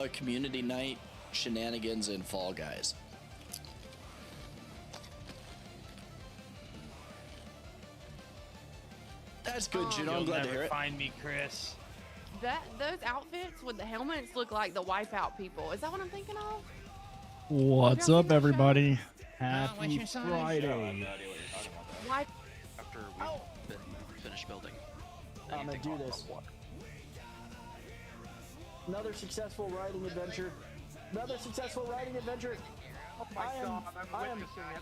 A community night, shenanigans, and Fall Guys. That's good, Juno. I'm glad to hear it. Find me, Chris. Those outfits with the helmets look like the Wipeout people. Is that what I'm thinking of? What's up, everybody? Happy what's your Friday. Wipe. After we finish building. I'm gonna do this. Another successful riding adventure. Another successful riding adventure. Oh my God,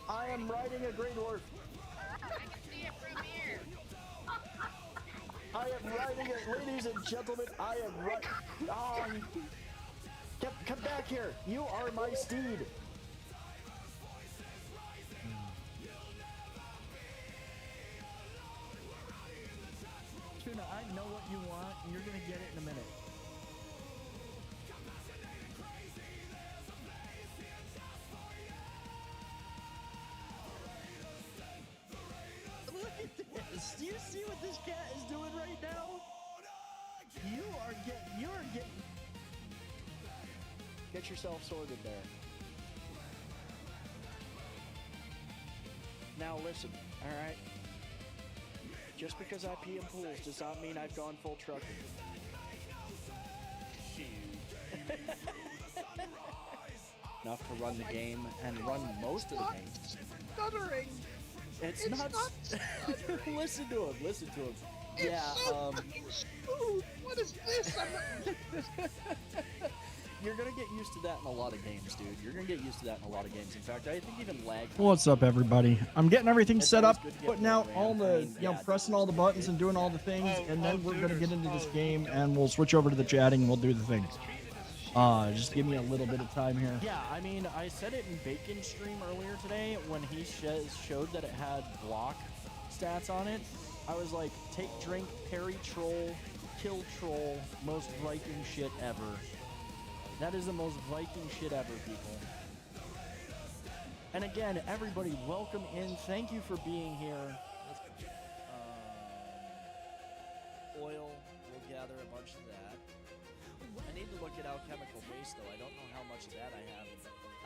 I am riding a Grey Dwarf. I am riding it, ladies and gentlemen. I am riding. Oh, come back here. You are my steed. Tuna, I know what you want, and you're gonna get it in a minute. Look at this. Do you see what this cat is doing right now? You're getting. Get yourself sorted there. Now listen, all right? Just because I pee in pools does not mean I've gone full trucker. Enough to run the game and run most of the game. Stuttering. It's not. Listen to him. Yeah. Smooth. What is this? You're gonna get used to that in a lot of games, dude. You're gonna get used to that in a lot of games. In fact, I think even lag. What's up, everybody? I'm getting everything set up, always good to get putting more out RAM. all the, pressing all the buttons and doing all the things, and then we're gonna get into this game, and we'll switch over to the chatting, and we'll do the thing. Just give me a little bit of time here. Yeah, I mean, I said it in Bacon's stream earlier today when he showed that it had block stats on it. I was like, take drink, parry troll, kill troll, most Viking shit ever. That is the most Viking shit ever, people. And again, everybody, welcome in. Thank you for being here. Oil, we'll gather a bunch of that. I need to look at alchemical base, though. I don't know how much of that I have.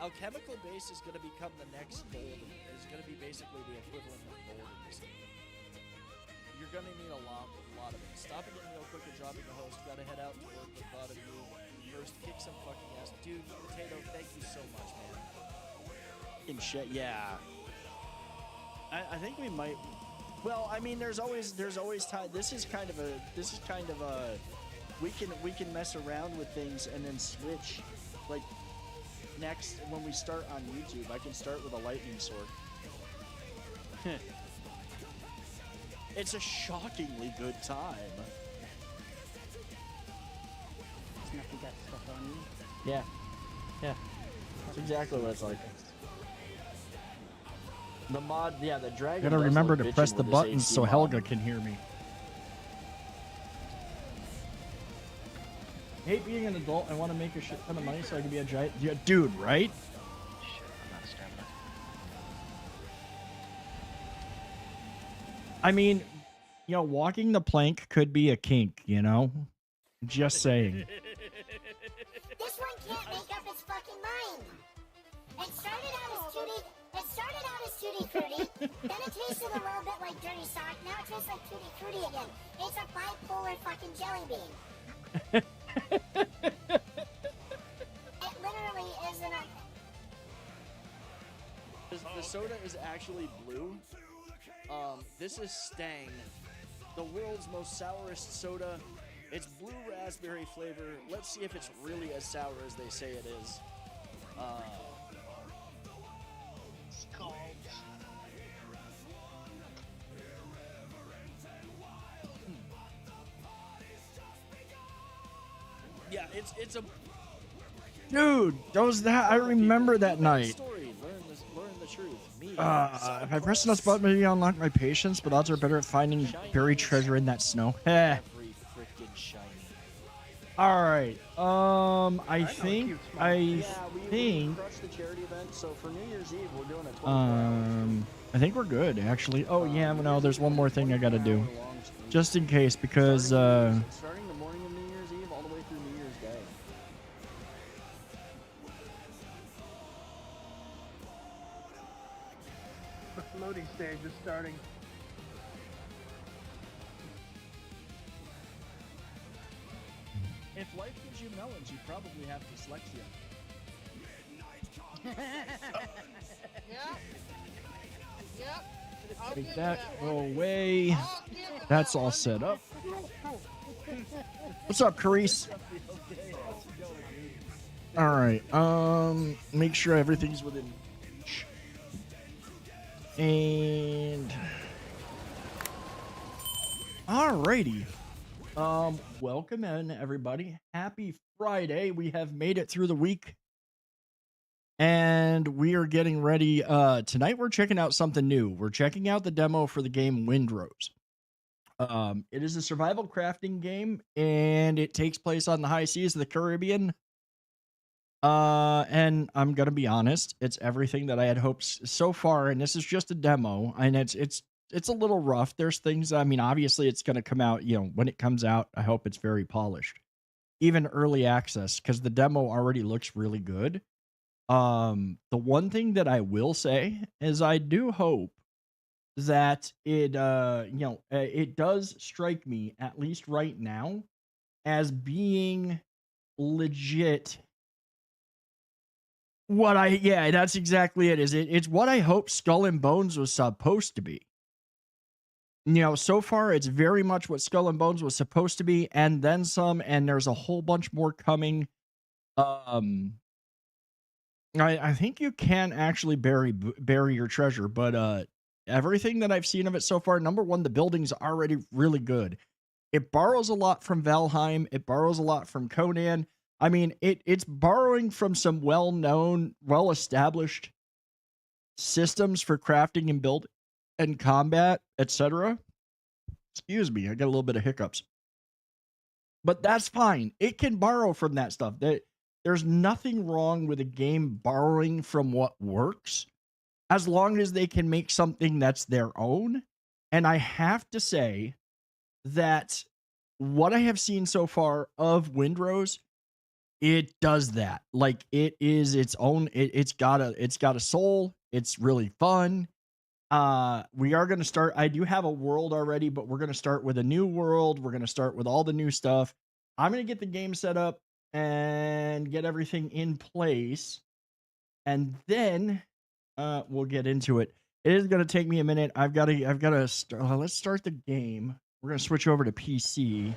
Alchemical base is going to become the next gold. It's going to be basically the equivalent of gold in this game. You're going to need a lot of it. Stopping it real quick and dropping the host. Got to head out to work with a lot of you. First, kick some fucking ass. Dude, Potato, thank you so much, man. In shit, yeah. I think we might. Well, I mean, there's always time. This is kind of a. We can mess around with things and then switch. Like next, when we start on YouTube, I can start with a lightning sword. It's a shockingly good time. Nothing got stuff on you. Yeah. That's exactly what it's like. The mod, yeah, the dragon. Gotta does remember look to bitchin' press the with this buttons HD so mod. Helga can hear me. I hate being an adult. I want to make a shit ton of money so I can be a giant. Yeah, dude, right? Shit, I'm out of stamina. I mean, walking the plank could be a kink, Just saying. This one can't make up its fucking mind. It started out as Tutti Frutti, then it tasted a little bit like Dirty Sock, now it tastes like Tutti Frutti again. It's a bipolar fucking jelly bean. It literally isn't a... The soda is actually blue. This is Stang, the world's most sourest soda. It's blue raspberry flavor. Let's see if it's really as sour as they say it is. Yeah, it's a. Dude, I remember that night. Story. Learn the truth. Me. If I press this button, maybe I'll unlock my patience, but odds are better at finding buried treasure in that snow. Heh. Every freaking shiny. All right. I think. We crushed the charity event, so for New Year's Eve we're doing a 24-hour. I think we're good, actually. Oh yeah, no, there's one more thing I gotta do, just in case, because starting the morning of New Year's Eve all the way through New Year's Day. loading stage is starting. If life gives you melons, you probably have dyslexia. Yep. Yep. I'll Take give that, you go one. away. I'll give you That's that all one. set up. What's up, Carice? All right. Make sure everything's within reach. And alrighty. Welcome in, everybody. Happy Friday. We have made it through the week. And we are getting ready. Tonight we're checking out something new. We're checking out the demo for the game Windrose. It is a survival crafting game, and it takes place on the high seas of the Caribbean. And I'm gonna be honest, it's everything that I had hoped so far, and this is just a demo, and it's a little rough. There's things, I mean, obviously it's gonna come out, you know, when it comes out, I hope it's very polished. Even early access, because the demo already looks really good. The one thing that I will say is I do hope that it it does strike me, at least right now, as being legit what that's exactly it. It's what I hope Skull and Bones was supposed to be. You know, so far it's very much what Skull and Bones was supposed to be, and then some, and there's a whole bunch more coming. I think you can actually bury your treasure, but everything that I've seen of it so far, number one, the building's already really good. It borrows a lot from Valheim. It borrows a lot from Conan. I mean, it's borrowing from some well-known, well-established systems for crafting and build and combat, etc. Excuse me, I got a little bit of hiccups. But that's fine. It can borrow from that stuff. There's nothing wrong with a game borrowing from what works, as long as they can make something that's their own. And I have to say that what I have seen so far of Windrose, it does that. Like, it is its own. It's got a soul. It's really fun. We are going to start. I do have a world already, but we're going to start with a new world. We're going to start with all the new stuff. I'm going to get the game set up and get everything in place, and then we'll get into it. It is going to take me a minute. I've got to start. Let's start the game. We're going to switch over to PC.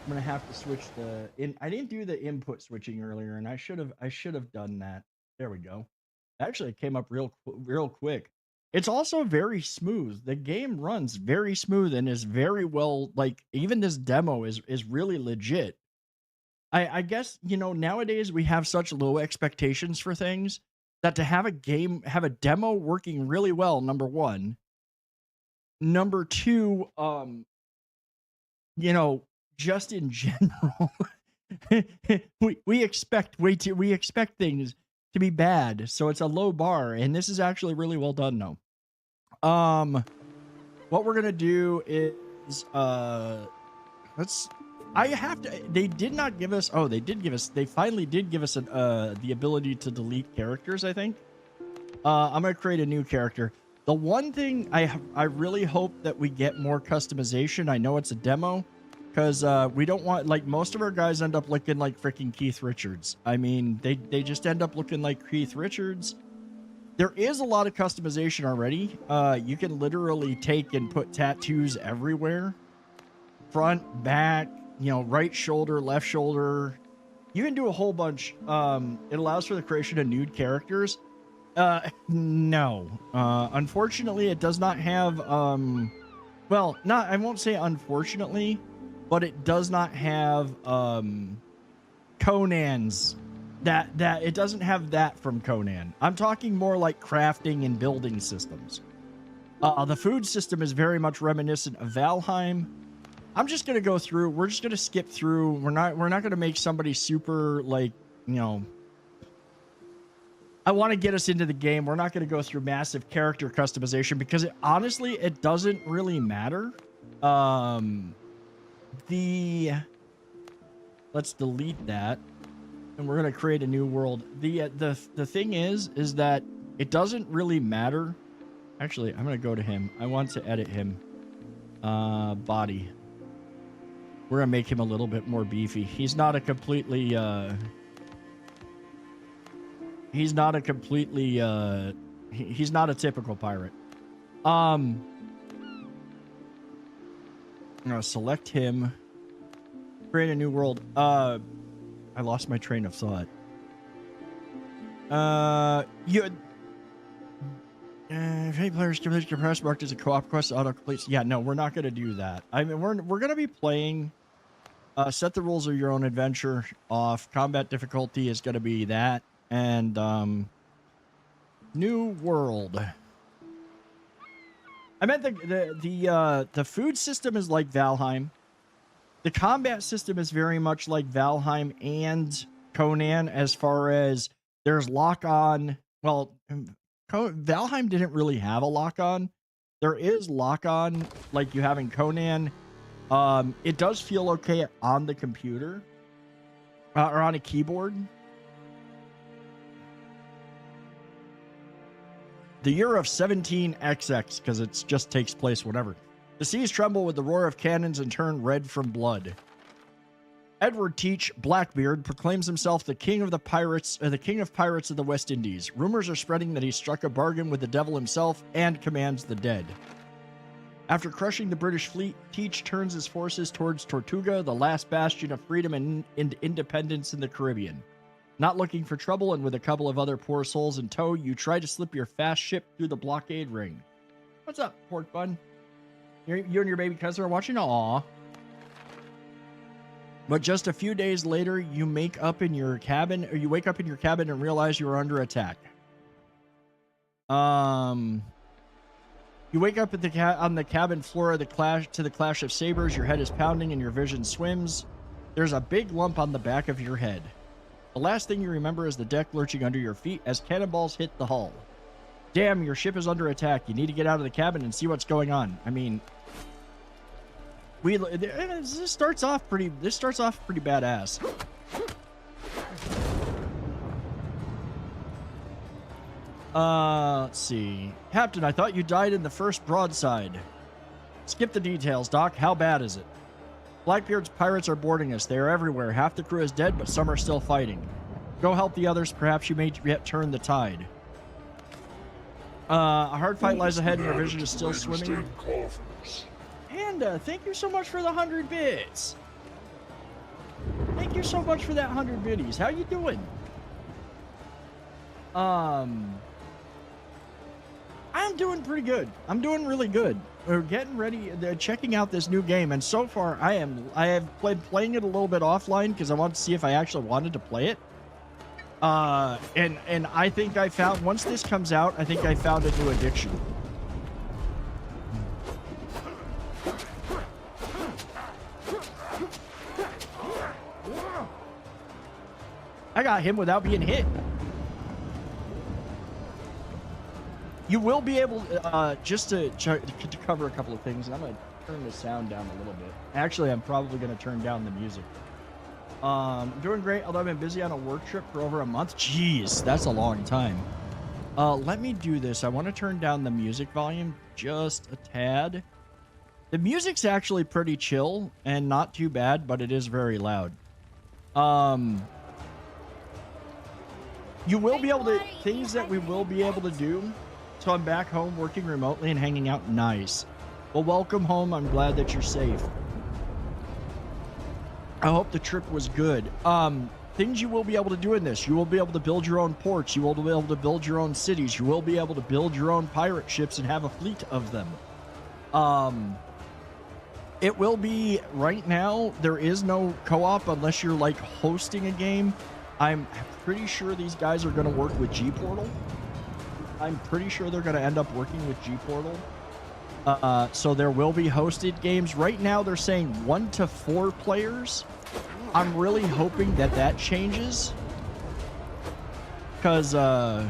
I'm going to have to switch I didn't do the input switching earlier, and I should have done that. There we go. Actually, it came up real quick. It's also very smooth. The game runs very smooth and is very well, like, even this demo is really legit. I guess, you know, nowadays we have such low expectations for things that to have a demo working really well, number one. Number two, you know, just in general, we expect things to be bad, so it's a low bar, and this is actually really well done now. What we're gonna do is they did not give us. Oh, they did give us. They finally did give us the ability to delete characters, I think. I'm gonna create a new character. The one thing I really hope that we get more customization. I know it's a demo, because we don't want, like, most of our guys end up looking like freaking Keith Richards. I mean, they just end up looking like Keith Richards. There is a lot of customization already. You can literally take and put tattoos everywhere. Front, back, you know, right shoulder, left shoulder. You can do a whole bunch. It allows for the creation of nude characters. No. Unfortunately, it does not have, well, not, I won't say unfortunately, but it does not have, Conan's, that it doesn't have that from Conan. I'm talking more like crafting and building systems. The food system is very much reminiscent of Valheim. I'm just gonna go through. We're just gonna skip through. We're not gonna make somebody super, like, you know. I want to get us into the game. We're not gonna go through massive character customization because honestly, it doesn't really matter. Let's delete that, and we're gonna create a new world. The thing is that it doesn't really matter Actually, I'm gonna go to him. I want to edit him. Body. We're gonna make him a little bit more beefy. He's not a completely he's not a typical pirate. I'm gonna select him. Create a new world. I lost my train of thought. If any players complete your press marked as a co-op quest, auto completes. Yeah, no, we're not gonna do that. I mean, we're gonna be playing. Set the rules of your own adventure off. Combat difficulty is gonna be that, and new world. I meant the food system is like Valheim. The combat system is very much like Valheim and Conan, as far as there's lock-on. Well, Valheim didn't really have a lock-on. There is lock-on like you have in Conan. It does feel okay on the computer or on a keyboard. The year of 17XX, because it just takes place whatever. The seas tremble with the roar of cannons and turn red from blood. Edward Teach Blackbeard proclaims himself the king of the pirates of the West Indies. Rumors are spreading that he struck a bargain with the devil himself and commands the dead. After crushing the British fleet, Teach turns his forces towards Tortuga, the last bastion of freedom and independence in the Caribbean. Not looking for trouble, and with a couple of other poor souls in tow, you try to slip your fast ship through the blockade ring. What's up, pork bun? You and your baby cousin are watching? Aww. But just a few days later, you wake up in your cabin and realize you are under attack. You wake up at on the cabin floor of the clash of sabers. Your head is pounding and your vision swims. There's a big lump on the back of your head. The last thing you remember is the deck lurching under your feet as cannonballs hit the hull. Damn, your ship is under attack. You need to get out of the cabin and see what's going on. I mean, this starts off pretty badass. Let's see. Captain, I thought you died in the first broadside. Skip the details, Doc. How bad is it? Blackbeard's pirates are boarding us. They are everywhere. Half the crew is dead, but some are still fighting. Go help the others. Perhaps you may yet turn the tide. A hard fight lies ahead and your vision is still swimming. Panda, thank you so much for the 100 bits. Thank you so much for that 100 biddies. How you doing? I'm doing pretty good. I'm doing really good. We're getting ready. They're checking out this new game, and so far I have playing it a little bit offline because I wanted to see if I actually wanted to play it. And I think I found, once this comes out, I think I found a new addiction. I got him without being hit. You will be able, just to cover a couple of things, and I'm going to turn the sound down a little bit. Actually, I'm probably going to turn down the music. Doing great, although I've been busy on a work trip for over a month. Jeez, that's a long time. Let me do this. I want to turn down the music volume just a tad. The music's actually pretty chill and not too bad, but it is very loud. You will be able to, things that we will be able to do. So I'm back home working remotely and hanging out. Nice. Well, welcome home. I'm glad that you're safe. I hope the trip was good. Things you will be able to do in this. You will be able to build your own ports. You will be able to build your own cities. You will be able to build your own pirate ships and have a fleet of them. It will be, right now, there is no co-op unless you're like hosting a game. I'm pretty sure these guys are going to work with G-Portal. I'm pretty sure they're going to end up working with G-Portal. So there will be hosted games. Right now they're saying 1 to 4 players. I'm really hoping that that changes. Because, oh,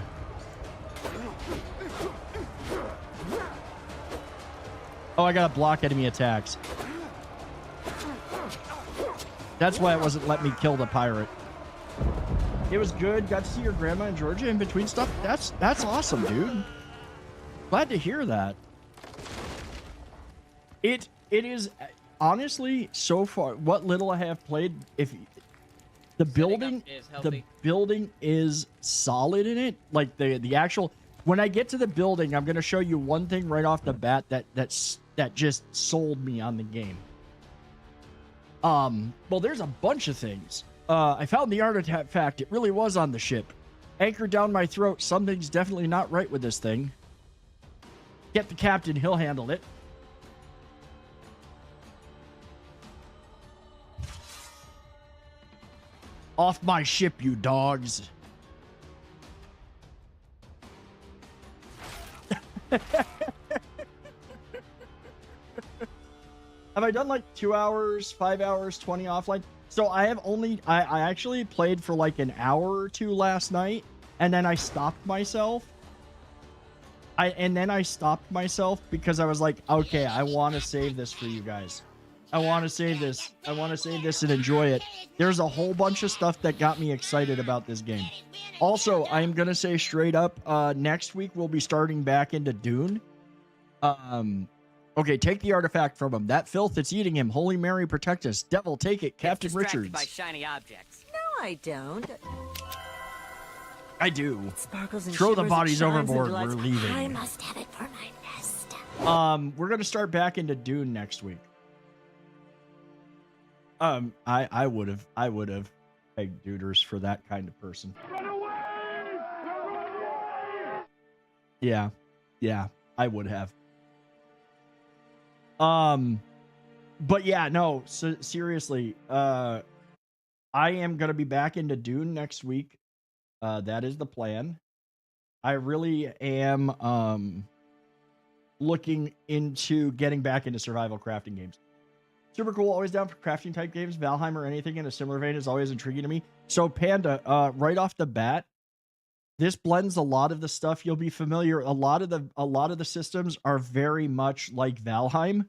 I got to block enemy attacks. That's why it wasn't letting me kill the pirate. It was good. Got to see your grandma in Georgia in between stuff. That's awesome, dude. Glad to hear that. It is honestly so far what little I have played. If the building is solid in it, like the actual. When I get to the building, I'm gonna show you one thing right off the bat that just sold me on the game. Well, there's a bunch of things. I found the artifact. It really was on the ship. Anchored down my throat. Something's definitely not right with this thing. Get the captain. He'll handle it. Off my ship, you dogs. Have I done like 2 hours, 5 hours, 20 offline? So I have only, I actually played for like an hour or two last night, and then I stopped myself. And then I stopped myself because I was like, okay, I want to save this for you guys. I want to save this. I want to save this and enjoy it. There's a whole bunch of stuff that got me excited about this game. Also, I'm going to say straight up, next week we'll be starting back into Dune. Okay, take the artifact from him. That filth that's eating him. Holy Mary, protect us. Devil, take it. Captain Richards. By shiny objects. No, I don't. I do. It sparkles and throw the shimmers, bodies it shines overboard. and We're delights. leaving. I must have it for my nest. We're gonna start back into Dune next week. I would have pegged Duders for that kind of person. Run away! Yeah, I would have. But yeah, no. So seriously, I am gonna be back into Dune next week. That is the plan. I really am looking into getting back into survival crafting games. Super cool, always down for crafting type games. Valheim or anything in a similar vein is always intriguing to me. So Panda, right off the bat, this blends a lot of the stuff you'll be familiar. A lot of the systems are very much like Valheim,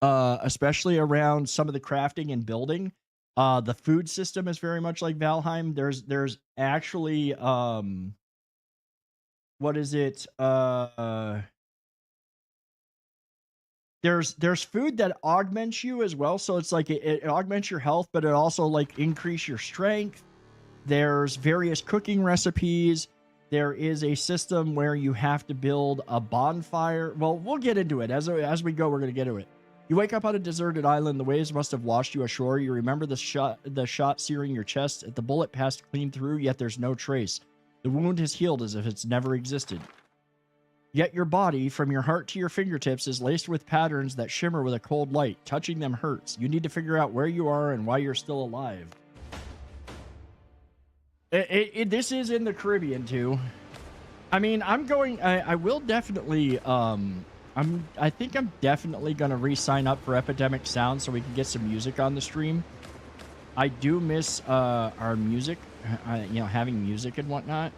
especially around some of the crafting and building. The food system is very much like Valheim. There's actually what is it? There's food that augments you as well, so it's like it augments your health, but it also like increase your strength. There's various cooking recipes. There is a system where you have to build a bonfire. Well, we'll get into it as we go. We're gonna get to it. You wake up on a deserted island. The waves must have washed you ashore. You remember the shot searing your chest. The bullet passed clean through, yet there's no trace. The wound has healed as if it's never existed. Yet your body, from your heart to your fingertips, is laced with patterns that shimmer with a cold light. Touching them hurts. You need to figure out where you are and why you're still alive. This is in the Caribbean too. I mean, I will definitely. I think I'm definitely gonna re-sign up for Epidemic Sound so we can get some music on the stream. I do miss our music, having music and whatnot.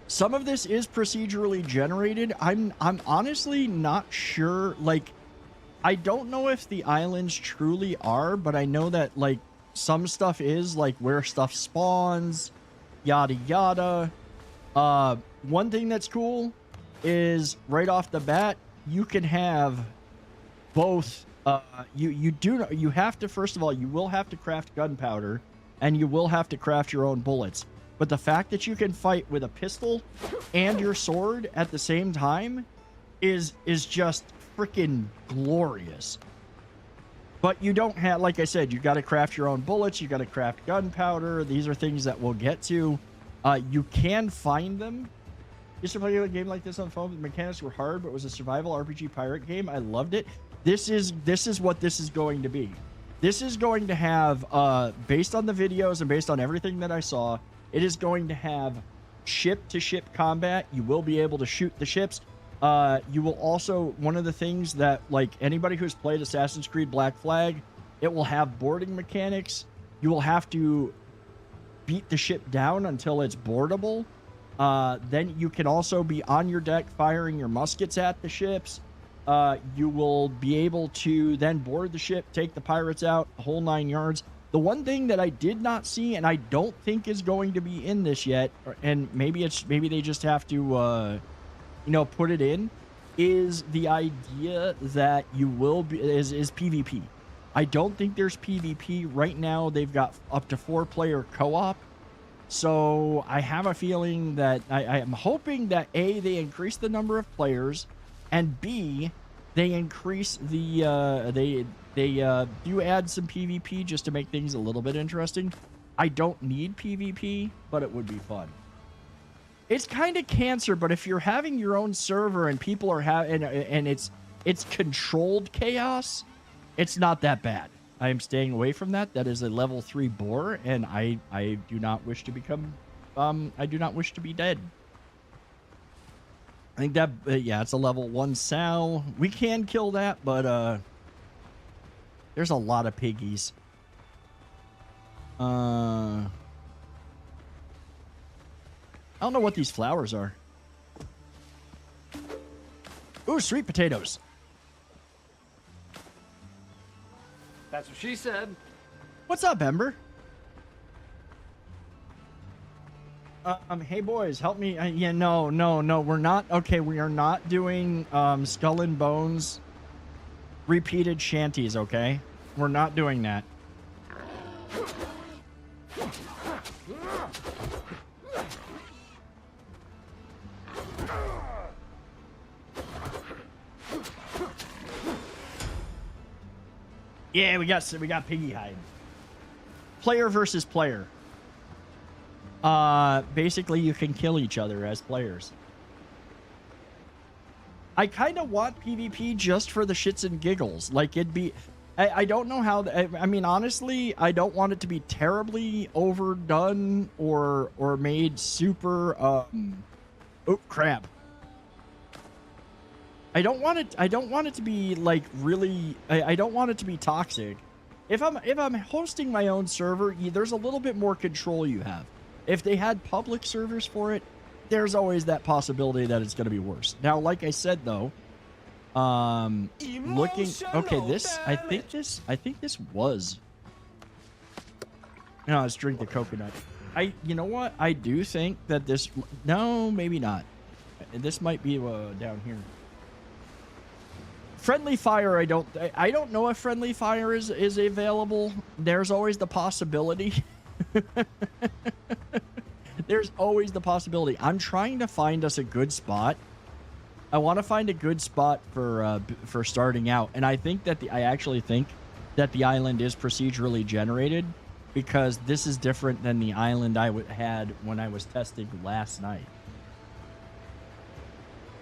Some of this is procedurally generated. I'm honestly not sure. Like, I don't know if the islands truly are, but I know that like some stuff is, like where stuff spawns, yada yada. One thing that's cool is right off the bat, you can have both. You have to, first of all, you will have to craft gunpowder, and you will have to craft your own bullets. But the fact that you can fight with a pistol and your sword at the same time is just freaking glorious. But you don't have, like I said, you got to craft your own bullets. You got to craft gunpowder. These are things that we'll get to. You can find them. Used to play a game like this on phone. The mechanics were hard, but it was a survival RPG pirate game. I loved it. This is what this is going to be. This is going to have, based on the videos and based on everything that I saw, it is going to have ship-to-ship combat. You will be able to shoot the ships. You will also, one of the things that, like, anybody who's played Assassin's Creed Black Flag, it will have boarding mechanics. You will have to beat the ship down until it's boardable. Then you can also be on your deck firing your muskets at the ships. You will be able to then board the ship, take the pirates out, the whole 9 yards. The one thing that I did not see, and I don't think is going to be in this yet, and maybe they just have to put it in, is the idea that you will be is PvP. I don't think there's PvP right now. They've got up to 4-player co-op. So I have a feeling that I am hoping that A, they increase the number of players, and B, they increase the they do add some PvP just to make things a little bit interesting. I don't need PvP, but it would be fun. It's kind of cancer, but if you're having your own server and people are having and it's controlled chaos, it's not that bad. I am staying away from that. That is a level 3 boar, and I do not wish to become I do not wish to be dead. I think that yeah, it's a level 1 Sal. We can kill that, but there's a lot of piggies. I don't know what these flowers are. Ooh, sweet potatoes. That's what she said. What's up, Ember? Hey boys, help me. Yeah, no, we're not. Okay, we are not doing Skull and Bones repeated shanties. Okay, we're not doing that. Yeah, we got piggy hide. Player versus player. Basically you can kill each other as players. I kind of want PvP just for the shits and giggles. Like it'd be I don't know how I mean honestly, I don't want it to be terribly overdone or made super oh crap. I don't want it to be like really I don't want it to be toxic. If I'm hosting my own server, there's a little bit more control you have. If they had public servers for it, there's always that possibility that it's going to be worse. Now, like I said though, looking okay, I think this was. No, let's drink the coconut. You know what? I do think that this. No, maybe not. This might be down here. Friendly fire, I don't know if friendly fire is available. There's always the possibility. There's always the possibility. I'm trying to find us a good spot. I want to find a good spot for starting out, and I actually think that the island is procedurally generated because this is different than the island I had when I was testing last night.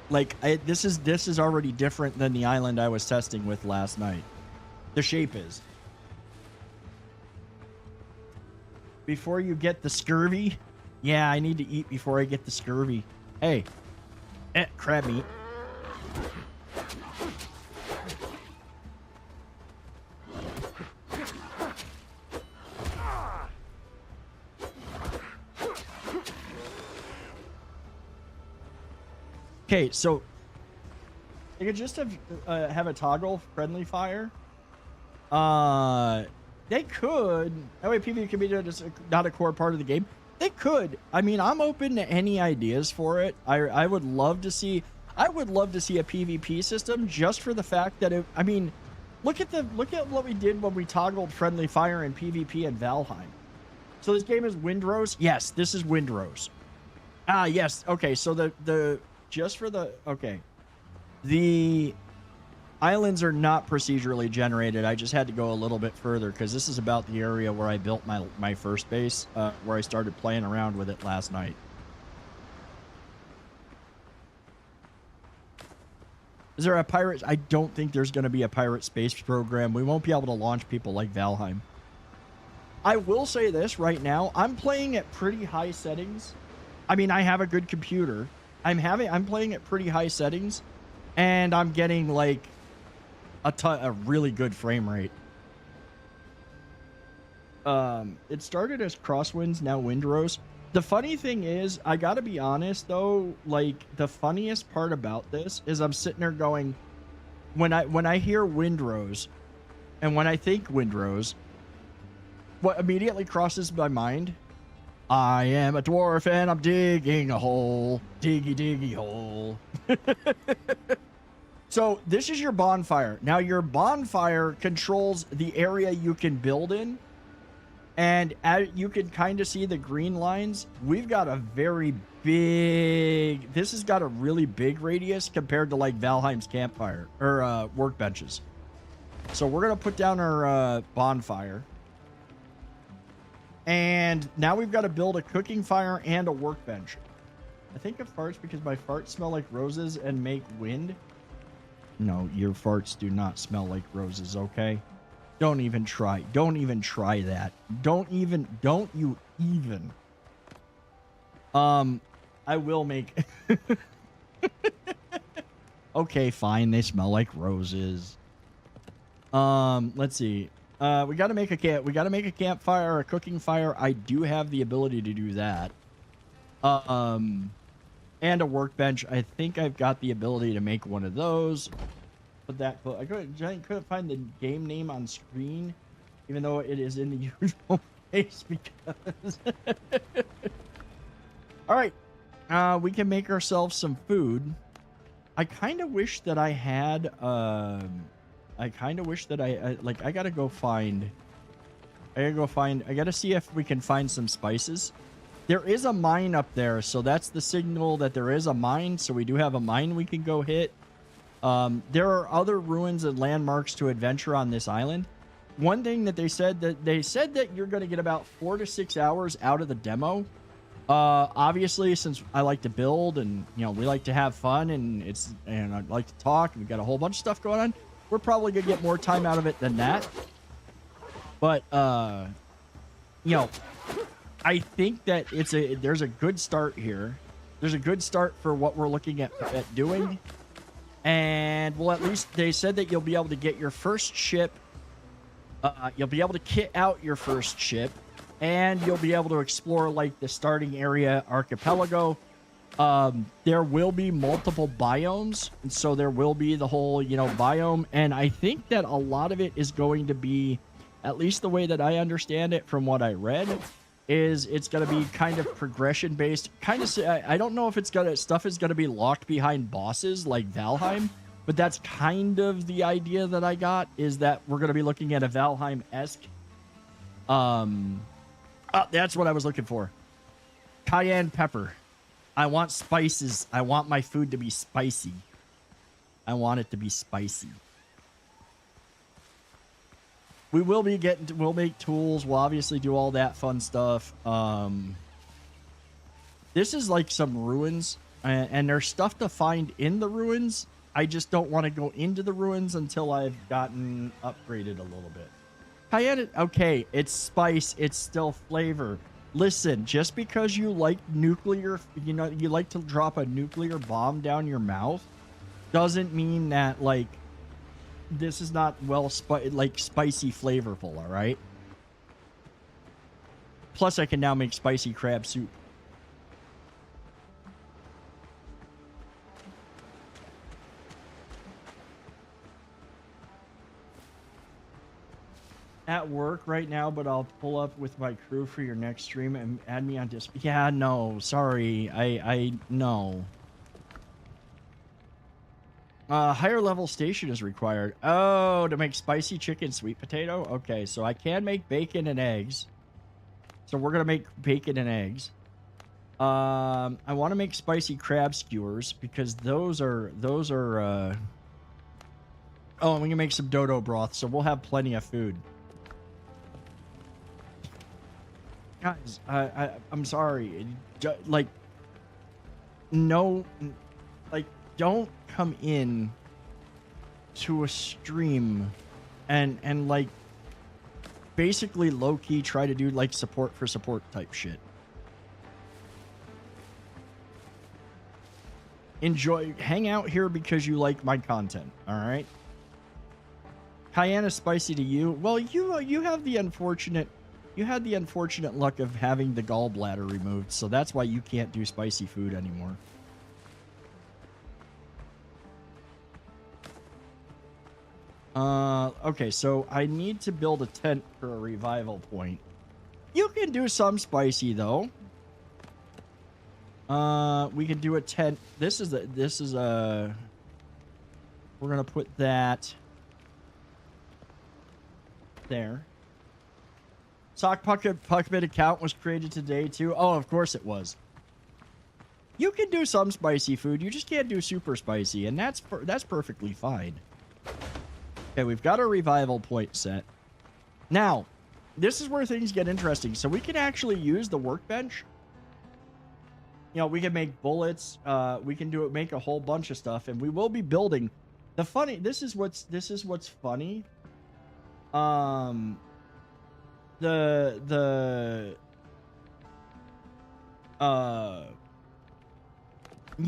Like this is already different than the island I was testing with last night. The shape is. Before you get the scurvy, yeah, I need to eat before I get the scurvy. Hey, crab meat. Okay, so you could just have a toggle friendly fire. They could. That way PvP can be just not a core part of the game. They could. I mean, I'm open to any ideas for it. I would love to see. I would love to see a PvP system just for the fact that it. I mean, look at what we did when we toggled friendly fire in PvP in Valheim. So this game is Windrose. Yes, this is Windrose. Ah, yes. Okay, so the just for the okay, the islands are not procedurally generated. I just had to go a little bit further because this is about the area where I built my first base, where I started playing around with it last night. Is there a pirate? I don't think there's going to be a pirate space program. We won't be able to launch people like Valheim. I will say this right now. I'm playing at pretty high settings. I mean, I have a good computer. I'm playing at pretty high settings, and I'm getting like a really good frame rate. It started as Crosswinds, now Windrose. The funny thing is, I gotta be honest though, like the funniest part about this is I'm sitting there going, when I hear Windrose, and when I think Windrose, what immediately crosses my mind, I am a dwarf and I'm digging a hole. Diggy, diggy hole. So this is your bonfire. Now your bonfire controls the area you can build in. And you can kind of see the green lines. We've got a very big... This has got a really big radius compared to like Valheim's campfire or workbenches. So we're going to put down our bonfire. And now we've got to build a cooking fire and a workbench. I think of farts because my farts smell like roses and make wind. No, your farts do not smell like roses, okay? Don't even try. Don't even try that. Don't you even. I will make... Okay, fine. They smell like roses. Let's see. We got to make a campfire, a cooking fire. I do have the ability to do that. And a workbench. I think I've got the ability to make one of those. But I couldn't find the game name on screen, even though it is in the usual place because. All right, we can make ourselves some food. I kind of wish that I had. I kind of wish that I gotta go find. I gotta see if we can find some spices. There is a mine up there, so that's the signal that there is a mine. So we do have a mine we can go hit. There are other ruins and landmarks to adventure on this island. One thing that they said that you're going to get about 4 to 6 hours out of the demo. Obviously, since I like to build and we like to have fun and I like to talk and we got a whole bunch of stuff going on, we're probably gonna get more time out of it than that. But I think that there's a good start here. There's a good start for what we're looking at doing. And, well, at least they said that you'll be able to get your first ship. You'll be able to kit out your first ship. And you'll be able to explore, like, the starting area archipelago. There will be multiple biomes. And so there will be the whole, biome. And I think that a lot of it is going to be, at least the way that I understand it from what I read, is it's going to be kind of progression based. I don't know if stuff is going to be locked behind bosses like Valheim, but that's kind of the idea that I got, is that we're going to be looking at a Valheim-esque. That's what I was looking for. Cayenne pepper. I want spices. I want my food to be spicy. I want it to be spicy. We'll make tools. We'll obviously do all that fun stuff. This is like some ruins, and there's stuff to find in the ruins. I just don't want to go into the ruins until I've gotten upgraded a little bit. Cayenne, okay, it's spice. It's still flavor. Listen, just because you like nuclear, you like to drop a nuclear bomb down your mouth, doesn't mean that, like, this is not spicy flavorful, all right? Plus, I can now make spicy crab soup. At work right now, but I'll pull up with my crew for your next stream and add me on Discord. Yeah, no, sorry. No. Higher level station is required. Oh, to make spicy chicken sweet potato? Okay, so I can make bacon and eggs. So we're going to make bacon and eggs. I want to make spicy crab skewers because those are oh, and we can make some dodo broth, so we'll have plenty of food. Guys, I'm sorry. Don't come in to a stream and like basically low-key try to do like support for support type shit. Hang out here because you like my content, all right? Cayenne is spicy to you. Well, you have the unfortunate luck of having the gallbladder removed, so that's why you can't do spicy food anymore. Okay, so I need to build a tent for a revival point. You can do some spicy, though. We can do a 10. This is a. We're gonna put that there. Sock Puckbit account was created today too. Oh, of course it was. You can do some spicy food. You just can't do super spicy, and that's perfectly fine. Okay, we've got our revival point set. Now, this is where things get interesting. So we can actually use the workbench. You know, we can make bullets. We can make a whole bunch of stuff, and we will be building. This is what's funny. Yeah,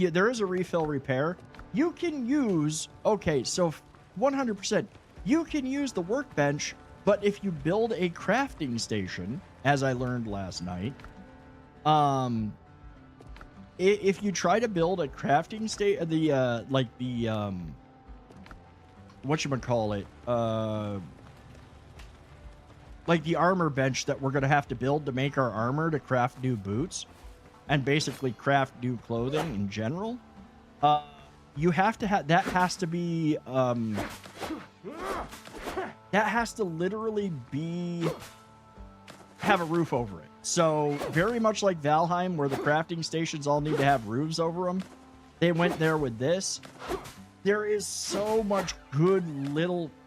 there is a refill repair. You can use, okay, so 100%, you can use the workbench, but if you build a crafting station, as I learned last night, if you try to build a crafting whatchamacallit, like the armor bench that we're going to have to build to make our armor to craft new boots and basically craft new clothing in general, you have to have, that has to be, that has to literally be, have a roof over it. So very much like Valheim, where the crafting stations all need to have roofs over them, they went there with this. There is so much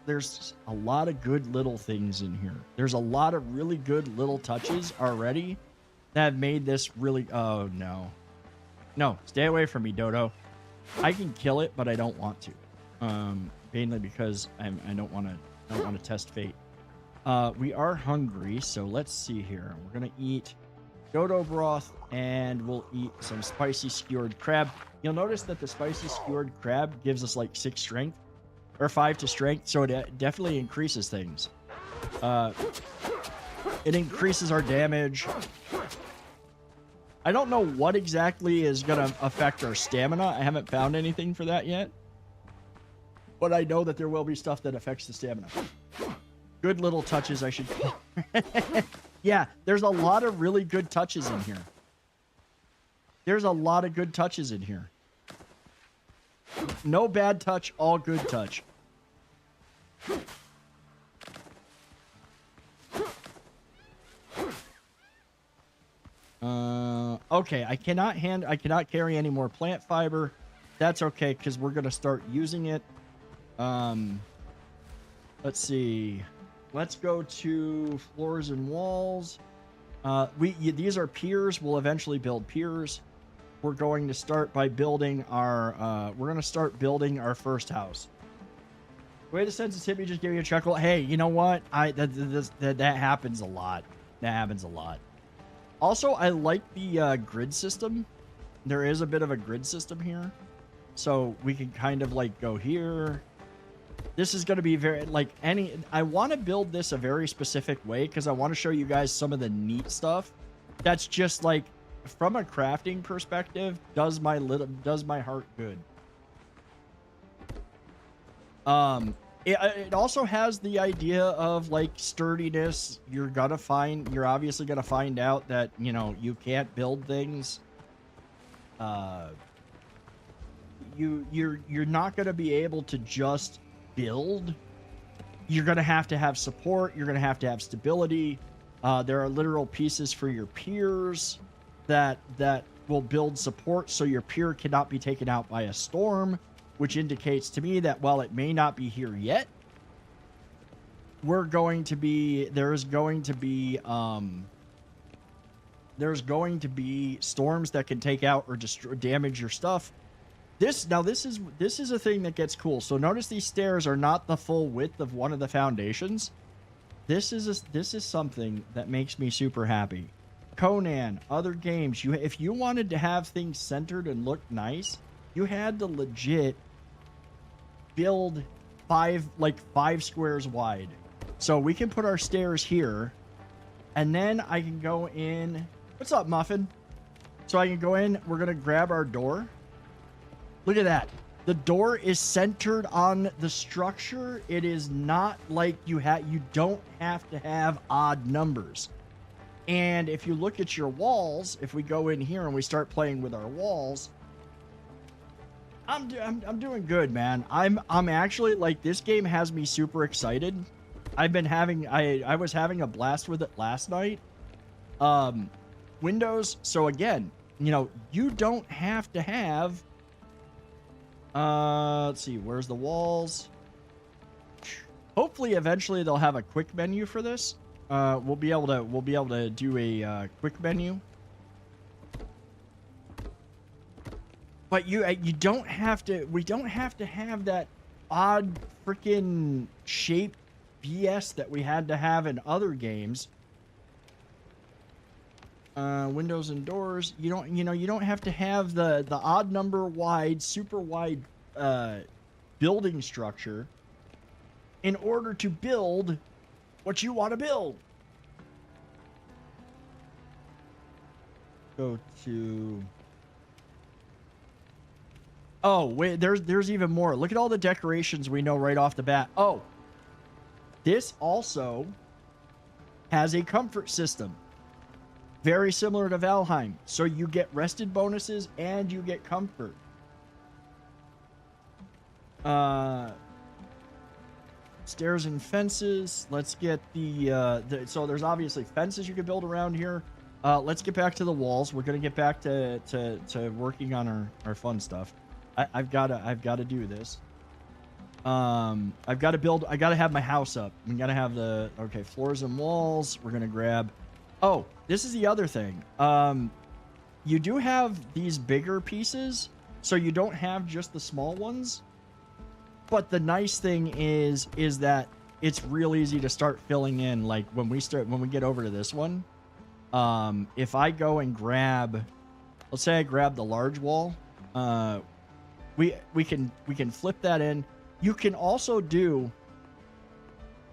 there's a lot of good little things in here. There's a lot of really good little touches already that have made this really, oh no. No, stay away from me, Dodo. I can kill it, but I don't want to. Mainly because I don't want to test fate. We are hungry, so let's see here. We're gonna eat Dodo broth, and we'll eat some spicy skewered crab. You'll notice that the spicy skewered crab gives us like 6 strength, or 5 to strength, so it definitely increases things. It increases our damage. I don't know what exactly is gonna affect our stamina. I haven't found anything for that yet, but I know that there will be stuff that affects the stamina. Good little touches, I should call. Yeah, there's a lot of really good touches in here. There's a lot of good touches in here. No bad touch, all good touch. Okay, I cannot carry any more plant fiber. That's okay, because we're gonna start using it. Let's see. Let's go to floors and walls. These are piers. We'll eventually build piers. We're going to start by building our. We're gonna start building our first house. The way the sensitivity just gave you a chuckle. Hey, you know what? That happens a lot. That happens a lot. Also, I like the grid system. There is a bit of a grid system here, so we can kind of like go here. This is going to be very like I want to build this a very specific way because I want to show you guys some of the neat stuff. That's just like from a crafting perspective does my heart good. It also has the idea of like sturdiness. You're obviously gonna find out that, you know, you can't build things. You're not gonna be able to just build. You're gonna have to have support. You're gonna have to have stability. There are literal pieces for your piers that will build support, so your pier cannot be taken out by a storm, which indicates to me that while it may not be here yet, there's going to be storms that can take out or damage your stuff. This is a thing that gets cool. So notice these stairs are not the full width of one of the foundations. This is something that makes me super happy. Conan, other games, if you wanted to have things centered and look nice, you had to legit build 5 squares wide. So we can put our stairs here, and then I can go in. What's up, Muffin? So I can go in. We're gonna grab our door. Look at that. The door is centered on the structure. It is not like you don't have to have odd numbers. And if you look at your walls, if we go in here and we start playing with our walls, I'm doing good, man. I'm actually like, this game has me super excited. I've been having I was having a blast with it last night. Windows. So again, you know, you don't have to have. Let's see, where's the walls? Hopefully, eventually they'll have a quick menu for this. We'll be able to do a quick menu. But you don't have to. We don't have to have that odd freaking shape BS that we had to have in other games. Windows and doors. You don't have to have the odd number wide, super wide building structure in order to build what you want to build. Go to. Oh, wait, there's even more. Look at all the decorations we know right off the bat. Oh, this also has a comfort system. Very similar to Valheim. So you get rested bonuses and you get comfort. Stairs and fences. Let's get so there's obviously fences you can build around here. Let's get back to the walls. We're gonna get back to working on our fun stuff. I've got to do this. I got to have my house up. We got to have okay, floors and walls. We're going to grab. Oh, this is the other thing. You do have these bigger pieces, so you don't have just the small ones. But the nice thing is that it's real easy to start filling in. Like when we get over to this one, if I go and grab, let's say I grab the large wall, we can flip that in. You can also do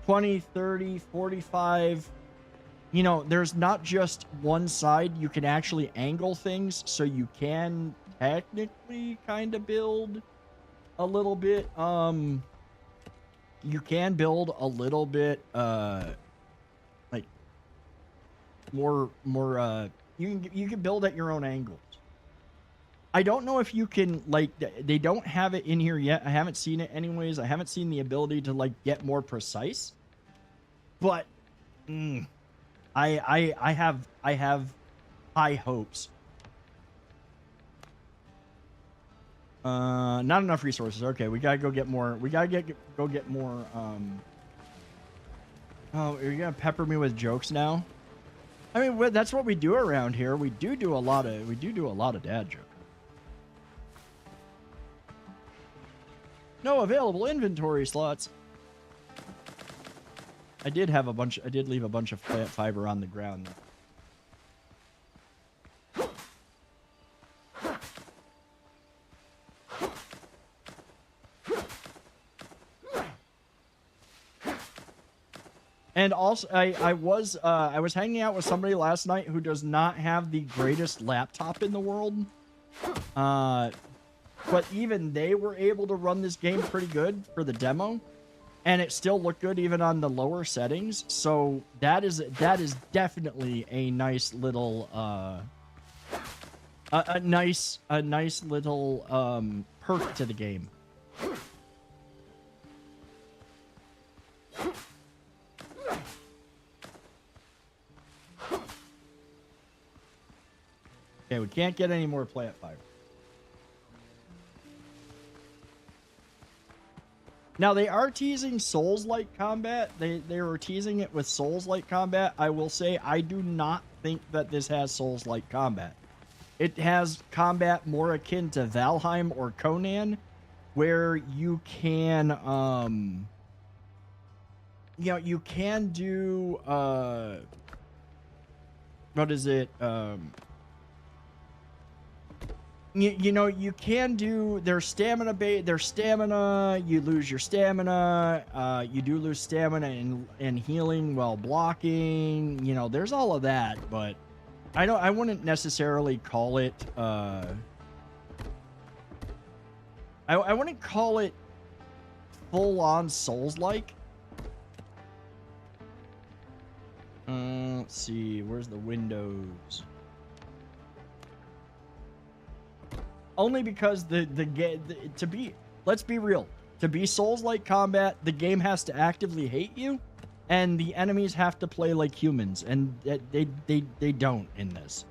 20, 30, 45. You know, there's not just one side. You can actually angle things, so you can technically kind of build a little bit. You can build a little bit like more you can build at your own angles. I don't know if you can, like, they don't have it in here yet. I haven't seen it anyways. I haven't seen the ability to, like, get more precise. But I have high hopes. Not enough resources. Okay, we gotta go get more. We gotta go get more. Oh, you're gonna pepper me with jokes now? I mean, that's what we do around here. We do a lot of dad jokes. No available inventory slots. I did leave a bunch of plant fiber on the ground. And also, I was hanging out with somebody last night who does not have the greatest laptop in the world. But even they were able to run this game pretty good for the demo, and it still looked good even on the lower settings. So that is definitely a nice little a nice little perk to the game. Okay, we can't get any more plant fiber. Now, they are teasing Souls-like combat. They were teasing it with Souls-like combat. I will say, I do not think that this has Souls-like combat. It has combat more akin to Valheim or Conan, where you can, you can do, what is it, you can do their stamina. You lose your stamina. You do lose stamina and healing while blocking. You know, there's all of that, but I wouldn't necessarily call it. I wouldn't call it full on Souls-like. Let's see. Where's the Windows? Only because the game to be, let's be real, to be Souls-like combat, the game has to actively hate you, and the enemies have to play like humans, and they don't in this.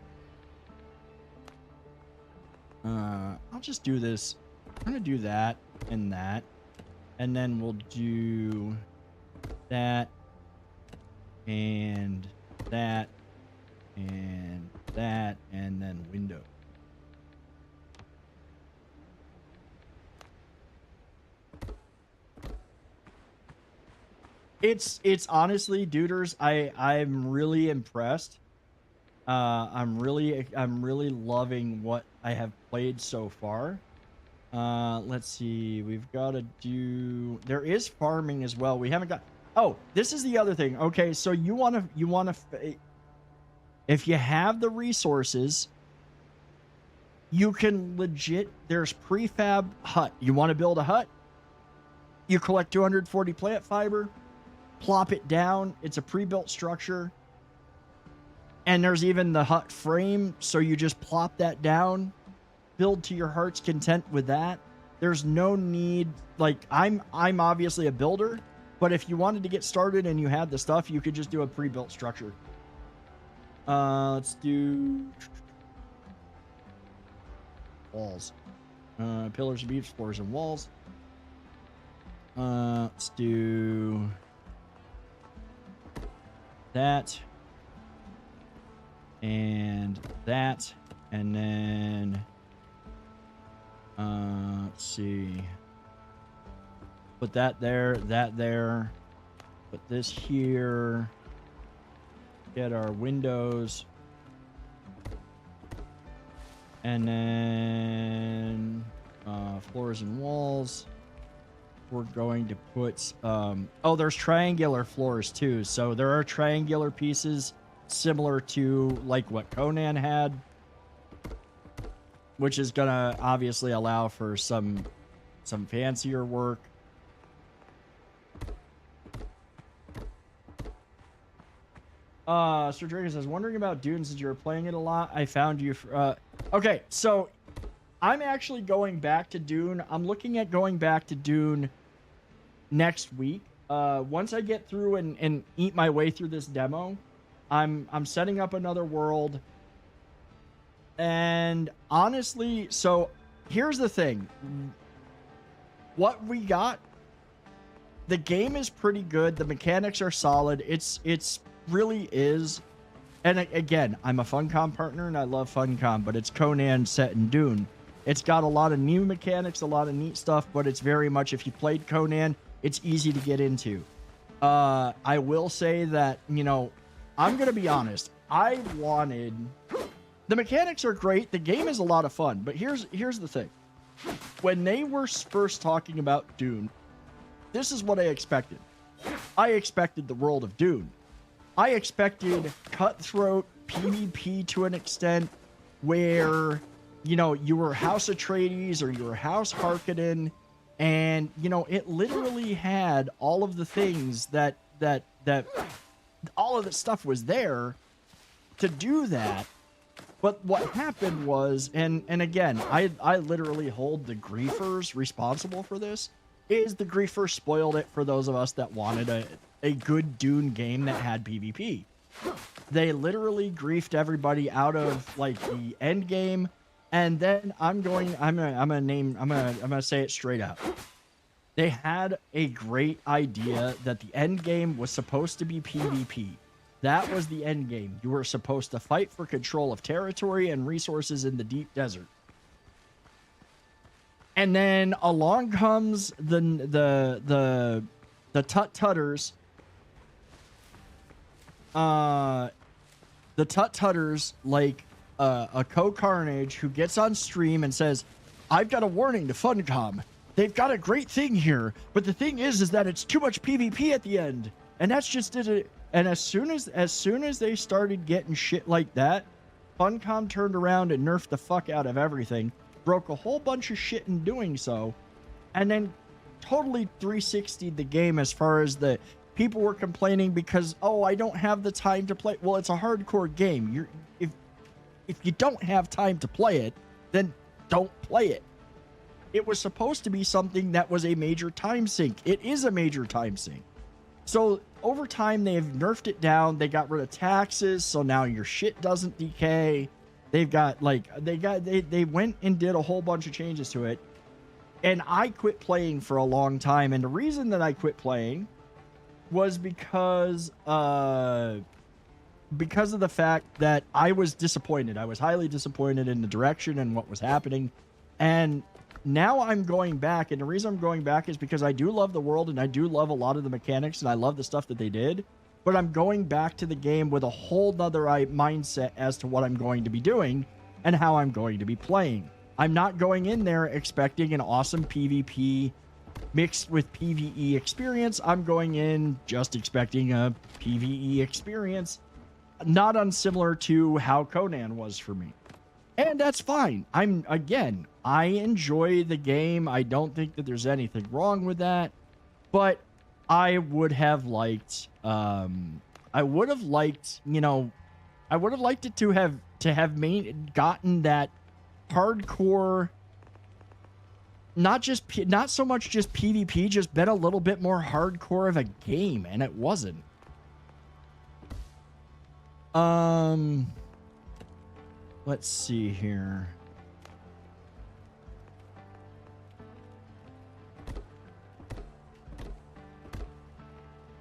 I'll just do this. I'm gonna do that and that, and then we'll do that and that and that, and then window. It's honestly, duders, I'm really impressed. I'm really loving what I have played so far. Let's see. We've got to do, there is farming as well. We haven't got, oh, this is the other thing. Okay, so you want to if you have the resources, you can legit, there's prefab hut. You want to build a hut? You collect 240 plant fiber, plop it down. It's a pre-built structure. And there's even the hut frame, so you just plop that down, build to your heart's content with that. There's no need, like, I'm obviously a builder, but if you wanted to get started and you had the stuff, you could just do a pre-built structure. Let's do walls. Pillars and beams, floors and walls. Let's do that. And that. And then let's see. Put that there, that there. Put this here. Get our windows. And then floors and walls. We're going to put oh, there's triangular floors too. So there are triangular pieces similar to like what Conan had, which is gonna obviously allow for some fancier work. Sir Dragon says, wondering about Dune since you were playing it a lot. I found you okay, so I'm actually going back to Dune. I'm looking at going back to Dune next week. Once I get through and eat my way through this demo, I'm setting up another world. And honestly, so here's the thing. What we got, the game is pretty good. The mechanics are solid. It's really is. And again, I'm a Funcom partner and I love Funcom, but it's Conan set in Dune. It's got a lot of new mechanics, a lot of neat stuff, but it's very much, if you played Conan, it's easy to get into. I will say that, you know, I'm going to be honest. I wanted, the mechanics are great. The game is a lot of fun, but here's the thing. When they were first talking about Dune, this is what I expected. I expected the world of Dune. I expected cutthroat PvP to an extent where, you know, you were House Atreides or you were House Harkonnen, and, you know, it literally had all of the things that all of the stuff was there to do that. But what happened was, and again, I literally hold the griefers responsible for this, is the griefers spoiled it for those of us that wanted a good Dune game that had PvP. They literally griefed everybody out of like the end game, and then I'm gonna say it straight out. They had a great idea that the end game was supposed to be PvP. That was the end game. You were supposed to fight for control of territory and resources in the deep desert. And then along comes the Tut-Tutters. The Tut-Tutters, like a Co-Carnage, who gets on stream and says, I've got a warning to Funcom. They've got a great thing here, but the thing is that it's too much PvP at the end. And that's just it. And as soon as they started getting shit like that, Funcom turned around and nerfed the fuck out of everything, broke a whole bunch of shit in doing so, and then totally 360'd the game as far as the people were complaining because, oh, I don't have the time to play. Well, it's a hardcore game. If you don't have time to play it, then don't play it. It was supposed to be something that was a major time sink. It is a major time sink. So over time, they've nerfed it down. They got rid of taxes, so now your shit doesn't decay. They've got they went and did a whole bunch of changes to it. And I quit playing for a long time. And the reason that I quit playing was because of the fact that I was disappointed. I was highly disappointed in the direction and what was happening. And now I'm going back, and the reason I'm going back is because I do love the world, and I do love a lot of the mechanics, and I love the stuff that they did. But I'm going back to the game with a whole nother mindset as to what I'm going to be doing and how I'm going to be playing. I'm not going in there expecting an awesome PvP mixed with PvE experience. I'm going in just expecting a PvE experience, not unsimilar to how Conan was for me. And that's fine. I enjoy the game. I don't think that there's anything wrong with that. But I would have liked, it to have gotten that hardcore, not so much just PvP, just been a little bit more hardcore of a game, and it wasn't. Let's see here.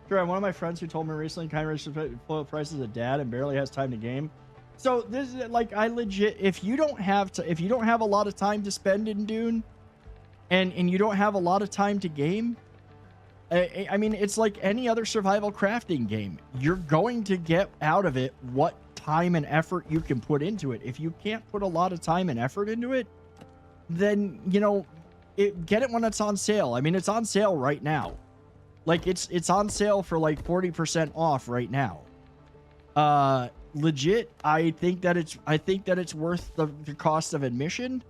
Sure, one of my friends who told me recently kind of full price as a dad and barely has time to game. So this is like, I legit, if you don't have a lot of time to spend in Dune, and you don't have a lot of time to game, I mean, it's like any other survival crafting game. You're going to get out of it what time and effort you can put into it. If you can't put a lot of time and effort into it, then, get it when it's on sale. I mean, it's on sale right now. Like, it's on sale for like 40% off right now. Legit, I think that it's worth the cost of admission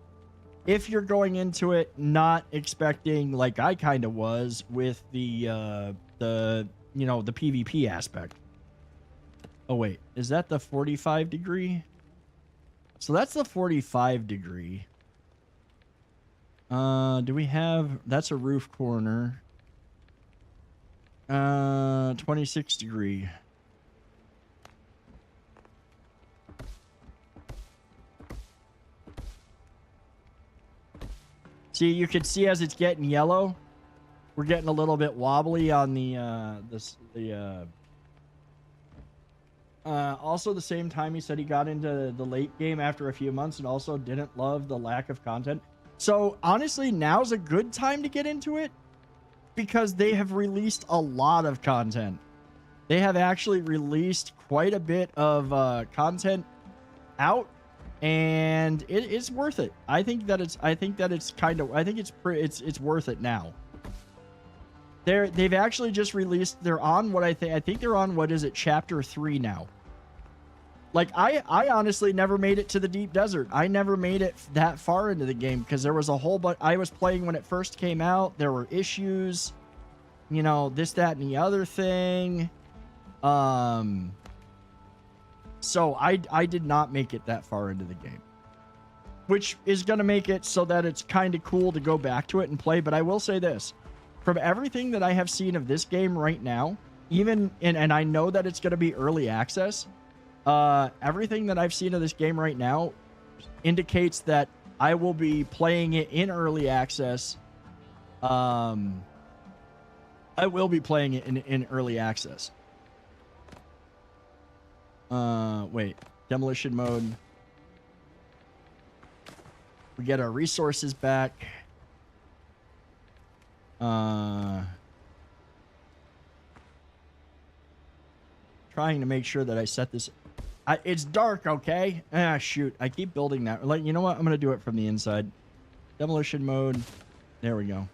if you're going into it not expecting, like I kind of was with the PvP aspect. Oh wait, is that the 45 degree? So that's the 45 degree. Do we have, that's a roof corner. 26 degree. See, you can see as it's getting yellow, we're getting a little bit wobbly on the also the same time he said he got into the late game after a few months and also didn't love the lack of content. So honestly, now's a good time to get into it because they have released a lot of content. They have actually released quite a bit of content out. And it's worth it. I think it's worth it now. They've actually just released, they're on what I think they're on, what is it, chapter 3 now. Like, I honestly never made it to the deep desert. I never made it that far into the game because there was a whole bunch. I was playing when it first came out. There were issues, this, that, and the other thing. So I did not make it that far into the game, which is going to make it so that it's kind of cool to go back to it and play. But I will say this, from everything that I have seen of this game right now, and I know that it's going to be early access, everything that I've seen of this game right now indicates that I will be playing it in early access. I will be playing it in early access. Wait, demolition mode. We get our resources back. Trying to make sure that I set this. It's dark, okay? Ah, shoot. I keep building that. Like, you know what? I'm going to do it from the inside. Demolition mode. There we go.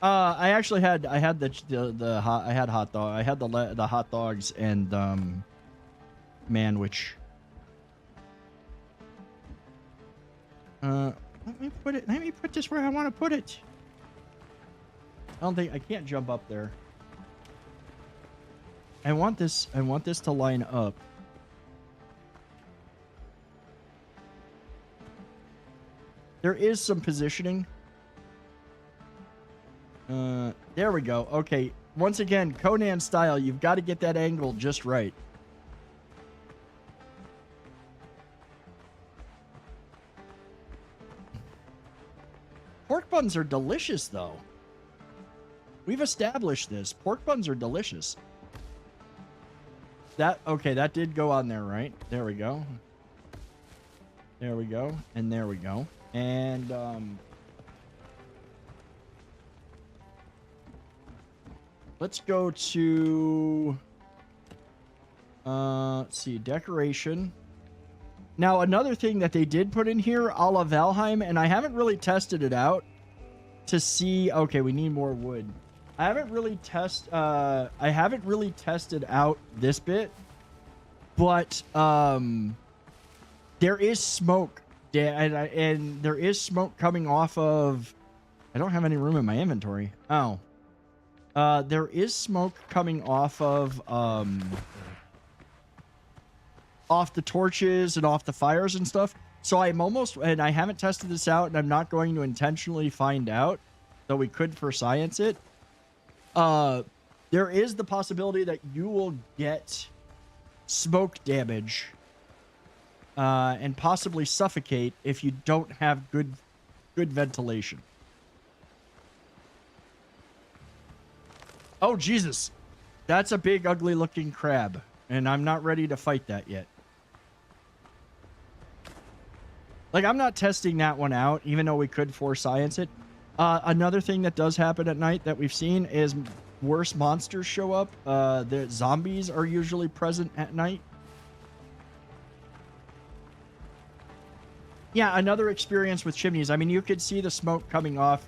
I actually had hot dog. I had the hot dogs and manwich. Let me put this where I want to put it. don't think I can't jump up there. I want this to line up. There is some positioning. There we go. Okay. Once again, Conan style, you've got to get that angle just right. Pork buns are delicious, though. We've established this. Pork buns are delicious. Okay, that did go on there, right? There we go. There we go. And there we go. And, let's go to, let's see, decoration. Now, another thing that they did put in here, a la Valheim, and I haven't really tested it out to see, okay, we need more wood. I haven't really tested out this bit, but, there is smoke, and there is smoke coming off of, I don't have any room in my inventory. Oh. There is smoke coming off of, off the torches and off the fires and stuff. So I'm almost, and I haven't tested this out, and I'm not going to intentionally find out, though we could for science it. There is the possibility that you will get smoke damage, and possibly suffocate if you don't have good ventilation. Oh, Jesus. That's a big, ugly looking crab, and I'm not ready to fight that yet. Like, I'm not testing that one out, even though we could for science it. Another thing that does happen at night that we've seen is worse monsters show up. The zombies are usually present at night. Yeah, another experience with chimneys. I mean, you could see the smoke coming off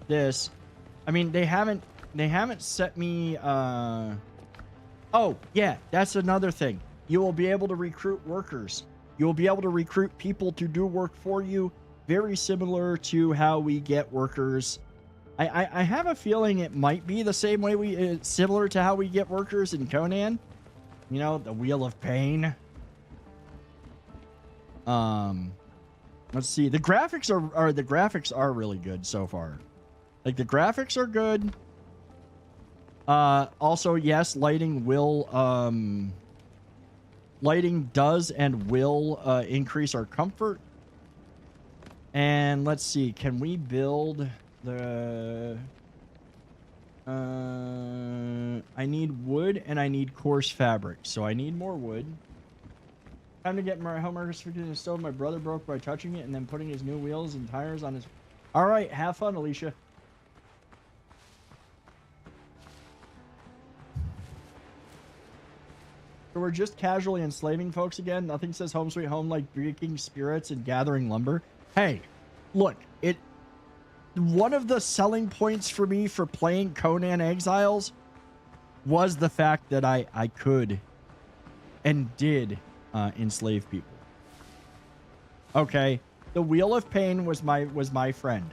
this. I mean, they haven't set me, oh, yeah, that's another thing. You will be able to recruit workers. You will be able to recruit people to do work for you, very similar to how we get workers. I have a feeling it might be the same way similar to how we get workers in Conan. You know, the Wheel of Pain. Let's see. The graphics are really good so far. Like, the graphics are good. Also, yes, lighting does and will increase our comfort. And let's see, can we build the I need wood and I need coarse fabric, so I need more wood. Time to get my homework fixing the stove my brother broke by touching it and then putting his new wheels and tires on his. All right, have fun, Alicia. So we're just casually enslaving folks again. Nothing says home sweet home like breaking spirits and gathering lumber. Hey, look, one of the selling points for me for playing Conan Exiles was the fact that I could and did enslave people. Okay, the Wheel of Pain was my friend.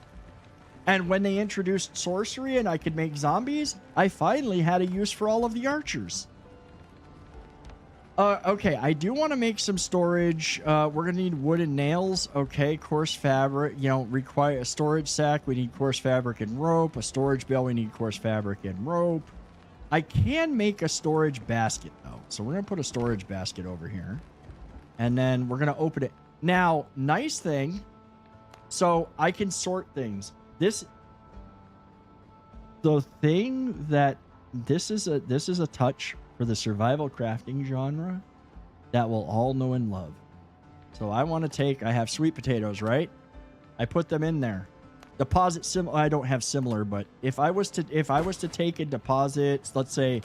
And when they introduced sorcery and I could make zombies, I finally had a use for all of the archers. Okay, I do want to make some storage. We're going to need wood and nails. Okay, coarse fabric. You know, require a storage sack. We need coarse fabric and rope. A storage bale. We need coarse fabric and rope. I can make a storage basket, though. So we're going to put a storage basket over here. And then we're going to open it. Now, nice thing. So I can sort things. This is a touch for the survival crafting genre that we'll all know and love. So I want to take, I have sweet potatoes, right? I put them in there. Deposit I don't have similar, but if I was to take and deposit, let's say,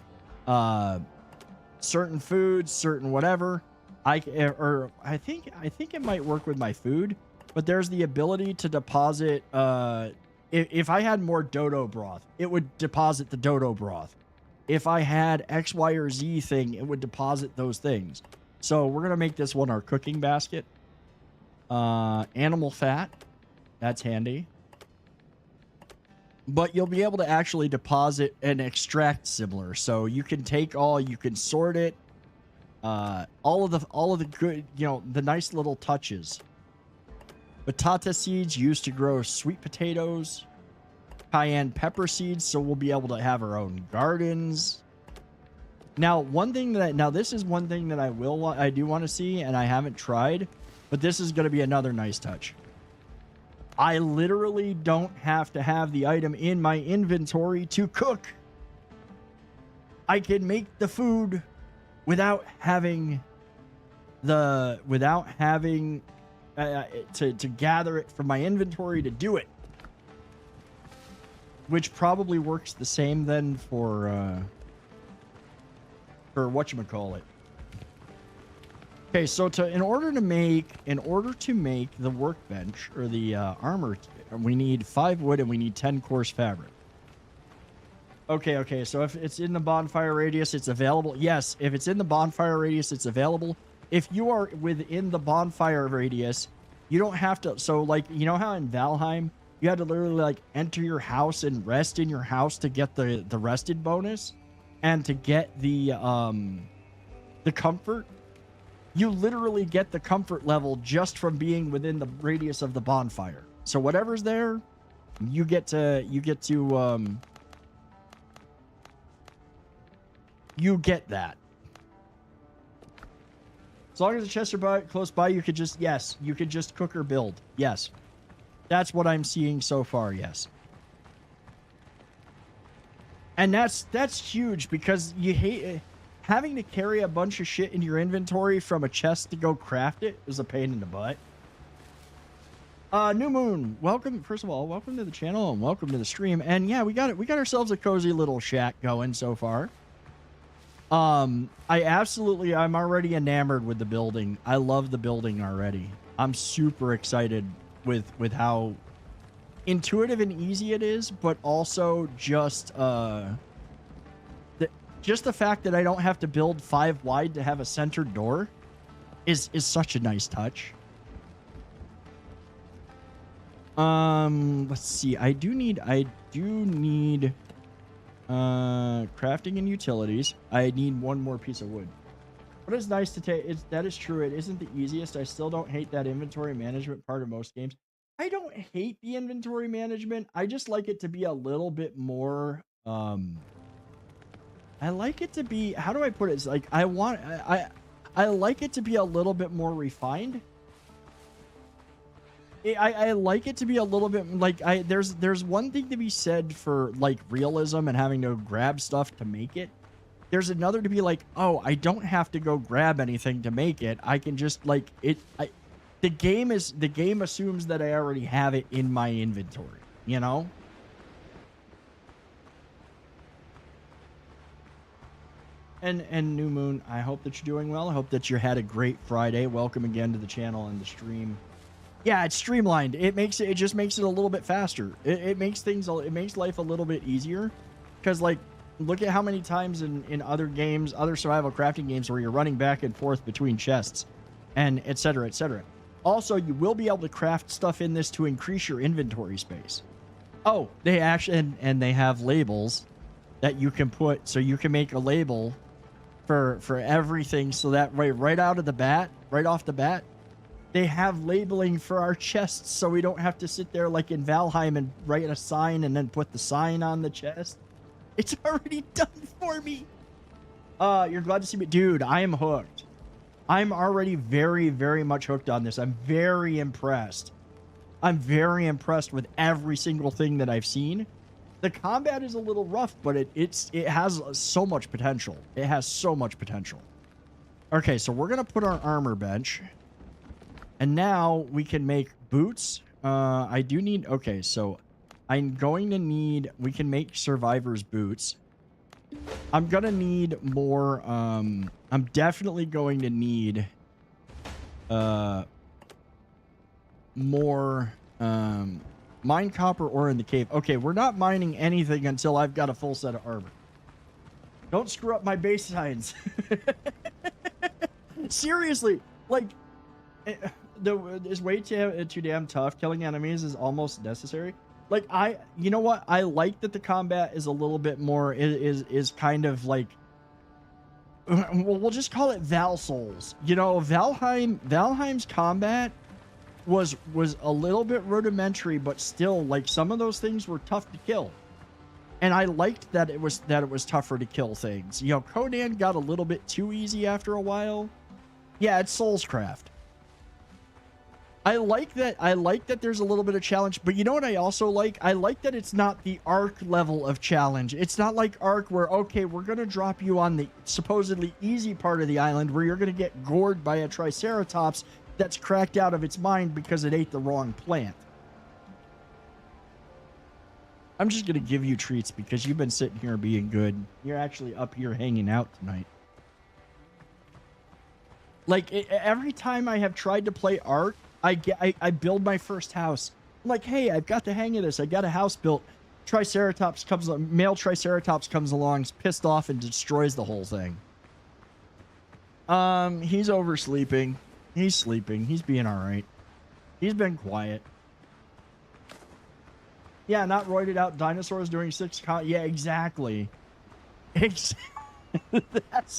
certain foods, certain whatever, I think it might work with my food, but there's the ability to deposit, if I had more dodo broth, it would deposit the dodo broth. If I had X, Y, or Z thing, it would deposit those things. So we're going to make this one our cooking basket. Animal fat. That's handy. but you'll be able to actually deposit and extract similar. So you can take you can sort it. All of the good, the nice little touches. Batata seeds used to grow sweet potatoes, cayenne pepper seeds, so we'll be able to have our own gardens. Now, this is one thing that I do want to see, and I haven't tried, but this is going to be another nice touch. I literally don't have to have the item in my inventory to cook. I can make the food without having to gather it from my inventory to do it, which probably works the same then for whatchamacallit. Okay, so in order to make the workbench or the armor, we need 5 wood and we need 10 coarse fabric. Okay, so if it's in the bonfire radius, it's available. Yes, if it's in the bonfire radius, it's available. If you are within the bonfire radius, you don't have to. So, like, you know how in Valheim, you had to literally, like, enter your house and rest in your house to get the rested bonus and to get the comfort? You literally get the comfort level just from being within the radius of the bonfire. So whatever's there, you get that. As long as the chests are close by, you could just cook or build. Yes. That's what I'm seeing so far, yes. And that's huge because you hate having to carry a bunch of shit in your inventory from a chest to go craft it is a pain in the butt. New Moon, welcome. First of all, welcome to the channel and welcome to the stream. And yeah, we got ourselves a cozy little shack going so far. I'm already enamored with the building. I love the building already. I'm super excited with how intuitive and easy it is, but also just the fact that I don't have to build 5 wide to have a centered door is such a nice touch. Let's see. I do need crafting and utilities. I need one more piece of wood. What is nice to take is that is true. It isn't the easiest. I still don't hate that inventory management part of most games. I don't hate the inventory management. I just like it to be a little bit more. I like it to be. How do I put it? It's like I like it to be a little bit more refined. I like it to be a little bit like there's one thing to be said for like realism and having to grab stuff to make it. There's another to be like, oh, I don't have to go grab anything to make it. I can just like it. The game assumes that I already have it in my inventory, you know? And New Moon, I hope that you're doing well. I hope that you had a great Friday. Welcome again to the channel and the stream. Yeah, it's streamlined. It just makes it a little bit faster. It makes life a little bit easier. Because, like, look at how many times in other games, other survival crafting games, where you're running back and forth between chests and et cetera, et cetera. Also, you will be able to craft stuff in this to increase your inventory space. Oh, they actually, and they have labels that you can put, so you can make a label for everything, so that way right off the bat, they have labeling for our chests, so we don't have to sit there like in Valheim and write a sign and then put the sign on the chest. It's already done for me. You're glad to see me, dude. I am hooked. I'm already very, very much hooked on this. I'm very impressed. I'm very impressed with every single thing that I've seen. The combat is a little rough, but it has so much potential. It has so much potential. Okay, so we're gonna put our armor bench, and now we can make boots. I do need. Okay, so I'm going to need. We can make survivors boots. I'm gonna need more. I'm definitely going to need more mine copper ore in the cave. Okay, we're not mining anything until I've got a full set of armor. Don't screw up my base signs. Seriously, like, is way too damn tough. Killing enemies is almost necessary. Like you know what? I like that the combat is a little bit more is kind of like, well, we'll just call it Val Souls. You know, Valheim's combat was a little bit rudimentary, but still, like, some of those things were tough to kill. And I liked that it was tougher to kill things. You know, Conan got a little bit too easy after a while. Yeah, it's Soulscraft. I like that there's a little bit of challenge, but you know what I also like? I like that it's not the Ark level of challenge. It's not like Ark where, okay, we're going to drop you on the supposedly easy part of the island where you're going to get gored by a Triceratops that's cracked out of its mind because it ate the wrong plant. I'm just going to give you treats because you've been sitting here being good. You're actually up here hanging out tonight. Like, every time I have tried to play Ark, I build my first house. I'm like, hey, I've got the hang of this. I got a house built. Male Triceratops comes along, is pissed off, and destroys the whole thing. He's oversleeping. He's sleeping. He's being all right. He's been quiet. Yeah, not roided out dinosaurs doing yeah, exactly. That's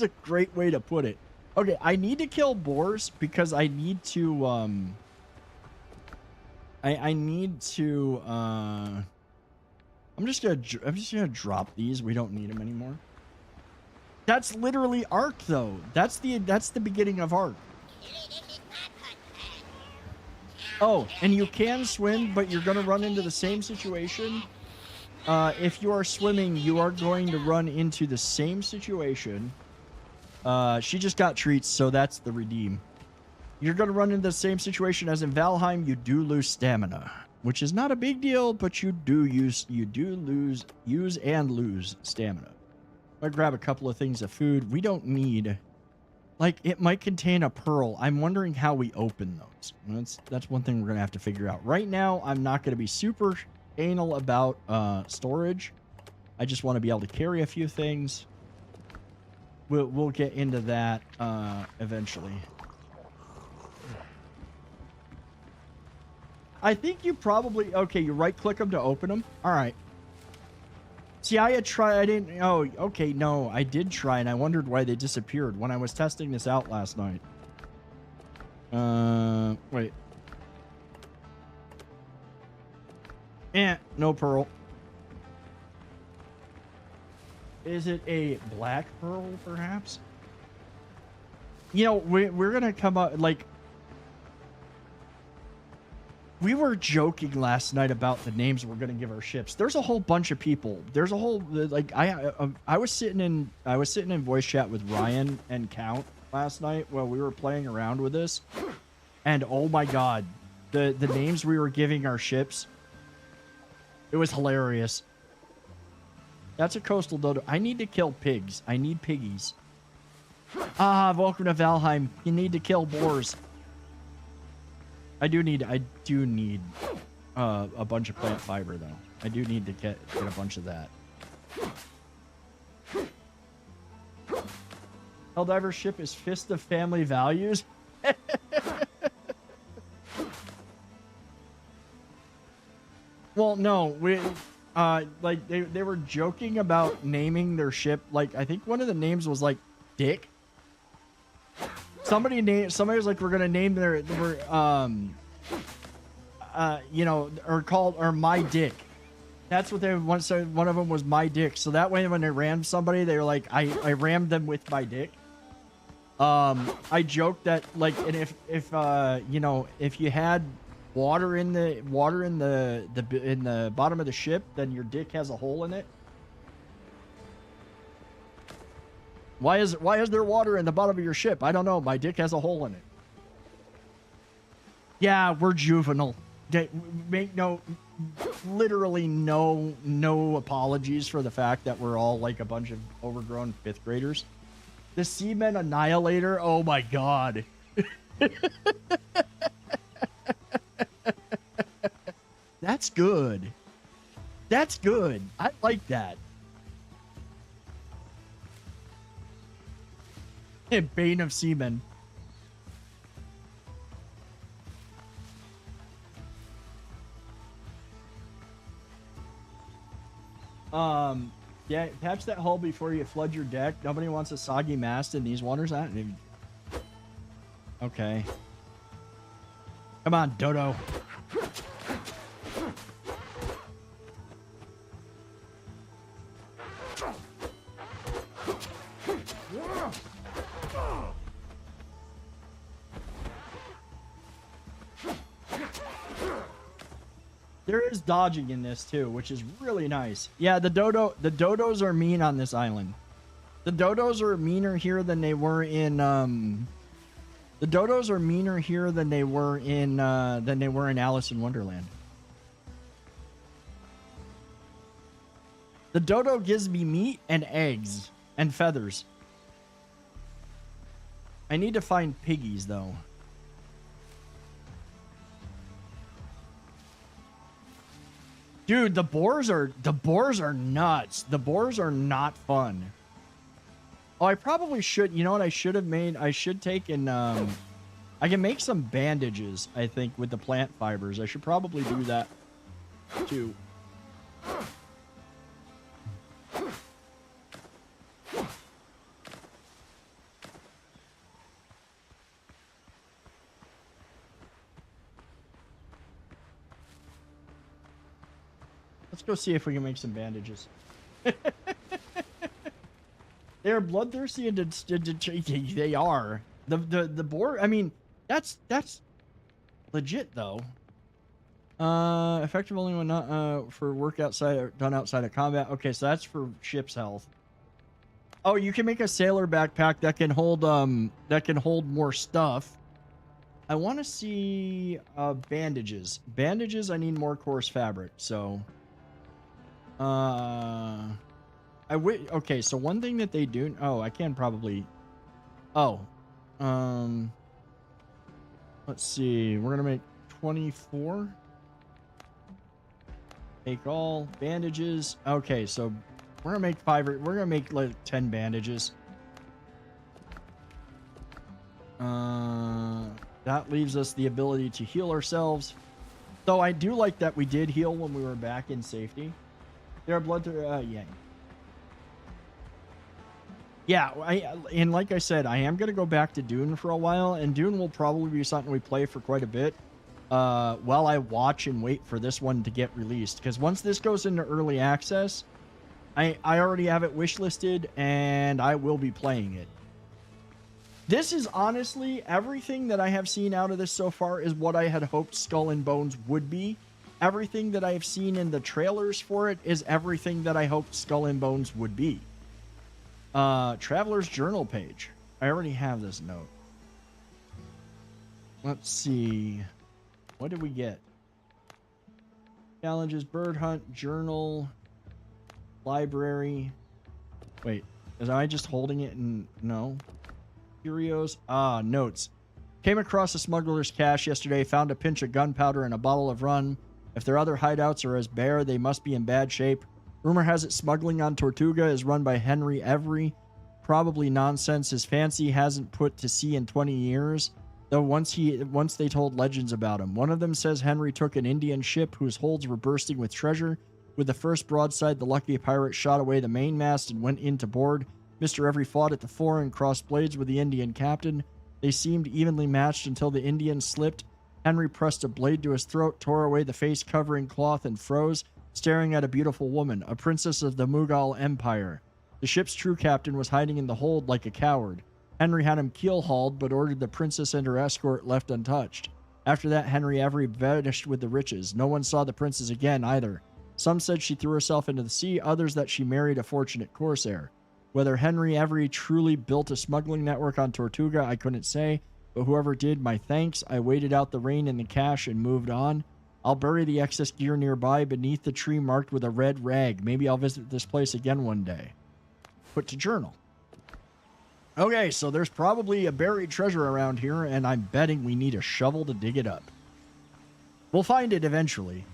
a great way to put it. Okay, I need to kill boars because I need to, I'm just gonna drop these. We don't need them anymore. That's literally Ark, though. That's the beginning of Ark. Oh, and you can swim, but you're gonna run into the same situation. If you are swimming, you are going to run into the same situation. She just got treats, so that's the redeem. You're going to run into the same situation as in Valheim. You do lose stamina, which is not a big deal, but you do use and lose stamina. I grab a couple of things of food. We don't need, like, it might contain a pearl. I'm wondering how we open those. That's one thing we're going to have to figure out. Right now, I'm not going to be super anal about storage. I just want to be able to carry a few things. We'll get into that eventually. I think you probably... Okay, you right-click them to open them? All right. See, I had tried... I didn't... Oh, okay, no. I did try, and I wondered why they disappeared when I was testing this out last night. Wait. No pearl. Is it a black pearl, perhaps? You know, we're going to come up... Like... We were joking last night about the names we're going to give our ships. There's a whole bunch of people. There's a whole... Like, I was sitting in voice chat with Ryan and Count last night while we were playing around with this. And, oh my god. The names we were giving our ships... It was hilarious. That's a coastal dodo. I need to kill pigs. I need piggies. Welcome to Valheim. You need to kill boars. I do need a bunch of plant fiber, though. I do need to get a bunch of that. Helldiver ship is Fist of Family Values. Well, no, like they were joking about naming their ship. Like, I think one of the names was like Dick. Somebody was like, we're gonna name or My Dick. That's what they once said. One of them was My Dick. So that way, when they rammed somebody, they were like, I rammed them with my dick. I joked that, like, and if you had water in the bottom of the ship, then your dick has a hole in it. Why is there water in the bottom of your ship? I don't know. My dick has a hole in it. Yeah, we're juvenile. Make literally no apologies for the fact that we're all like a bunch of overgrown 5th graders. The Seaman Annihilator. Oh my god. That's good. That's good. I like that. Bane of Seamen. Yeah, patch that hull before you flood your deck. Nobody wants a soggy mast in these waters. Okay. Come on, Dodo. There is dodging in this too, which is really nice. Yeah, the dodos are mean on this island. The dodos are meaner here than they were in the dodos are meaner here than they were in Alice in Wonderland. The dodo gives me meat and eggs and feathers. I need to find piggies though. Dude, the boars are nuts. The boars are not fun. Oh, I probably should. You know what I should have made? I should take and I can make some bandages, I think, with the plant fibers. I should probably do that too. Let's go see if we can make some bandages. They are bloodthirsty and they are. The boar, I mean, that's legit though. Effective only when not for work done outside of combat. Okay, so that's for ship's health. Oh, you can make a sailor backpack that can hold more stuff. I want to see bandages. Bandages, I need more coarse fabric, so okay, so one thing that they do... Oh, I can probably... Oh. Let's see. We're going to make 24. Make all bandages. Okay, so we're going to make 5... We're going to make like 10 bandages. That leaves us the ability to heal ourselves. Though I do like that we did heal when we were back in safety. There are blood... yeah. Yeah, and like I said, I am going to go back to Dune for a while, and Dune will probably be something we play for quite a bit while I watch and wait for this one to get released. Because once this goes into early access, I already have it wishlisted, and I will be playing it. This is honestly, everything that I have seen out of this so far is what I had hoped Skull and Bones would be. Everything that I have seen in the trailers for it is everything that I hoped Skull and Bones would be. Traveler's Journal page. I already have this note. Let's see. What did we get? Challenges, bird hunt, journal, library. Wait, am I just holding it and no? Curios. Notes. Came across a smuggler's cache yesterday, found a pinch of gunpowder and a bottle of rum. If their other hideouts are as bare, they must be in bad shape. Rumor has it smuggling on Tortuga is run by Henry Every. Probably nonsense. His fancy hasn't put to sea in 20 years. Though once they told legends about him. One of them says Henry took an Indian ship whose holds were bursting with treasure. With the first broadside, the lucky pirate shot away the mainmast and went in to board. Mr. Every fought at the fore and crossed blades with the Indian captain. They seemed evenly matched until the Indian slipped. Henry pressed a blade to his throat, tore away the face-covering cloth, and froze, staring at a beautiful woman, a princess of the Mughal Empire. The ship's true captain was hiding in the hold like a coward. Henry had him keel-hauled, but ordered the princess and her escort left untouched. After that, Henry Every vanished with the riches. No one saw the princess again, either. Some said she threw herself into the sea, others that she married a fortunate corsair. Whether Henry Every truly built a smuggling network on Tortuga, I couldn't say, but whoever did, my thanks. I waited out the rain and the cash and moved on. I'll bury the excess gear nearby beneath the tree marked with a red rag. Maybe I'll visit this place again one day. Put to journal. Okay, so there's probably a buried treasure around here, and I'm betting we need a shovel to dig it up. We'll find it eventually.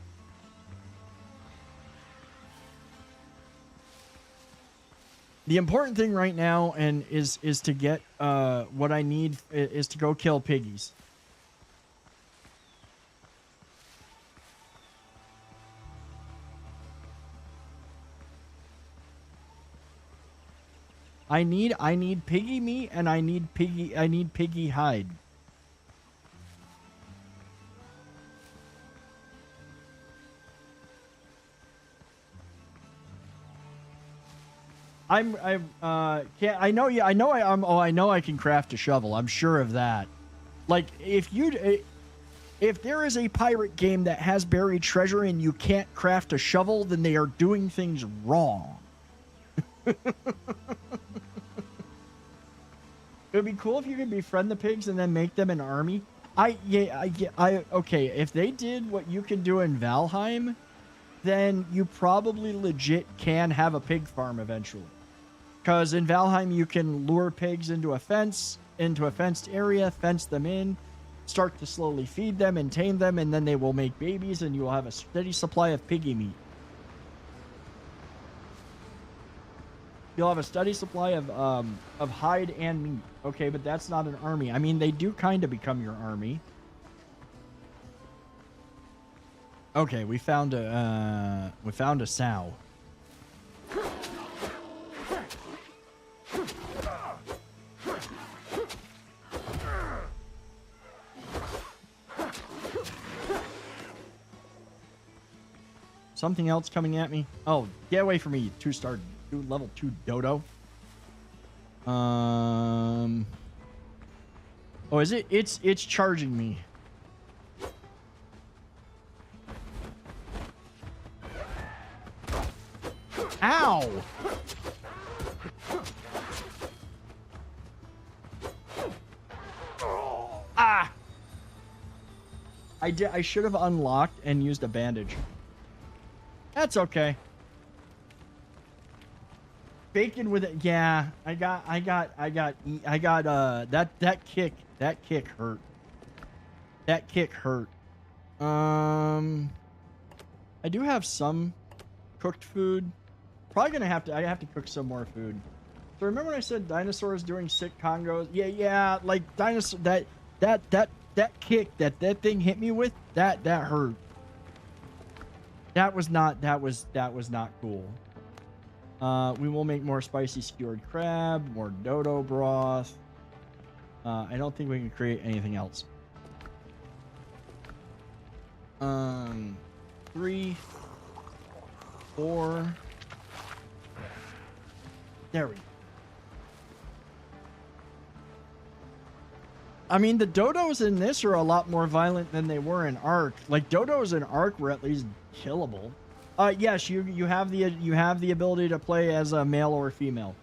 The important thing right now is to get what I need is to go kill piggies. I need piggy meat and I need piggy hide. I know I can craft a shovel. I'm sure of that. Like if there is a pirate game that has buried treasure and you can't craft a shovel, then they are doing things wrong. It would be cool if you could befriend the pigs and then make them an army. Okay, if they did what you can do in Valheim, then you probably legit can have a pig farm eventually. Because in Valheim, you can lure pigs into a fenced area, fence them in, start to slowly feed them and tame them, and then they will make babies, and you will have a steady supply of piggy meat. You'll have a steady supply of hide and meat. Okay, but that's not an army. I mean, they do kind of become your army. Okay, we found a sow. Something else coming at me. Oh, get away from me, level 2 dodo. Oh, is it? It's charging me. Ow! Ah! I should have unlocked and used a bandage. That's okay. Bacon with it. Yeah, that kick hurt. That kick hurt. I do have some cooked food. Probably gonna have to. I have to cook some more food. So remember when I said dinosaurs doing sick congos? Yeah. Like dinosaur. That kick that thing hit me with. That hurt. That was not cool. We will make more spicy skewered crab, more dodo broth. I don't think we can create anything else. 3, 4. There we go. I mean, the dodos in this are a lot more violent than they were in Ark. Like dodos in Ark were at least killable. Yes, you have the ability to play as a male or female.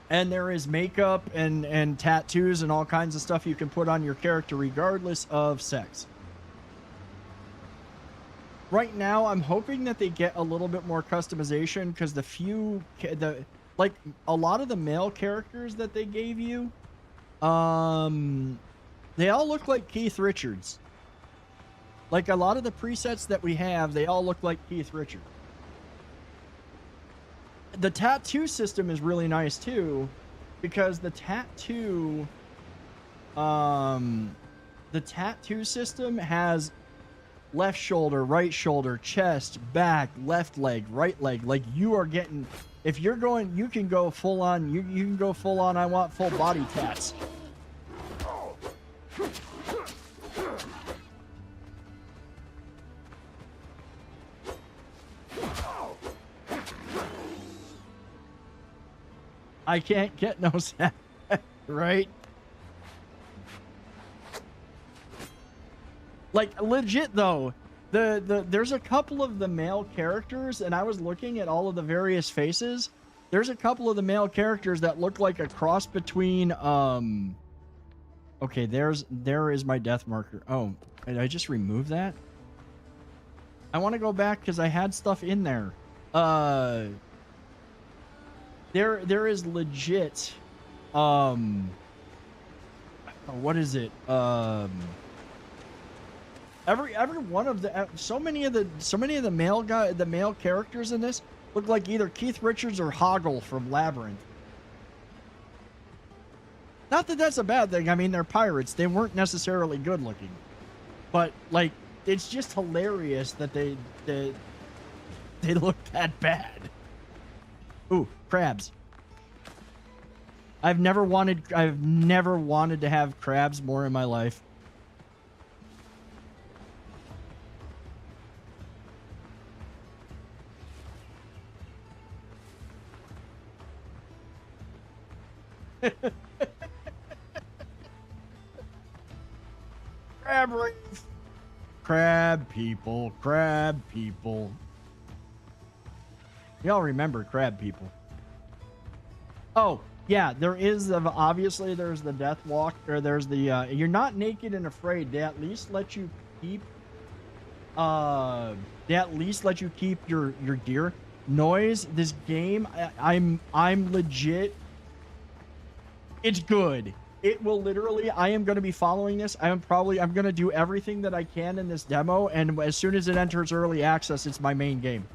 And there is makeup and tattoos and all kinds of stuff you can put on your character regardless of sex. Right now, I'm hoping that they get a little bit more customization because like a lot of the male characters that they gave you, they all look like Keith Richards. Like a lot of the presets that we have, they all look like Keith Richards. The tattoo system is really nice too, because the tattoo system has left shoulder, right shoulder, chest, back, left leg, right leg. Like you are getting, if you're going, you can go full on. You can go full on. I want full body tats. I can't get no sound, right? Like legit though, there's a couple of the male characters, and I was looking at all of the various faces. There's a couple of the male characters that look like a cross between okay, there is my death marker. Oh, did I just remove that? I want to go back because I had stuff in there. There is legit what is it? Every one of the so many of the male characters in this look like either Keith Richards or Hoggle from Labyrinth. Not that that's a bad thing. I mean, they're pirates. They weren't necessarily good looking, but like it's just hilarious that they look that bad. Ooh, crabs. I've never wanted to have crabs more in my life. Crab reef. Crab people, crab people. Y'all remember crab people. Oh, yeah, there is, obviously, there's the death walk, or there's the, you're not naked and afraid. They at least let you keep, your gear. Noise, this game, I'm legit, it's good. It will literally, I am going to be following this. I'm going to do everything that I can in this demo, and as soon as it enters early access, it's my main game.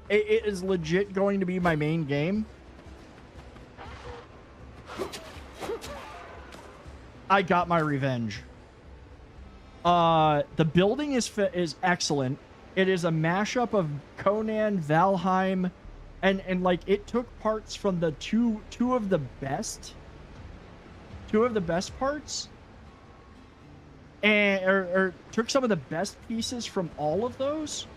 It is legit going to be my main game. I got my revenge. The building is excellent. It is a mashup of Conan, Valheim, and like it took parts from the two of the best parts, and or took some of the best pieces from all of those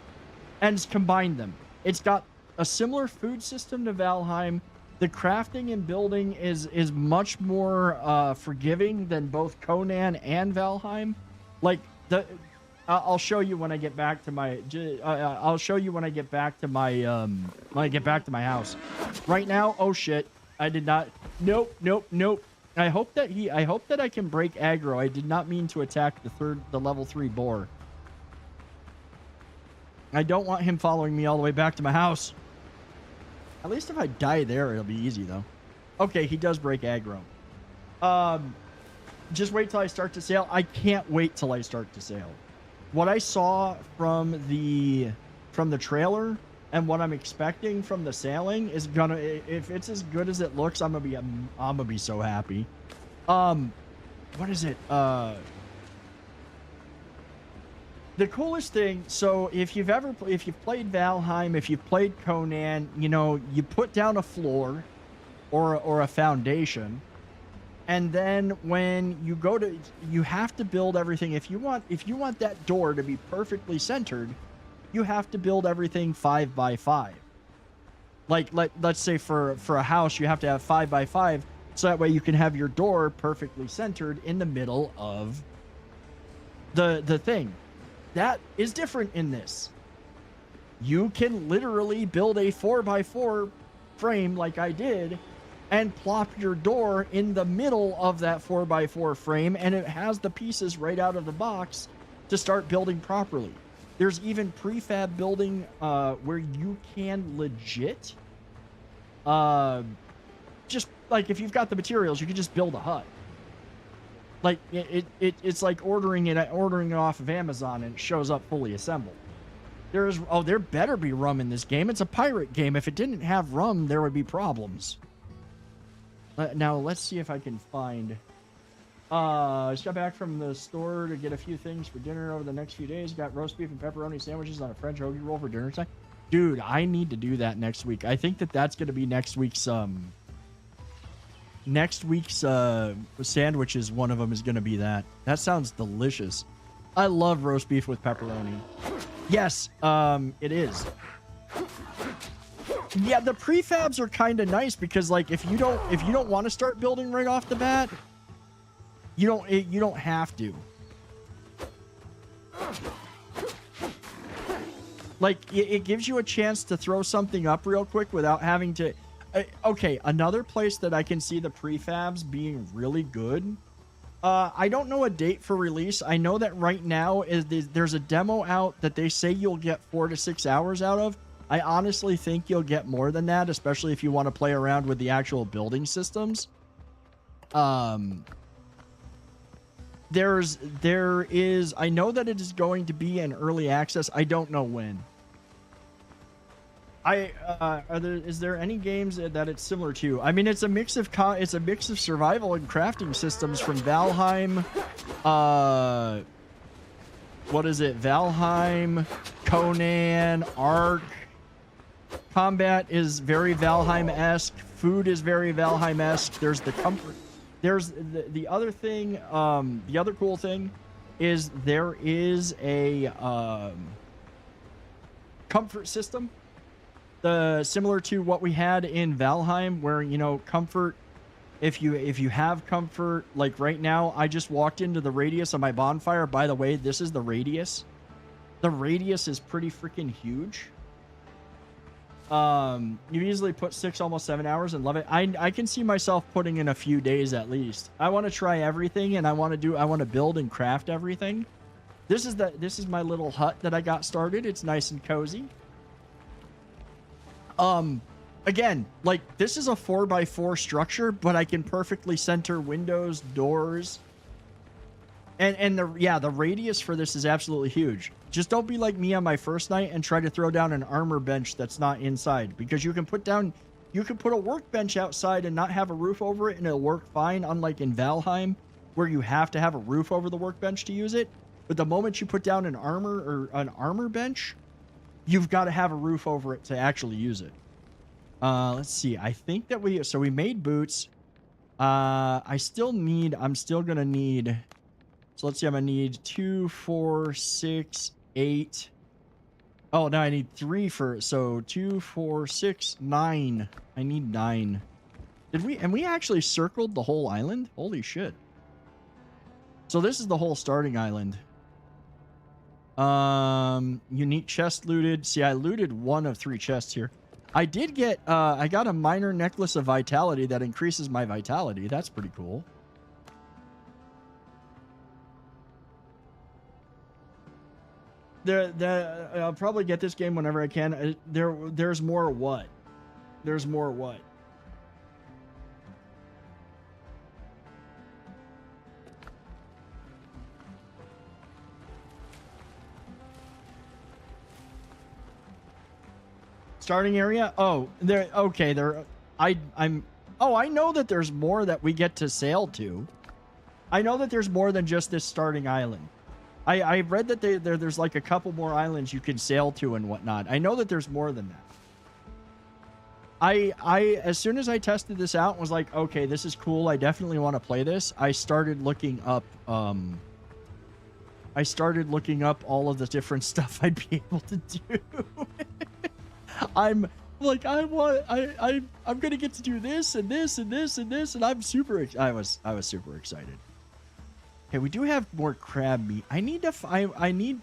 and combined them. It's got a similar food system to Valheim. The crafting and building is much more forgiving than both Conan and Valheim. Like I'll show you when I get back to my. I'll show you when I get back to my my house. Right now, oh shit! I did not. Nope. I hope that I can break aggro. I did not mean to attack the level 3 boar. I don't want him following me all the way back to my house. At least if I die there, it'll be easy, though. Okay, he does break aggro. Just wait till I start to sail. I can't wait till I start to sail. What I saw from the trailer and what I'm expecting from the sailing is gonna, if it's as good as it looks, I'm gonna be so happy. What is it? The coolest thing, so if you've played Valheim, if you've played Conan, you know, you put down a floor or a foundation, and then when you go to, you have to build everything. If you want that door to be perfectly centered, you have to build everything 5 by 5. Like let's say for a house, you have to have 5 by 5, so that way you can have your door perfectly centered in the middle of the thing. That is different in this. You can literally build a 4 by 4 frame like I did and plop your door in the middle of that 4 by 4 frame, and it has the pieces right out of the box to start building properly. There's even prefab building where you can legit just like if you've got the materials, you can just build a hut. Like it's like ordering it off of Amazon and it shows up fully assembled. There better be rum in this game. It's a pirate game. If it didn't have rum, there would be problems. Now let's see if I can find. I just got back from the store to get a few things for dinner over the next few days. Got roast beef and pepperoni sandwiches on a French hoagie roll for dinner time. Dude, I need to do that next week. I think that's going to be next week's sandwiches. One of them is going to be that. That sounds delicious. I love roast beef with pepperoni. Yes, it is. Yeah, the prefabs are kind of nice because like if you don't want to start building right off the bat, you don't have to. Like it gives you a chance to throw something up real quick without having to. Okay, another place that I can see the prefabs being really good. I don't know a date for release. I know that right now there's a demo out that they say you'll get 4 to 6 hours out of. I honestly think you'll get more than that, especially if you want to play around with the actual building systems. There is. I know that it is going to be in early access. I don't know when. Is there any games that it's similar to? I mean, it's a mix of survival and crafting systems from Valheim. What is it? Valheim, Conan, Ark, combat is very Valheim-esque. Food is very Valheim-esque. There's the comfort. There's the other thing. The other cool thing is there is a comfort system, similar to what we had in Valheim, where comfort. If you have comfort, like right now, I just walked into the radius of my bonfire. By the way, this is the radius. The radius is pretty freaking huge. You easily put 6, almost 7 hours and love it. I can see myself putting in a few days at least. I want to try everything, and I want to build and craft everything. This is my little hut that I got started. It's nice and cozy. Again, like, this is a 4x4 structure, but I can perfectly center windows, doors. And the radius for this is absolutely huge. Just don't be like me on my first night and try to throw down an armor bench that's not inside, because you can put a workbench outside and not have a roof over it and it'll work fine, unlike in Valheim where you have to have a roof over the workbench to use it. But the moment you put down an armor bench, you've got to have a roof over it to actually use it. Let's see. I think that we made boots. I'm still gonna need, so let's see, I'm gonna need 2, 4, 6, 8. Oh, now I need 3 so 2, 4, 6, 9. I need 9. And we actually circled the whole island? Holy shit. So this is the whole starting island. Unique chest looted. See, I looted 1 of 3 chests here. I did get, I got a minor necklace of vitality that increases my vitality. That's pretty cool. I'll probably get this game whenever I can. There's more what? There's more what? Starting area? Oh, there. Okay, there. I know that there's more that we get to sail to. I know that there's more than just this starting island. I read that there's like a couple more islands you can sail to and whatnot. I know that there's more than that. I as soon as I tested this out and was like, okay, this is cool. I definitely want to play this. I started looking up all of the different stuff I'd be able to do. I'm like, I'm gonna get to do this and this and this and this, and I was super excited. Okay, we do have more crab meat. I need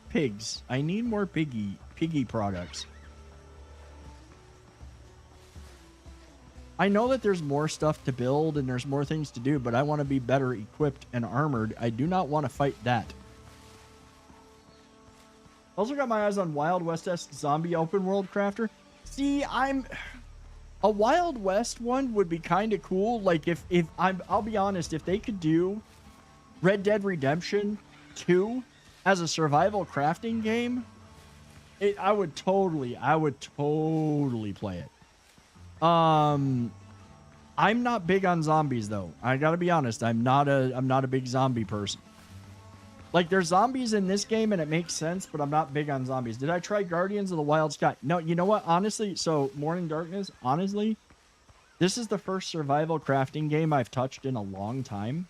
pigs. I need more piggy products. I know that there's more stuff to build and there's more things to do, but I want to be better equipped and armored. I do not want to fight that. Also got my eyes on Wild West-esque zombie open world crafter. See, a Wild West one would be kind of cool. Like I'll be honest, if they could do Red Dead Redemption 2 as a survival crafting game, I would totally play it. I'm not big on zombies though. I gotta be honest. I'm not a big zombie person. Like, there's zombies in this game and it makes sense, but I'm not big on zombies. Did I try Guardians of the Wild Sky? No, you know what? Honestly, so Morning Darkness, honestly, this is the first survival crafting game I've touched in a long time.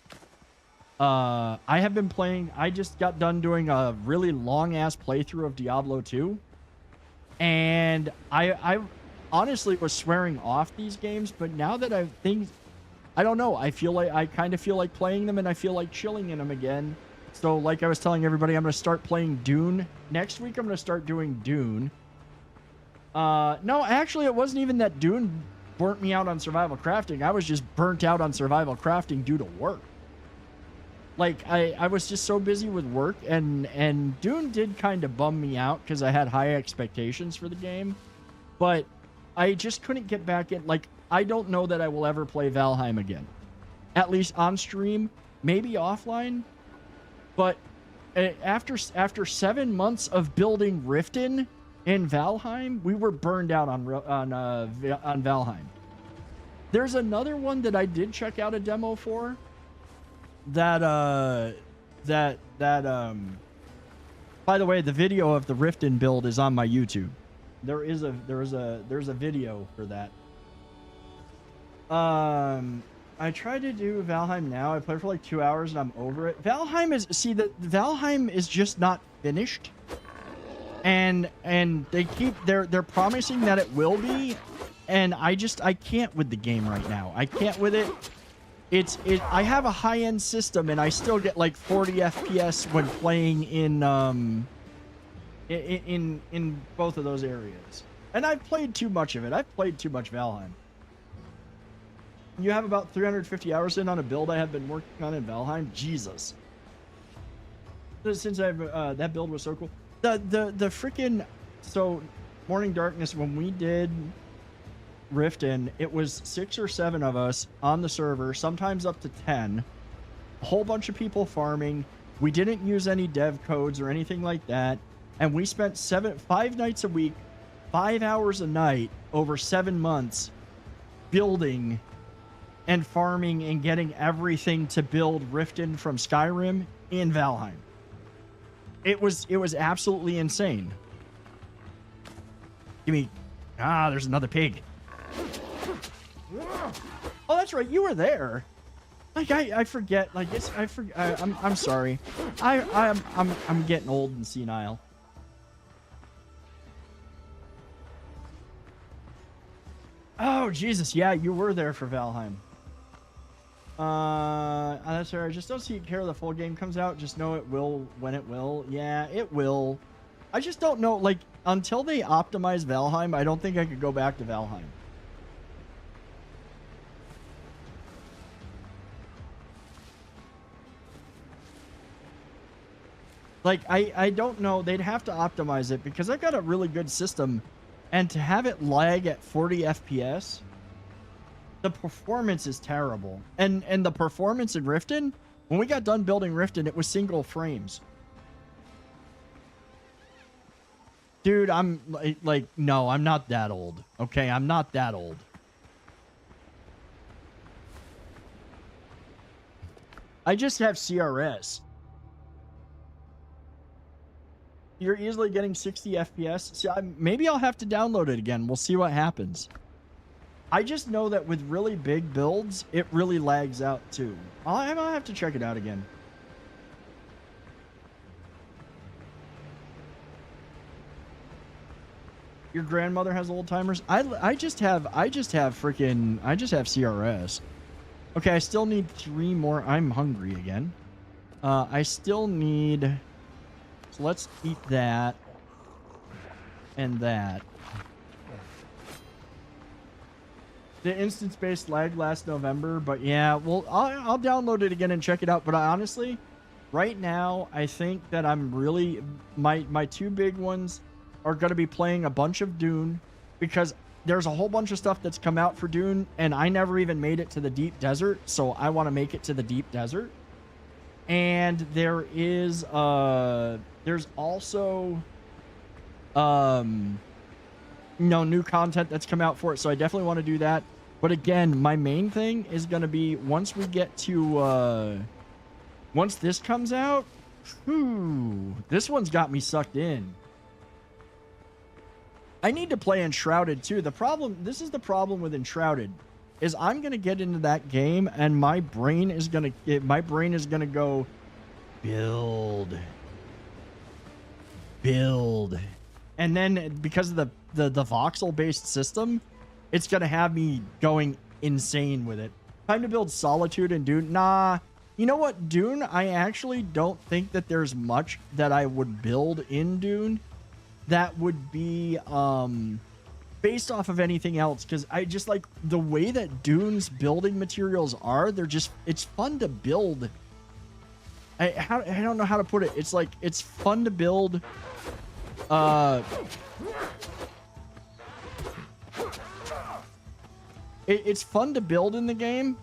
I have been playing, I just got done doing a really long ass playthrough of Diablo 2. And I honestly was swearing off these games, but now that I don't know, I kind of feel like playing them and I feel like chilling in them again. So, like I was telling everybody, I'm going to start playing Dune. Next week, I'm going to start doing Dune. No, actually, it wasn't even that Dune burnt me out on survival crafting. I was just burnt out on survival crafting due to work. Like, I was just so busy with work, and Dune did kind of bum me out because I had high expectations for the game. But I just couldn't get back in. Like, I don't know that I will ever play Valheim again. At least on stream, maybe offline. But after 7 months of building Riften in Valheim, we were burned out on Valheim. There's another one that I did check out a demo for. By the way, the video of the Riften build is on my YouTube. There's a video for that. I tried to do Valheim now. I played for like 2 hours and I'm over it. Valheim is just not finished. And they keep they're promising that it will be, and I can't with the game right now. I can't with it. I have a high-end system and I still get like 40 FPS when playing in both of those areas. And I've played too much of it. I've played too much Valheim. You have about 350 hours in on a build I have been working on in Valheim. Jesus. Since I've that build was so cool. The freaking Morning Darkness, when we did Riften, it was 6 or 7 of us on the server, sometimes up to 10. A whole bunch of people farming. We didn't use any dev codes or anything like that, and we spent 5 nights a week, 5 hours a night over 7 months building and farming and getting everything to build Riften from Skyrim in Valheim. It was absolutely insane. There's another pig. Oh, that's right, you were there. Like I forget. Like I'm sorry. I'm getting old and senile. Oh Jesus, yeah, you were there for Valheim. That's right. I just don't see care the full game comes out. Just know it will when it will. Yeah, it will. I just don't know. Like, until they optimize Valheim, I don't think I could go back to Valheim. Like, I don't know. They'd have to optimize it because I got a really good system, and to have it lag at 40 FPS. The performance is terrible. And the performance in Riften, when we got done building Riften, it was single frames. Dude, I'm like, no, I'm not that old. Okay, I'm not that old. I just have CRS. You're easily getting 60 FPS. See, maybe I'll have to download it again. We'll see what happens. I just know that with really big builds, it really lags out too. I'll have to check it out again. Your grandmother has old timers. I just have CRS. Okay, I still need 3 more. I'm hungry again. I still need. So let's eat that and that. The instance-based lag last November, but yeah, well, I'll download it again and check it out. But honestly, right now, I think that I'm really my 2 big ones are going to be playing a bunch of Dune, because there's a whole bunch of stuff that's come out for Dune, and I never even made it to the deep desert, so I want to make it to the deep desert. And there is there's also new content that's come out for it, so I definitely want to do that. But again, my main thing is going to be once we get to once this comes out, this one's got me sucked in. I need to play Enshrouded too. This is the problem with Enshrouded, is I'm going to get into that game and my brain is going to go build. And then because of the voxel based system, it's going to have me going insane with it. Time to build Solitude and Dune. Nah, you know what? Dune, I actually don't think that there's much that I would build in Dune that would be based off of anything else, because I just like the way that Dune's building materials are. It's fun to build. I don't know how to put it. It's like, it's fun to build. It's fun to build in the game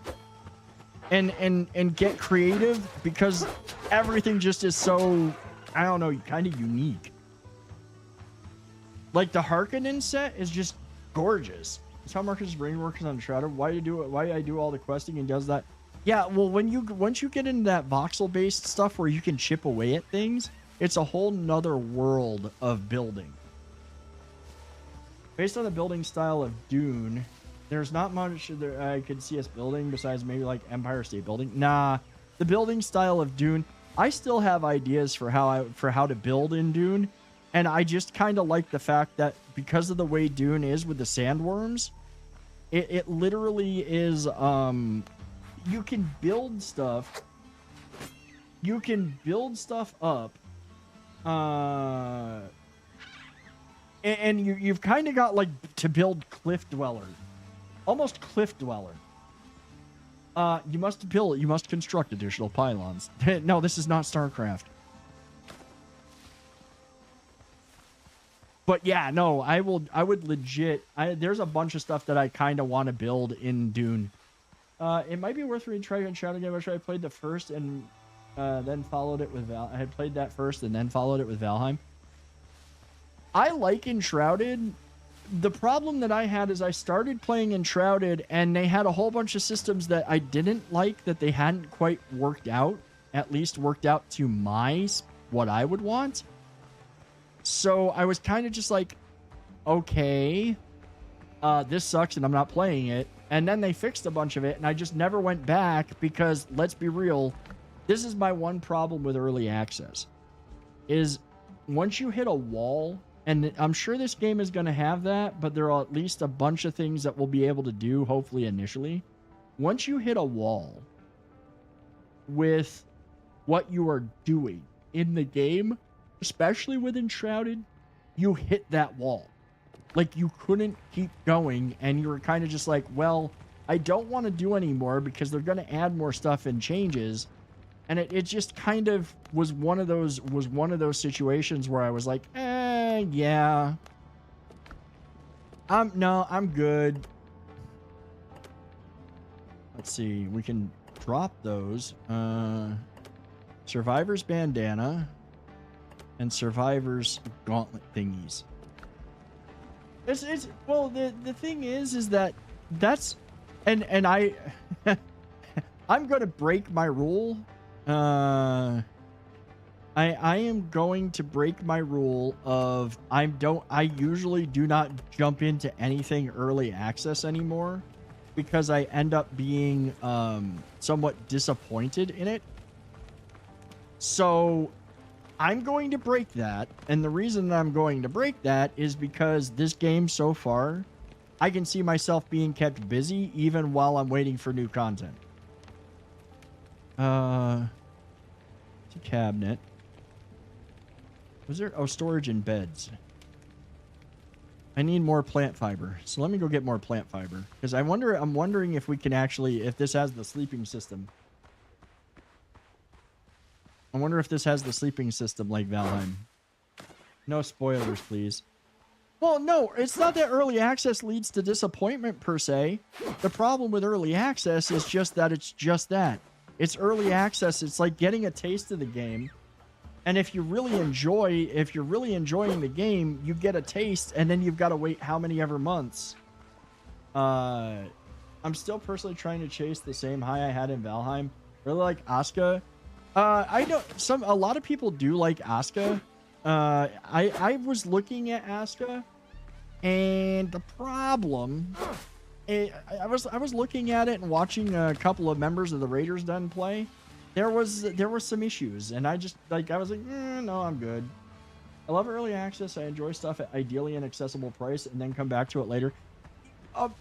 and get creative, because everything just is so, I don't know, kind of unique. Like the Harkonnen set is just gorgeous. That's how Marcus' brain works on Shrouded. Why I do all the questing and does that? Yeah, well, once you get into that voxel based stuff where you can chip away at things, it's a whole nother world of building. Based on the building style of Dune, there's not much there I could see us building besides maybe like Empire State Building. Nah, the building style of Dune, I still have ideas for how to build in Dune, and I just kind of like the fact that because of the way Dune is with the sandworms, it literally is you can build stuff. You can build stuff up. And you've kind of got like to build cliff dweller. Almost cliff dweller. You must construct additional pylons. No, this is not StarCraft. But yeah, no, I would legit. There's a bunch of stuff that I kind of want to build in Dune. It might be worth retrying and shouting again. I played the first and then followed it with I had played that first and then followed it with Valheim. I like Enshrouded. The problem that I had is I started playing Enshrouded and they had a whole bunch of systems that I didn't like, that they hadn't quite worked out, at least worked out to what I would want. So I was kind of just like, okay, this sucks and I'm not playing it. And then they fixed a bunch of it and I just never went back because, let's be real, this is my one problem with early access, is once you hit a wall, and I'm sure this game is going to have that, but there are at least a bunch of things that we'll be able to do, hopefully initially. Once you hit a wall with what you are doing in the game, especially with Enshrouded, you hit that wall. Like, you couldn't keep going, and you were kind of just like, well, I don't want to do anymore because they're going to add more stuff and changes. And it just kind of was one of those situations where I was like, yeah. I'm good. Let's see, we can drop those. Survivor's bandana and Survivor's gauntlet thingies. It's well, the thing is that that's and I I'm gonna break my rule. I am going to break my rule of I usually do not jump into anything early access anymore because I end up being somewhat disappointed in it. So I'm going to break that, and the reason that I'm going to break that is because this game so far, I can see myself being kept busy even while I'm waiting for new content. It's a cabinet. Was there? Oh, storage and beds. I need more plant fiber, so let me go get more plant fiber because I'm wondering if we can actually, if this has the sleeping system. I wonder if this has the sleeping system like Valheim. No spoilers, please. Well, no, it's not that early access leads to disappointment per se. The problem with early access is just that it's just that. It's early access. It's like getting a taste of the game. And if you're really enjoying the game, you get a taste, and then you've got to wait how many ever months. I'm still personally trying to chase the same high I had in Valheim. Really like Asuka. I know a lot of people do like Asuka. I was looking at Asuka, and the problem, I was looking at it and watching a couple of members of the Raiders Den play. There were some issues, and I was like, no, I'm good. I love early access. I enjoy stuff at ideally an accessible price, and then come back to it later.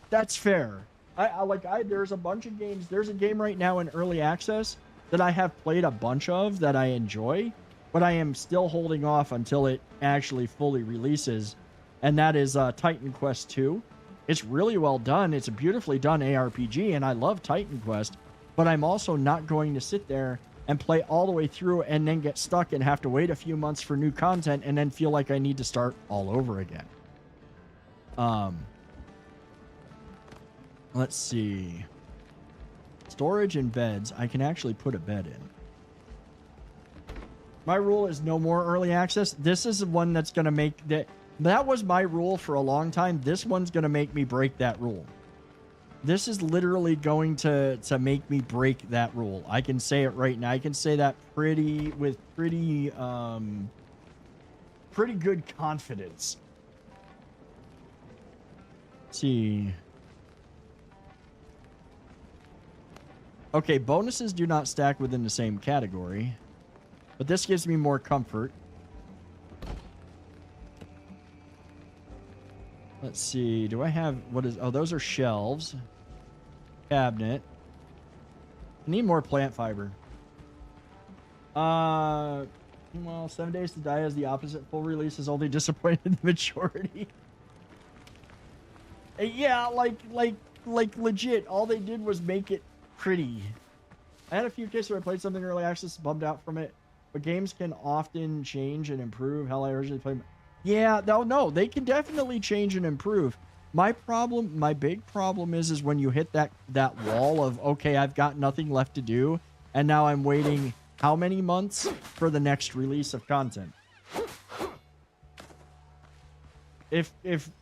That's fair. There's a bunch of games. There's a game right now in early access that I have played a bunch of that I enjoy, but I am still holding off until it actually fully releases, and that is Titan Quest 2. It's really well done. It's a beautifully done ARPG, and I love Titan Quest, but I'm also not going to sit there and play all the way through and then get stuck and have to wait a few months for new content and then feel like I need to start all over again. Let's see. Storage and beds. I can actually put a bed in. My rule is no more early access. This is the one that's going to make that was my rule for a long time. This one's going to make me break that rule. This is literally going to make me break that rule. I can say it right now. I can say that pretty good confidence. Let's see. Okay, bonuses do not stack within the same category, but this gives me more comfort. Let's see. Do I have what is? Oh, those are shelves. Cabinet. I need more plant fiber. Well, 7 Days to Die has the opposite. Full release is only disappointed the majority. Yeah, like legit. All they did was make it pretty. I had a few cases where I played something early access, bummed out from it, but games can often change and improve. Hell, I originally played. Yeah, no, they can definitely change and improve. My big problem is when you hit that wall of, okay, I've got nothing left to do, and now I'm waiting how many months for the next release of content. If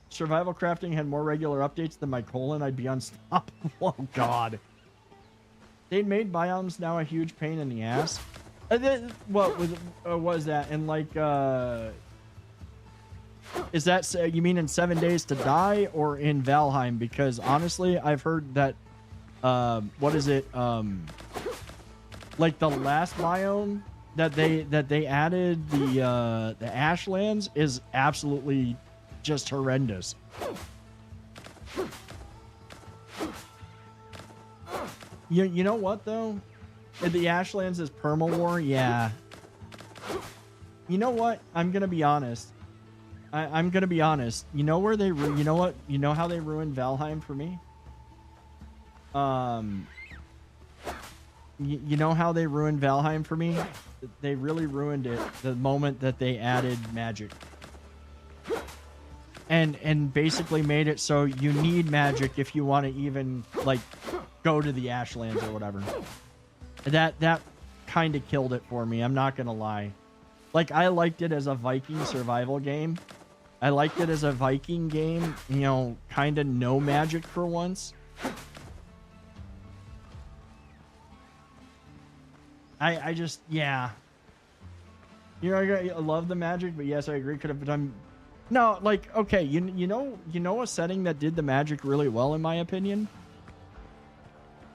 survival crafting had more regular updates than my colon, I'd be unstoppable. Oh god. They made biomes now a huge pain in the ass. What was that? And like is that, you mean in 7 Days to Die or in Valheim? Because honestly, I've heard that what is it? Like the last biome that they added, the Ashlands, is absolutely just horrendous. You know what though? The Ashlands is perma-war, yeah. You know what? I'm gonna be honest. I'm gonna be honest. You know where they you know what? You know how they ruined Valheim for me? You know how they ruined Valheim for me? They really ruined it the moment that they added magic. And basically made it so you need magic if you want to even like go to the Ashlands or whatever. That kind of killed it for me. I'm not gonna lie. Like, I liked it as a Viking survival game. I liked it as a Viking game, you know, kind of no magic for once. I just, yeah. You know, I love the magic, but yes, I agree. Could have done. No, like, okay, you know a setting that did the magic really well, in my opinion?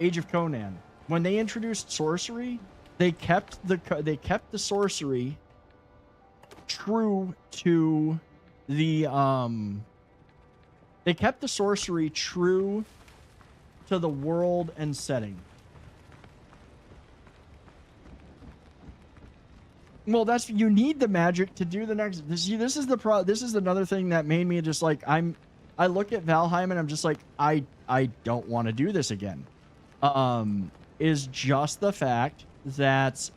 Age of Conan. When they introduced sorcery, they kept the sorcery true to the they kept the sorcery true to the world and setting. Well, you need the magic to do the next. This is another thing that made me just like, I look at Valheim and I'm just like, I don't want to do this again. Is just the fact that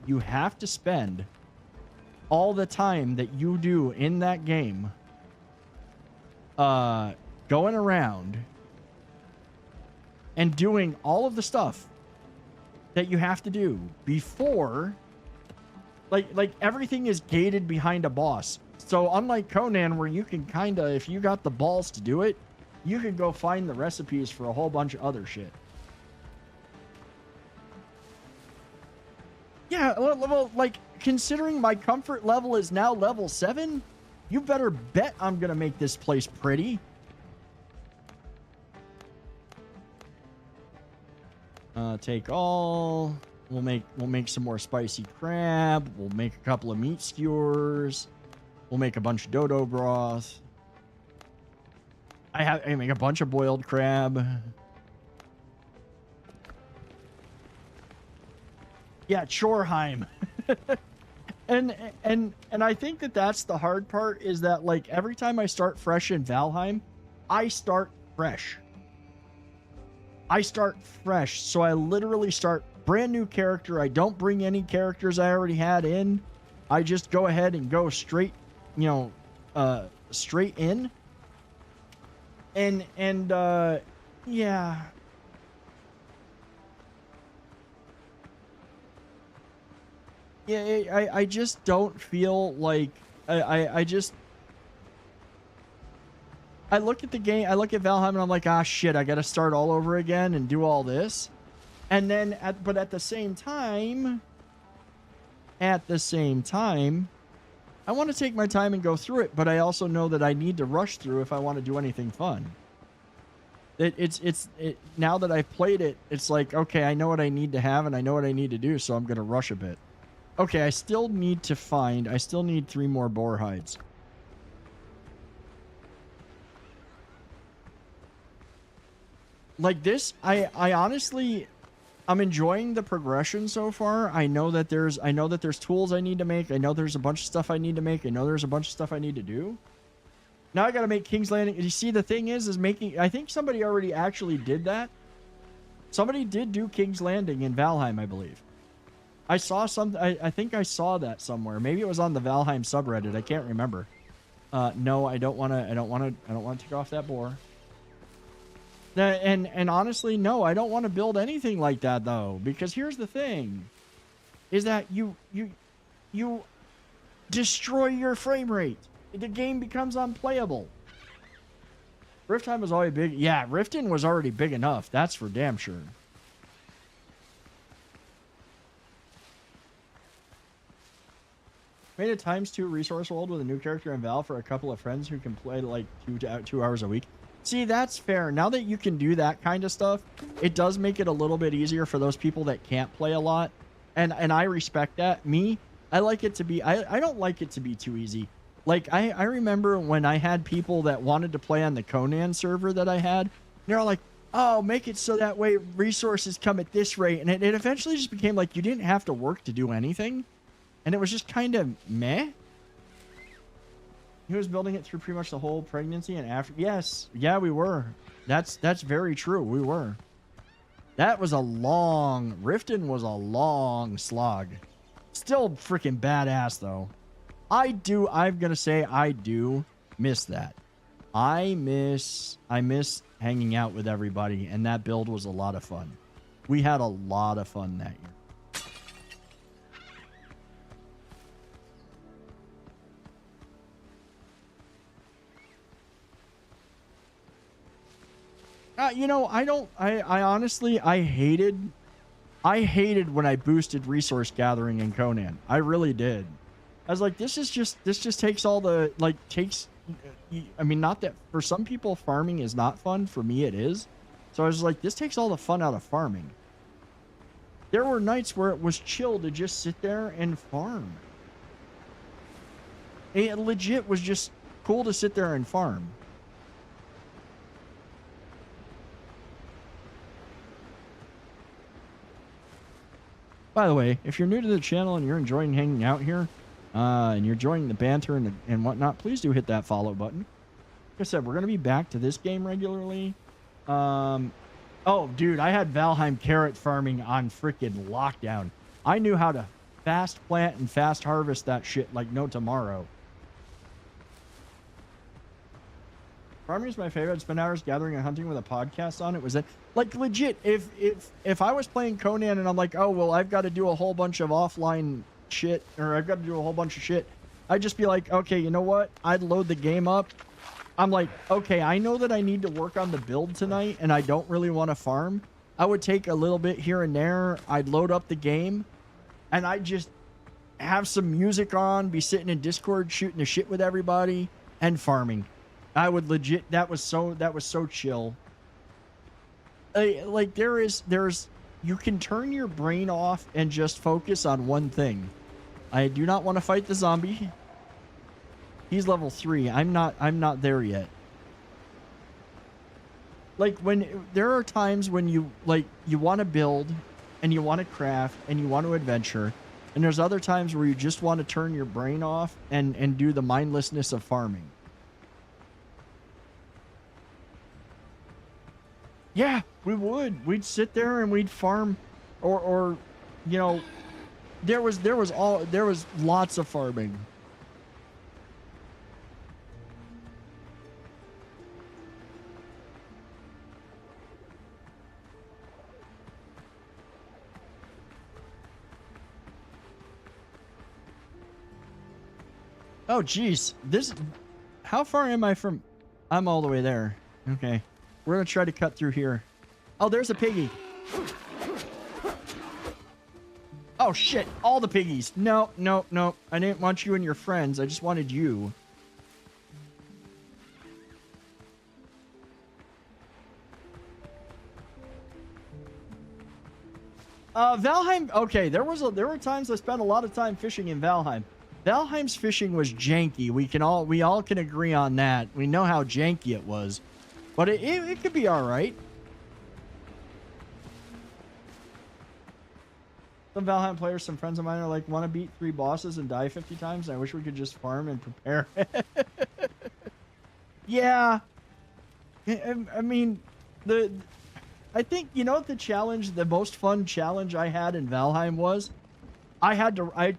you have to spend all the time that you do in that game going around and doing all of the stuff that you have to do before. Like everything is gated behind a boss. So unlike Conan, where you can kind of, if you got the balls to do it, you can go find the recipes for a whole bunch of other shit. Yeah, well, like, considering my comfort level is now level 7, you better bet I'm gonna make this place pretty. Take all. We'll make some more spicy crab. We'll make a couple of meat skewers. We'll make a bunch of dodo broth. I make a bunch of boiled crab. Yeah, Chorheim. and I think that's the hard part, is that like every time I start fresh in Valheim, I start fresh. So I literally start brand new character. I don't bring any characters I already had in. I just go ahead and go straight, straight in. And yeah. Yeah, I just don't feel like I look at the game, I look at Valheim and I'm like, ah shit, I gotta start all over again and do all this. And then but at the same time, I want to take my time and go through it, but I also know that I need to rush through if I want to do anything fun. Now that I've played it, it's like, okay, I know what I need to have and I know what I need to do, so I'm gonna rush a bit. Okay, I still need 3 more boar hides. Like this, I honestly, I'm enjoying the progression so far. I know that there's tools I need to make. I know there's a bunch of stuff I need to make. I know there's a bunch of stuff I need to do. Now I got to make King's Landing. You see, the thing is making, I think somebody already actually did that. Somebody did do King's Landing in Valheim, I believe. I saw I think I saw that somewhere. Maybe it was on the Valheim subreddit. I can't remember. No, I don't want to take off that boar. And honestly, no, I don't want to build anything like that though, because here's the thing, is that you destroy your frame rate. The game becomes unplayable. Riftheim was already big. Yeah, Riften was already big enough. That's for damn sure. Made a ×2 resource world with a new character in Val for a couple of friends who can play like 2 hours a week. See, that's fair. Now that you can do that kind of stuff, it does make it a little bit easier for those people that can't play a lot. And I respect that. Me, I like it to be, I don't like it to be too easy. Like, I remember when I had people that wanted to play on the Conan server that I had, they're all like, oh, make it so that way resources come at this rate. And it eventually just became like you didn't have to work to do anything. And it was just kind of meh. He was building it through pretty much the whole pregnancy and after. Yes. Yeah, we were. That's very true. We were. That was a long... Riften was a long slog. Still freaking badass, though. I'm going to say I do miss that. I miss hanging out with everybody, and that build was a lot of fun. We had a lot of fun that year. You know, I honestly, I hated when I boosted resource gathering in Conan. I really did. I was like, this just takes all the, like, I mean, not that, for some people farming is not fun. For me, it is. So I was like, this takes all the fun out of farming. There were nights where it was chill to just sit there and farm. It legit was just cool to sit there and farm. By the way, if you're new to the channel and you're enjoying hanging out here, and you're enjoying the banter and whatnot, please do hit that follow button. Like I said, we're going to be back to this game regularly. Oh, dude, I had Valheim carrot farming on freaking lockdown. I knew how to fast plant and fast harvest that shit like no tomorrow. Farming is my favorite. I'd spend hours gathering and hunting with a podcast on it. Was that like legit? If I was playing Conan and I'm like, oh well, I've got to do a whole bunch of offline shit, or I've got to do a whole bunch of shit, I'd just be like, okay, you know what? I'd load the game up. I'm like, okay, I know that I need to work on the build tonight, and I don't really want to farm. I would take a little bit here and there. I'd load up the game, and I'd just have some music on, be sitting in Discord shooting the shit with everybody, and farming. I would legit. That was so chill. Like there's you can turn your brain off and just focus on one thing. I do not want to fight the zombie. He's level 3. I'm not there yet. Like when there are times when you want to build and you want to craft and you want to adventure, and there's other times where you just want to turn your brain off and do the mindlessness of farming. Yeah, we would. We'd sit there and we'd farm, or you know, there was lots of farming. Oh, geez. How far am I from... I'm all the way there. Okay. We're going to try to cut through here. Oh, there's a piggy. Oh, shit. All the piggies. No. I didn't want you and your friends. I just wanted you. Valheim. Okay, there were times I spent a lot of time fishing in Valheim. Valheim's fishing was janky. We all can agree on that. We know how janky it was, but it could be all right. Some Valheim players, some friends of mine are like, want to beat 3 bosses and die 50 times. I wish we could just farm and prepare. Yeah. I mean, I think, you know what the most fun challenge I had in Valheim was? I had to, I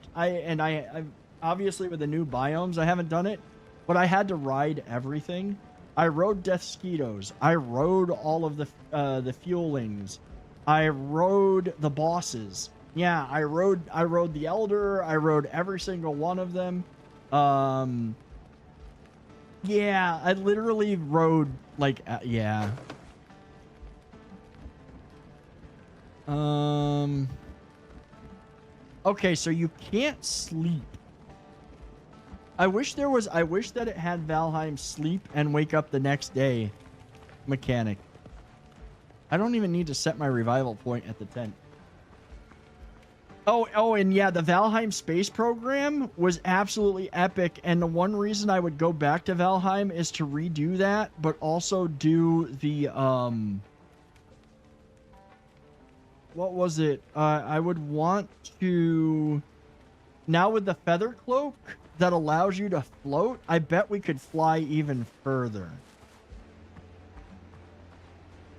obviously with the new biomes, I haven't done it, but I had to ride everything. I rode Deathsquitos. I rode all of the fuelings. I rode the bosses. Yeah, I rode the Elder. I rode every single one of them. Yeah, I literally rode like yeah. Okay, so you can't sleep. I wish that it had Valheim sleep and wake up the next day mechanic. I don't even need to set my revival point at the tent. Oh, and yeah, the Valheim space program was absolutely epic, and the one reason I would go back to Valheim is to redo that, but also do the what was it? I would want to, now with the feather cloak that allows you to float, I bet we could fly even further.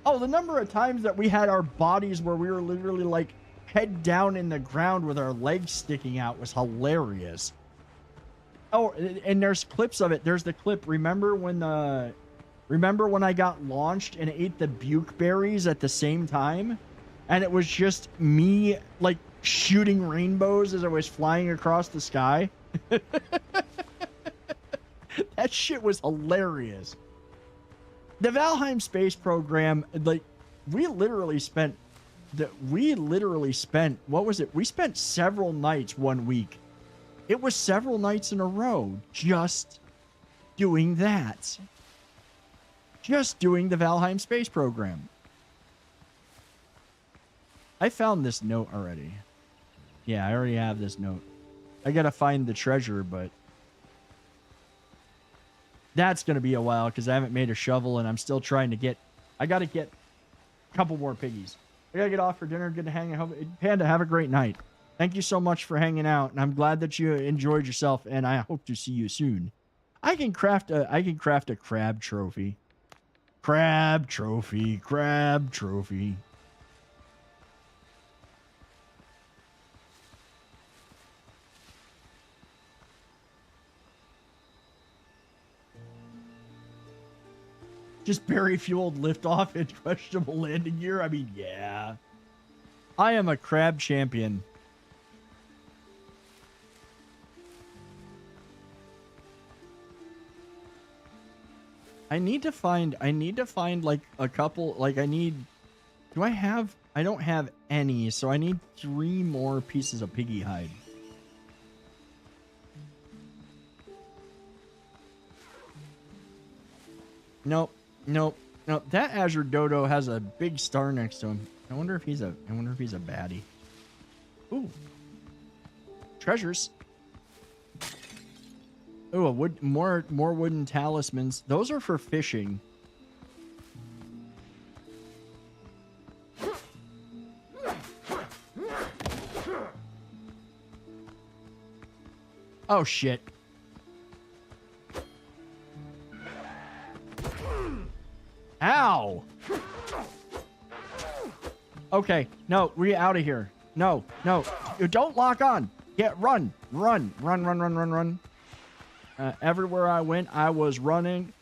Oh, the number of times that we had our bodies where we were literally like head down in the ground with our legs sticking out was hilarious. Oh, and there's clips of it. There's the clip. Remember when I got launched and ate the buke berries at the same time? And it was just me like shooting rainbows as I was flying across the sky. That shit was hilarious. The Valheim space program, like, we literally spent, what was it? We spent several nights one week. It was several nights in a row just doing that. Just doing the Valheim space program. I found this note already. Yeah, I already have this note. I gotta find the treasure, but that's gonna be a while because I haven't made a shovel and I'm still trying to get. I gotta get a couple more piggies. I gotta get off for dinner. Good to hang out. Panda, have a great night. Thank you so much for hanging out, and I'm glad that you enjoyed yourself. And I hope to see you soon. I can craft a crab trophy. Crab trophy. Crab trophy. Just berry-fueled liftoff in questionable landing gear? I mean, yeah. I am a crab champion. I need to find like a couple, like I don't have any, so I need 3 more pieces of piggy hide. Nope. That Azure Dodo has a big star next to him. I wonder if he's a baddie. Ooh. Treasures. Ooh, more wooden talismans. Those are for fishing. Oh shit. Ow! Okay, no, we're out of here. No, you don't lock on. Run. Everywhere I went, I was running.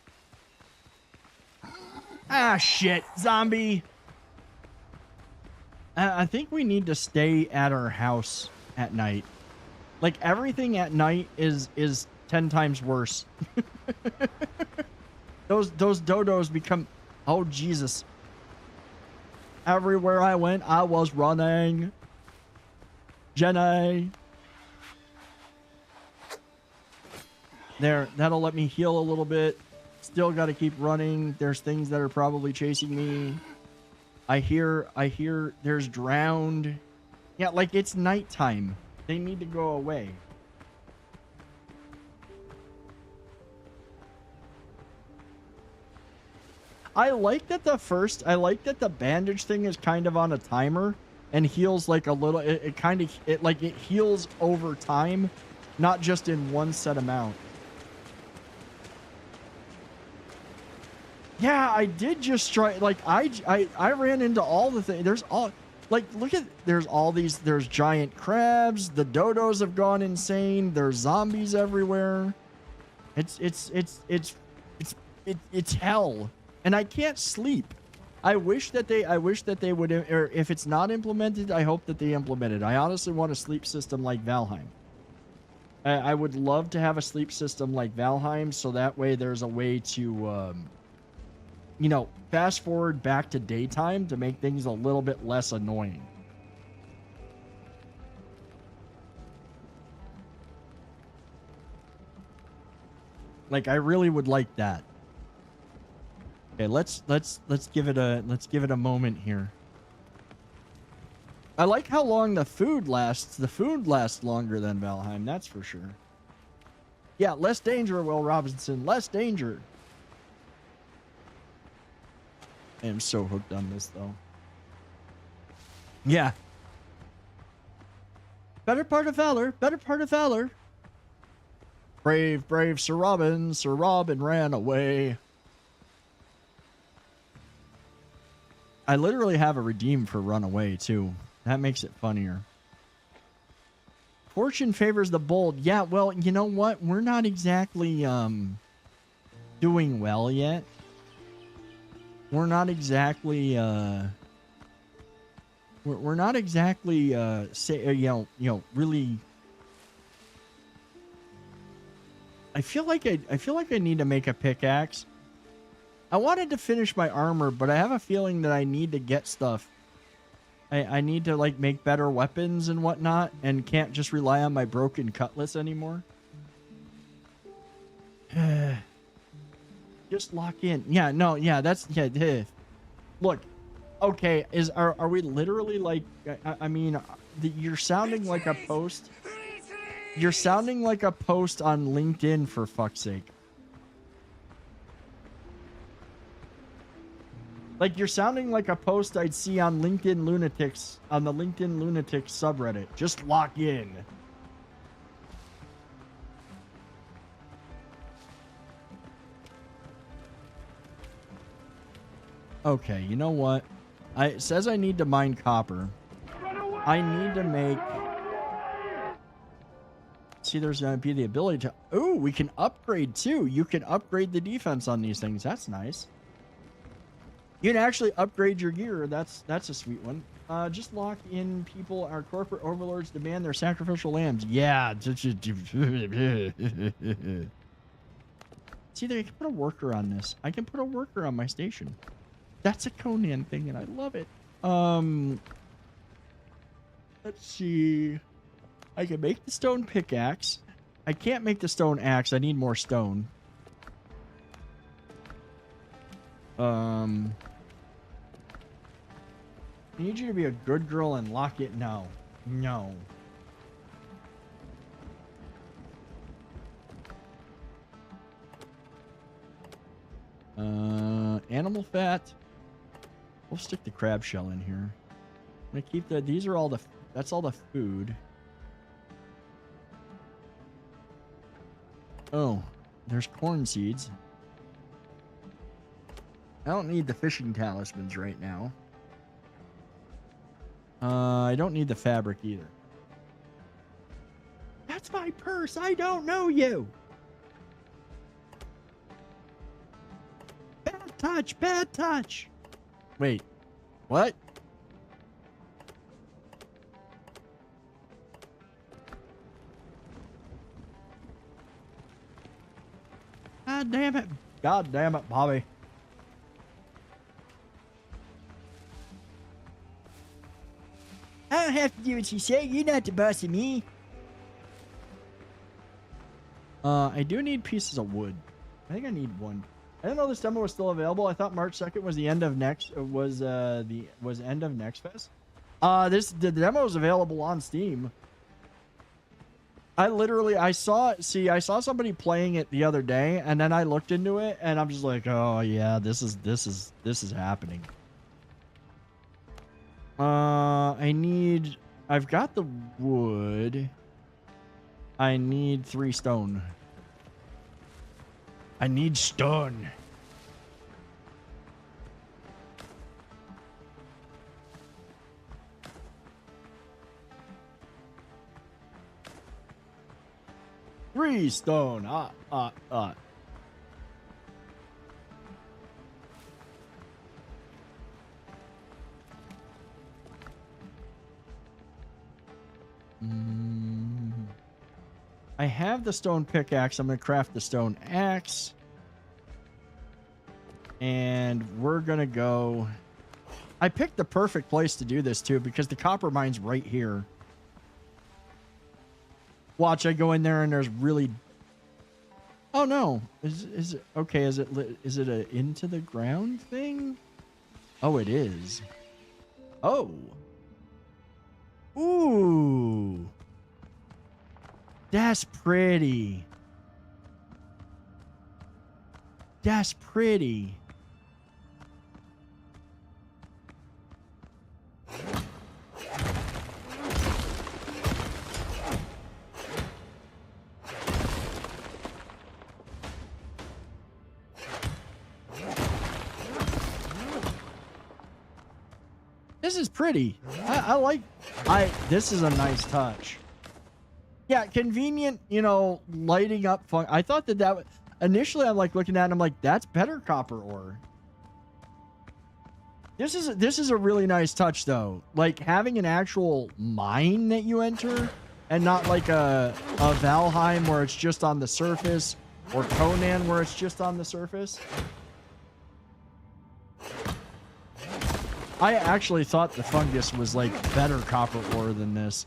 Ah, shit, zombie. I think we need to stay at our house at night. Like, everything at night is 10 times worse. Those dodos become... Oh, Jesus. Everywhere I went, I was running. Jenny. There, that'll let me heal a little bit. Still got to keep running. There's things that are probably chasing me. I hear there's drowned. Yeah, like it's nighttime. They need to go away. I like that the bandage thing is kind of on a timer and heals like a little, it heals over time, not just in one set amount. Yeah, I did just try, like, I ran into all the things. There's all, like, look at, there's all these, there's giant crabs, the dodos have gone insane, there's zombies everywhere. It's hell. And I can't sleep. I wish that they would, or if it's not implemented, I hope that they implement it. I honestly want a sleep system like Valheim. I would love to have a sleep system like Valheim, so that way there's a way to, you know, fast forward back to daytime to make things a little bit less annoying. Like, I really would like that. Okay, let's give it a moment here. I like how long the food lasts. The food lasts longer than Valheim, that's for sure. Yeah, less danger, Will Robinson. Less danger. I am so hooked on this, though. Yeah. Better part of valor. Better part of valor. Brave, brave Sir Robin. Sir Robin ran away. I literally have a redeem for Runaway, too. That makes it funnier. Fortune favors the bold. Yeah, well, you know what? We're not exactly doing well yet. We're not exactly we're not exactly really. I feel like I need to make a pickaxe. I wanted to finish my armor, but I have a feeling that I need to get stuff. I need to, like, make better weapons and whatnot, and can't just rely on my broken cutlass anymore. Just lock in. Yeah, no, yeah, that's, yeah. Look, okay, are we literally, like, I mean, you're sounding like a post. You're sounding like a post on LinkedIn, for fuck's sake. Like, you're sounding like a post I'd see on LinkedIn Lunatics, on the LinkedIn Lunatics subreddit. Just lock in. Okay, you know what? It says I need to mine copper. I need to make... See, there's going to be the ability to... Ooh, we can upgrade, too. You can upgrade the defense on these things. That's nice. You can actually upgrade your gear. That's a sweet one. Just lock in people. Our corporate overlords demand their sacrificial lambs. Yeah. See, I can put a worker on this. I can put a worker on my station. That's a Conan thing, and I love it. Let's see. I can make the stone pickaxe. I can't make the stone axe. I need more stone. I need you to be a good girl and lock it. No. No. Animal fat. We'll stick the crab shell in here. I'm gonna keep the, these are all the, that's all the food. Oh, there's corn seeds. I don't need the fishing talismans right now. I don't need the fabric either. That's my purse. I don't know you. Bad touch. Bad touch. Wait. What? God damn it. God damn it, Bobby. I don't have to do what you say. You're not the boss of me. I do need pieces of wood. I think I need one. I didn't know this demo was still available. I thought March 2nd was the end of next end of Next Fest. The demo is available on Steam. I saw somebody playing it the other day, and then I looked into it, and I'm just like, oh yeah, this is happening. I've got the wood. I need 3 stone. I need stone. Three stone. I have the stone pickaxe. I'm going to craft the stone axe. And we're going to go... I picked the perfect place to do this, too, because the copper mine's right here. Watch, I go in there and there's really... Oh, no. Is it... Okay, is it a into the ground thing? Oh, it is. Oh. Ooh. That's pretty. That's pretty. This is pretty. This is a nice touch. Yeah, convenient, lighting up fun. I thought that initially I'm like looking at it and I'm like, that's better copper ore. This is a really nice touch though. Like having an actual mine that you enter and not like a Valheim where it's just on the surface or Conan where it's just on the surface. I actually thought the fungus was like better copper ore than this.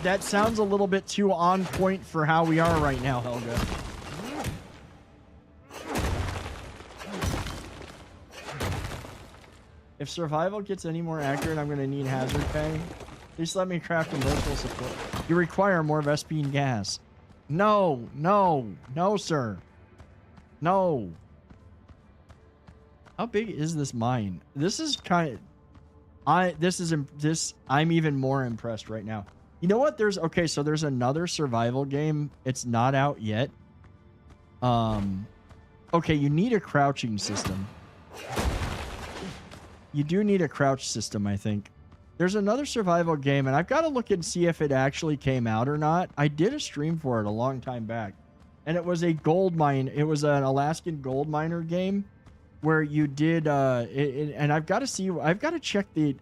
That sounds a little bit too on point for how we are right now, Helga. If survival gets any more accurate, I'm going to need hazard pay. Please let me craft a local support. You require more Vespine gas. No, sir. No. How big is this mine? This is kind of... I'm even more impressed right now. You know what? There's another survival game. It's not out yet. Okay, you need a crouching system. You do need a crouch system, I think. There's another survival game, and I've got to look and see if it actually came out or not. I did a stream for it a long time back, and it was a gold mine. It was an Alaskan gold miner game where you did and I've got to check the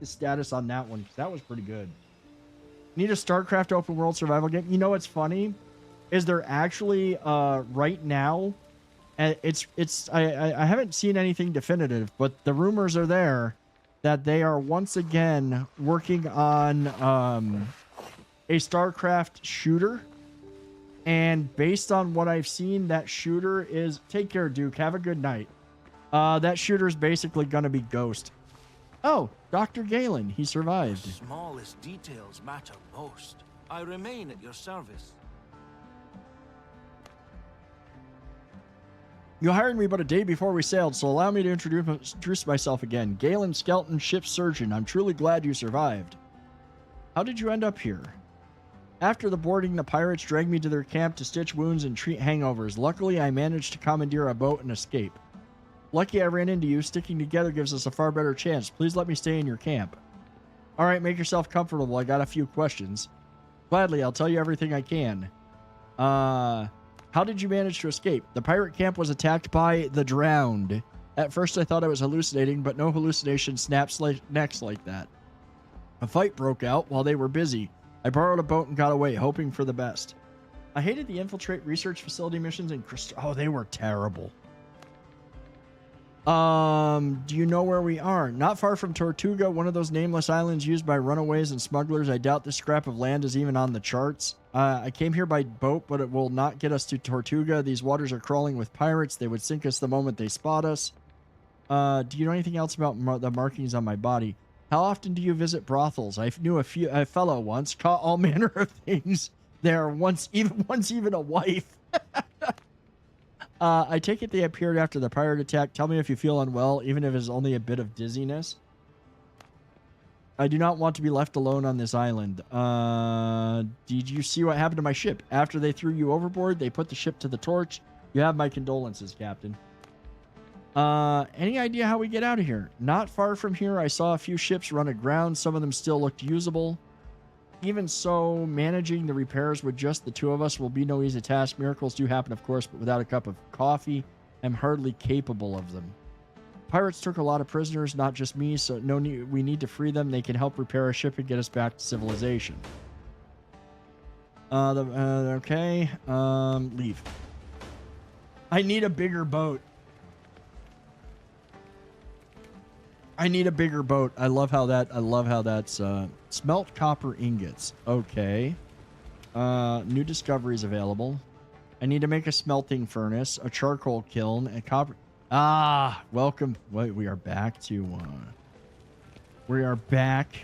status on that one because that was pretty good. Need a StarCraft open world survival game. You know what's funny is they're actually right now, and I haven't seen anything definitive, but the rumors are there that they are once again working on a StarCraft shooter. And based on what I've seen, that shooter is... Take care, Duke. Have a good night. That shooter is basically going to be Ghost. Oh, Dr. Galen. He survived. The smallest details matter most. I remain at your service. You hired me but a day before we sailed, so allow me to introduce myself again. Galen Skelton, ship's surgeon. I'm truly glad you survived. How did you end up here? After the boarding, the pirates dragged me to their camp to stitch wounds and treat hangovers. Luckily, I managed to commandeer a boat and escape. Lucky I ran into you. Sticking together gives us a far better chance. Please let me stay in your camp. All right, make yourself comfortable. I got a few questions. Gladly, I'll tell you everything I can. How did you manage to escape? The pirate camp was attacked by the drowned. At first, I thought I was hallucinating, but no hallucination snaps necks like that. A fight broke out while they were busy. I borrowed a boat and got away, hoping for the best. I hated the infiltrate research facility missions in Crystal. Oh, they were terrible. Do you know where we are? Not far from Tortuga, one of those nameless islands used by runaways and smugglers. I doubt this scrap of land is even on the charts. I came here by boat, but it will not get us to Tortuga. These waters are crawling with pirates. They would sink us the moment they spot us. Do you know anything else about the markings on my body? How often do you visit brothels? I knew a fellow once, caught all manner of things there. Once even a wife. I take it they appeared after the pirate attack. Tell me if you feel unwell, even if it's only a bit of dizziness. I do not want to be left alone on this island. Did you see what happened to my ship? After they threw you overboard, they put the ship to the torch. You have my condolences, Captain. Any idea how we get out of here? Not far from here, I saw a few ships run aground. Some of them still looked usable. Even so, managing the repairs with just the two of us will be no easy task. Miracles do happen, of course, but without a cup of coffee, I'm hardly capable of them. Pirates took a lot of prisoners, not just me, so we need to free them. They can help repair a ship and get us back to civilization. Okay. Leave. I need a bigger boat. I need a bigger boat. I love how that's smelt copper ingots. Okay. New discoveries available. I need to make a smelting furnace, a charcoal kiln, and copper. Ah, welcome. Wait, we are back to we are back.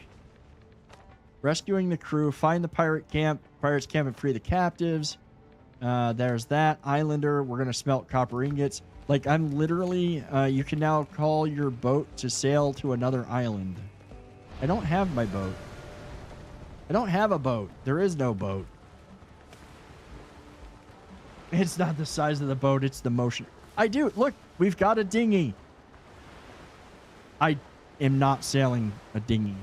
Rescuing the crew, find the pirates camp and free the captives. There's that. Islander, we're gonna smelt copper ingots. Like, I'm literally, you can now call your boat to sail to another island. I don't have my boat. I don't have a boat. There is no boat. It's not the size of the boat, it's the motion. I do. Look, we've got a dinghy. I am not sailing a dinghy.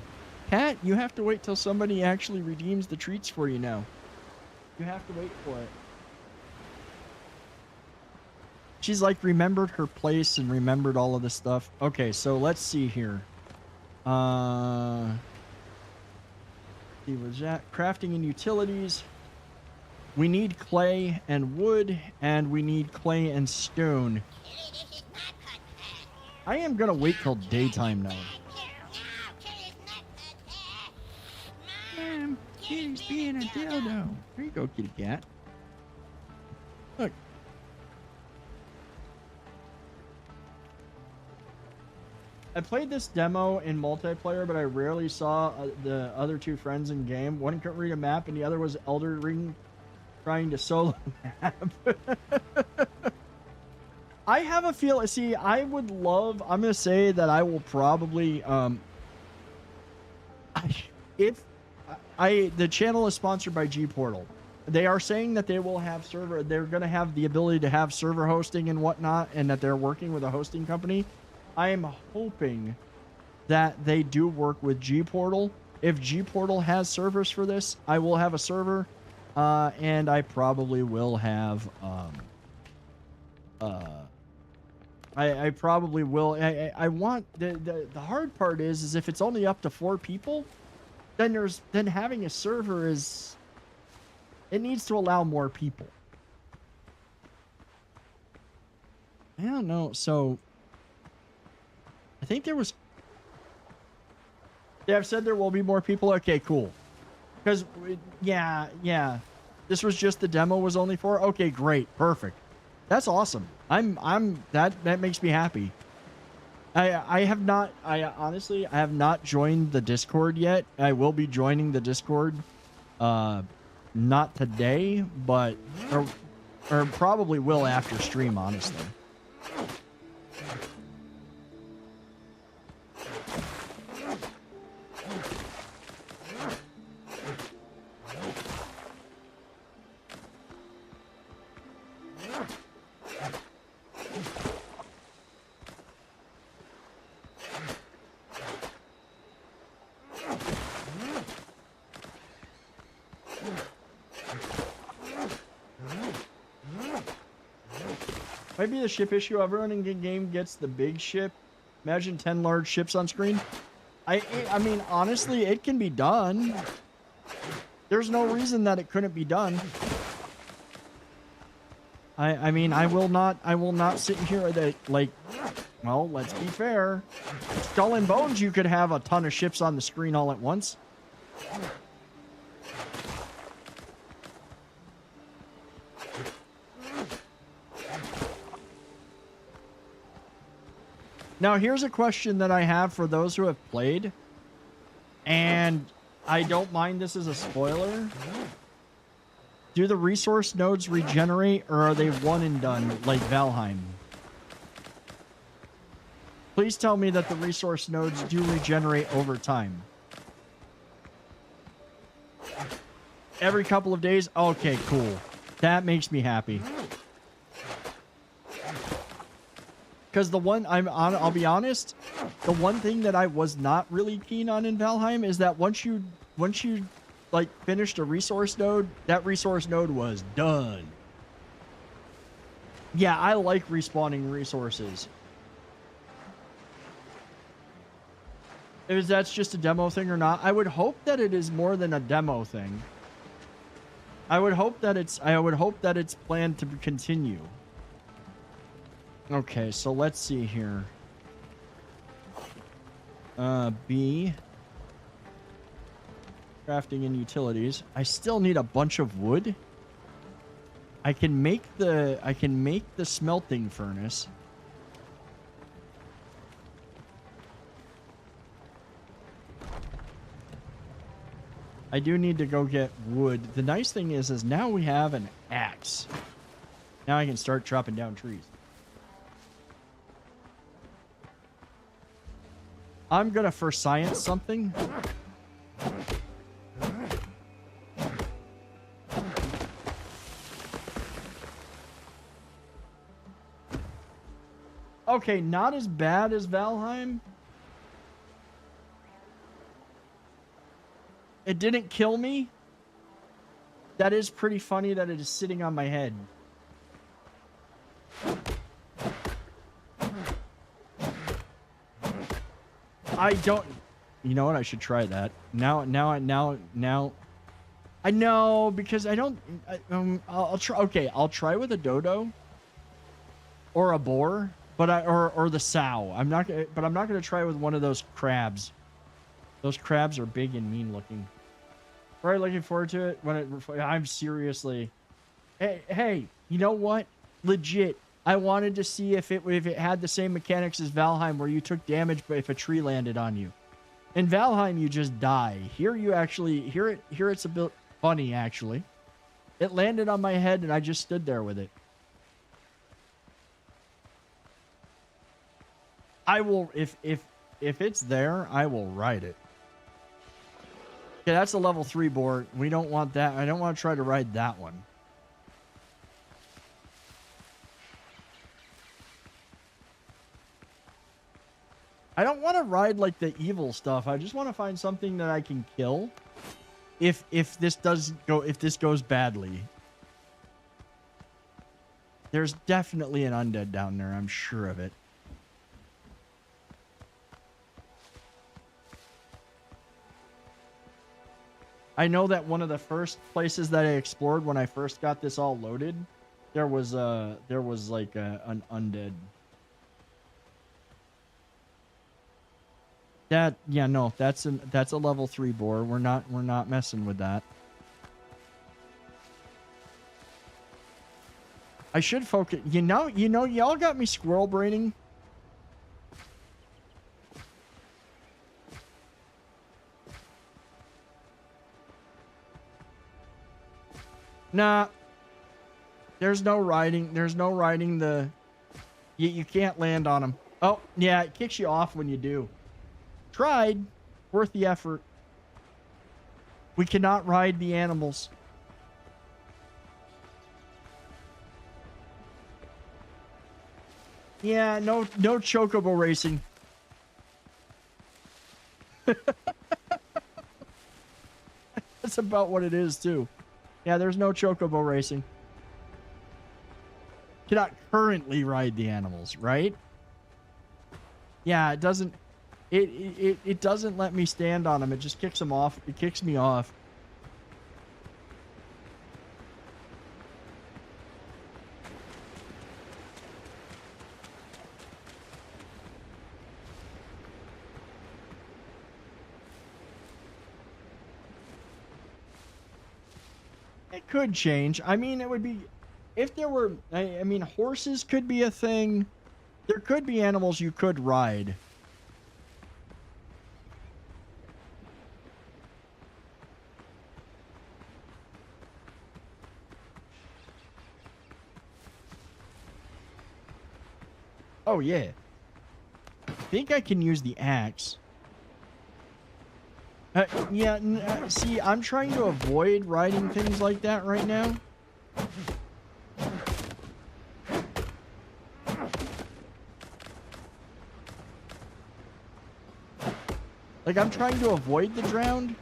Cat, you have to wait till somebody actually redeems the treats for you now. You have to wait for it. She's like remembered her place and remembered all of this stuff. Okay, so let's see here. See, was that crafting and utilities? We need clay and wood, and we need clay and stone. I am gonna wait till daytime now. Kitty's being a dildo. There you go, kitty cat. Look. I played this demo in multiplayer, but I rarely saw the other two friends in game. One couldn't read a map, and the other was Elder Ring trying to solo map. I have a feel. See, I would love. I'm gonna say that I will probably. The channel is sponsored by G Portal. They are saying that they will have server. They're gonna have the ability to have server hosting and whatnot, and that they're working with a hosting company. I am hoping that they do work with G Portal. If G Portal has servers for this, I will have a server, and I probably will have. I probably will. I want the hard part is if it's only up to 4 people, then having a server is. It needs to allow more people. I don't know. So. I think there was. Yeah, I've said there will be more people. Okay, cool. Because, yeah. This was just the demo was only for. Okay, great, perfect. That's awesome. That makes me happy. I have not. Honestly, I have not joined the Discord yet. I will be joining the Discord. Not today, but or probably will after stream. Honestly. Might be the ship issue. Everyone in the game gets the big ship. Imagine 10 large ships on screen. I mean, honestly, it can be done. There's no reason that it couldn't be done. I mean, I will not sit here like Well, let's be fair. Skull and Bones, you could have a ton of ships on the screen all at once. Now, here's a question that I have for those who have played. And I don't mind this as a spoiler. Do the resource nodes regenerate, or are they one and done like Valheim? Please tell me that the resource nodes do regenerate over time. Every couple of days? Okay, cool. That makes me happy. Because the one I'll be honest, the one thing that I was not really keen on in Valheim is that once you like finished a resource node, that resource node was done. Yeah, I like respawning resources. If that's just a demo thing or not, I would hope that it is more than a demo thing. I would hope that it's planned to continue. Okay, so let's see here. B. Crafting and utilities. I still need a bunch of wood. I can make the smelting furnace. I do need to go get wood. The nice thing is now we have an axe. Now I can start chopping down trees. I'm gonna for science something. Okay, not as bad as Valheim. It didn't kill me. That is pretty funny that it is sitting on my head. I don't... You know what? I should try that. Now. I know, because I don't... I'll try... Okay, I'll try with a dodo. Or a boar. But or the sow. I'm not going to try with one of those crabs. Those crabs are big and mean looking. Right, looking forward to it. I'm seriously... Hey, you know what? Legit. I wanted to see if it had the same mechanics as Valheim, where you took damage but if a tree landed on you. In Valheim, you just die. Here you actually... Here it's a bit funny, actually. It landed on my head, and I just stood there with it. I will... If it's there, I will ride it. Okay, that's a level 3 boar. We don't want that. I don't want to try to ride that one. I don't want to ride like the evil stuff. I just want to find something that I can kill. If this goes badly. There's definitely an undead down there. I'm sure of it. I know that one of the first places that I explored when I first got this all loaded, there was like an undead. That's a level 3 boar. We're not messing with that. I should focus. You know, y'all got me squirrel braining. Nah. There's no riding the... You can't land on them. Oh, yeah, it kicks you off when you do. Tried. Worth the effort. We cannot ride the animals. Yeah, no chocobo racing. That's about what it is, too. Yeah, there's no chocobo racing. Cannot currently ride the animals, right? Yeah, it doesn't... It doesn't let me stand on them. It just kicks them off. It kicks me off. That could change. I mean, it would be if there were. I mean, horses could be a thing. There could be animals you could ride. Oh yeah. I think I can use the axe. Yeah, see, I'm trying to avoid riding things like that right now. Like, I'm trying to avoid the drowned.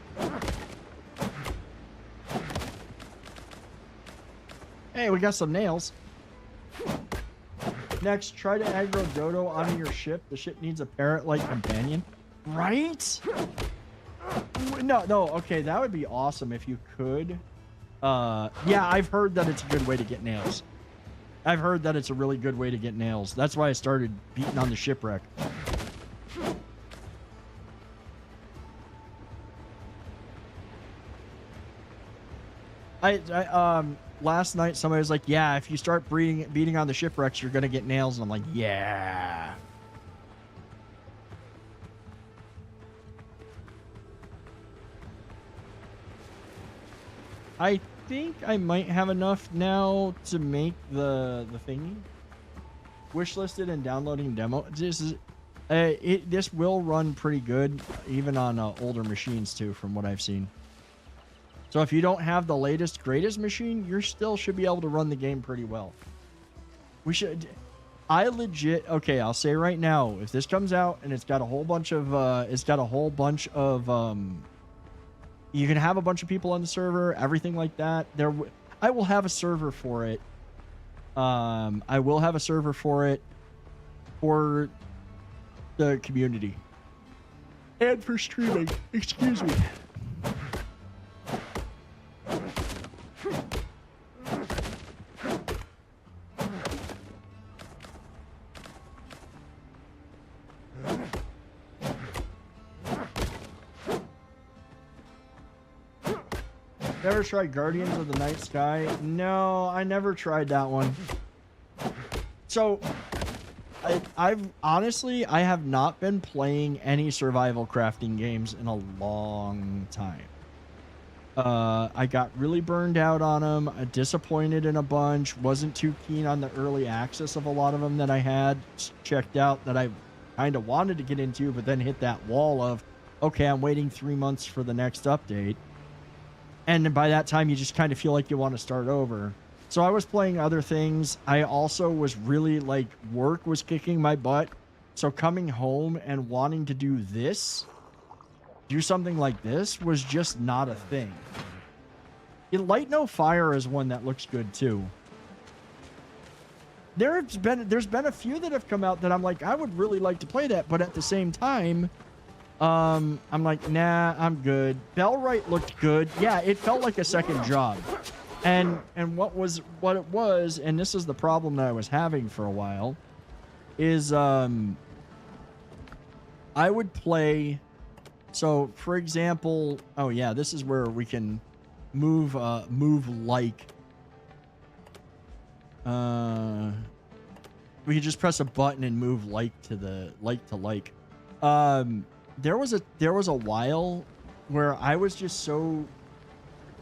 Hey, we got some nails. Next, try to aggro Dodo onto your ship. The ship needs a parrot-like companion. Right? No, okay, that would be awesome if you could. Yeah, I've heard that it's a good way to get nails. I've heard that it's a really good way to get nails. That's why I started beating on the shipwreck. Last night somebody was like, yeah, if you start beating on the shipwrecks, you're gonna get nails. And I'm like, yeah. I think I might have enough now to make the thingy. Wishlisted and downloading demo. This will run pretty good, even on older machines too, from what I've seen. So if you don't have the latest, greatest machine, you still should be able to run the game pretty well. Okay, I'll say right now, if this comes out and it's got a whole bunch of, you can have a bunch of people on the server, everything like that. I will have a server for it. I will have a server for it for the community and for streaming. Excuse me. Never tried Guardians of the Night Sky? No, I never tried that one. So, I've honestly, I have not been playing any survival crafting games in a long time. I got really burned out on them, disappointed in a bunch, wasn't too keen on the early access of a lot of them that I had checked out that I kind of wanted to get into, but then hit that wall of, okay, I'm waiting 3 months for the next update. And by that time, you just kind of feel like you want to start over. So I was playing other things. I also was really like, work was kicking my butt. So coming home and wanting to do something like this was just not a thing. Light No Fire is one that looks good too. There's been a few that have come out that I'm like, I would really like to play that, but at the same time, I'm like, nah, I'm good. Bellwright looked good. Yeah, it felt like a second job. And what it was, and this is the problem that I was having for a while, is I would play. So, for example, oh yeah, this is where we can move like. We could just press a button and move like to the like. There was a while where I was just so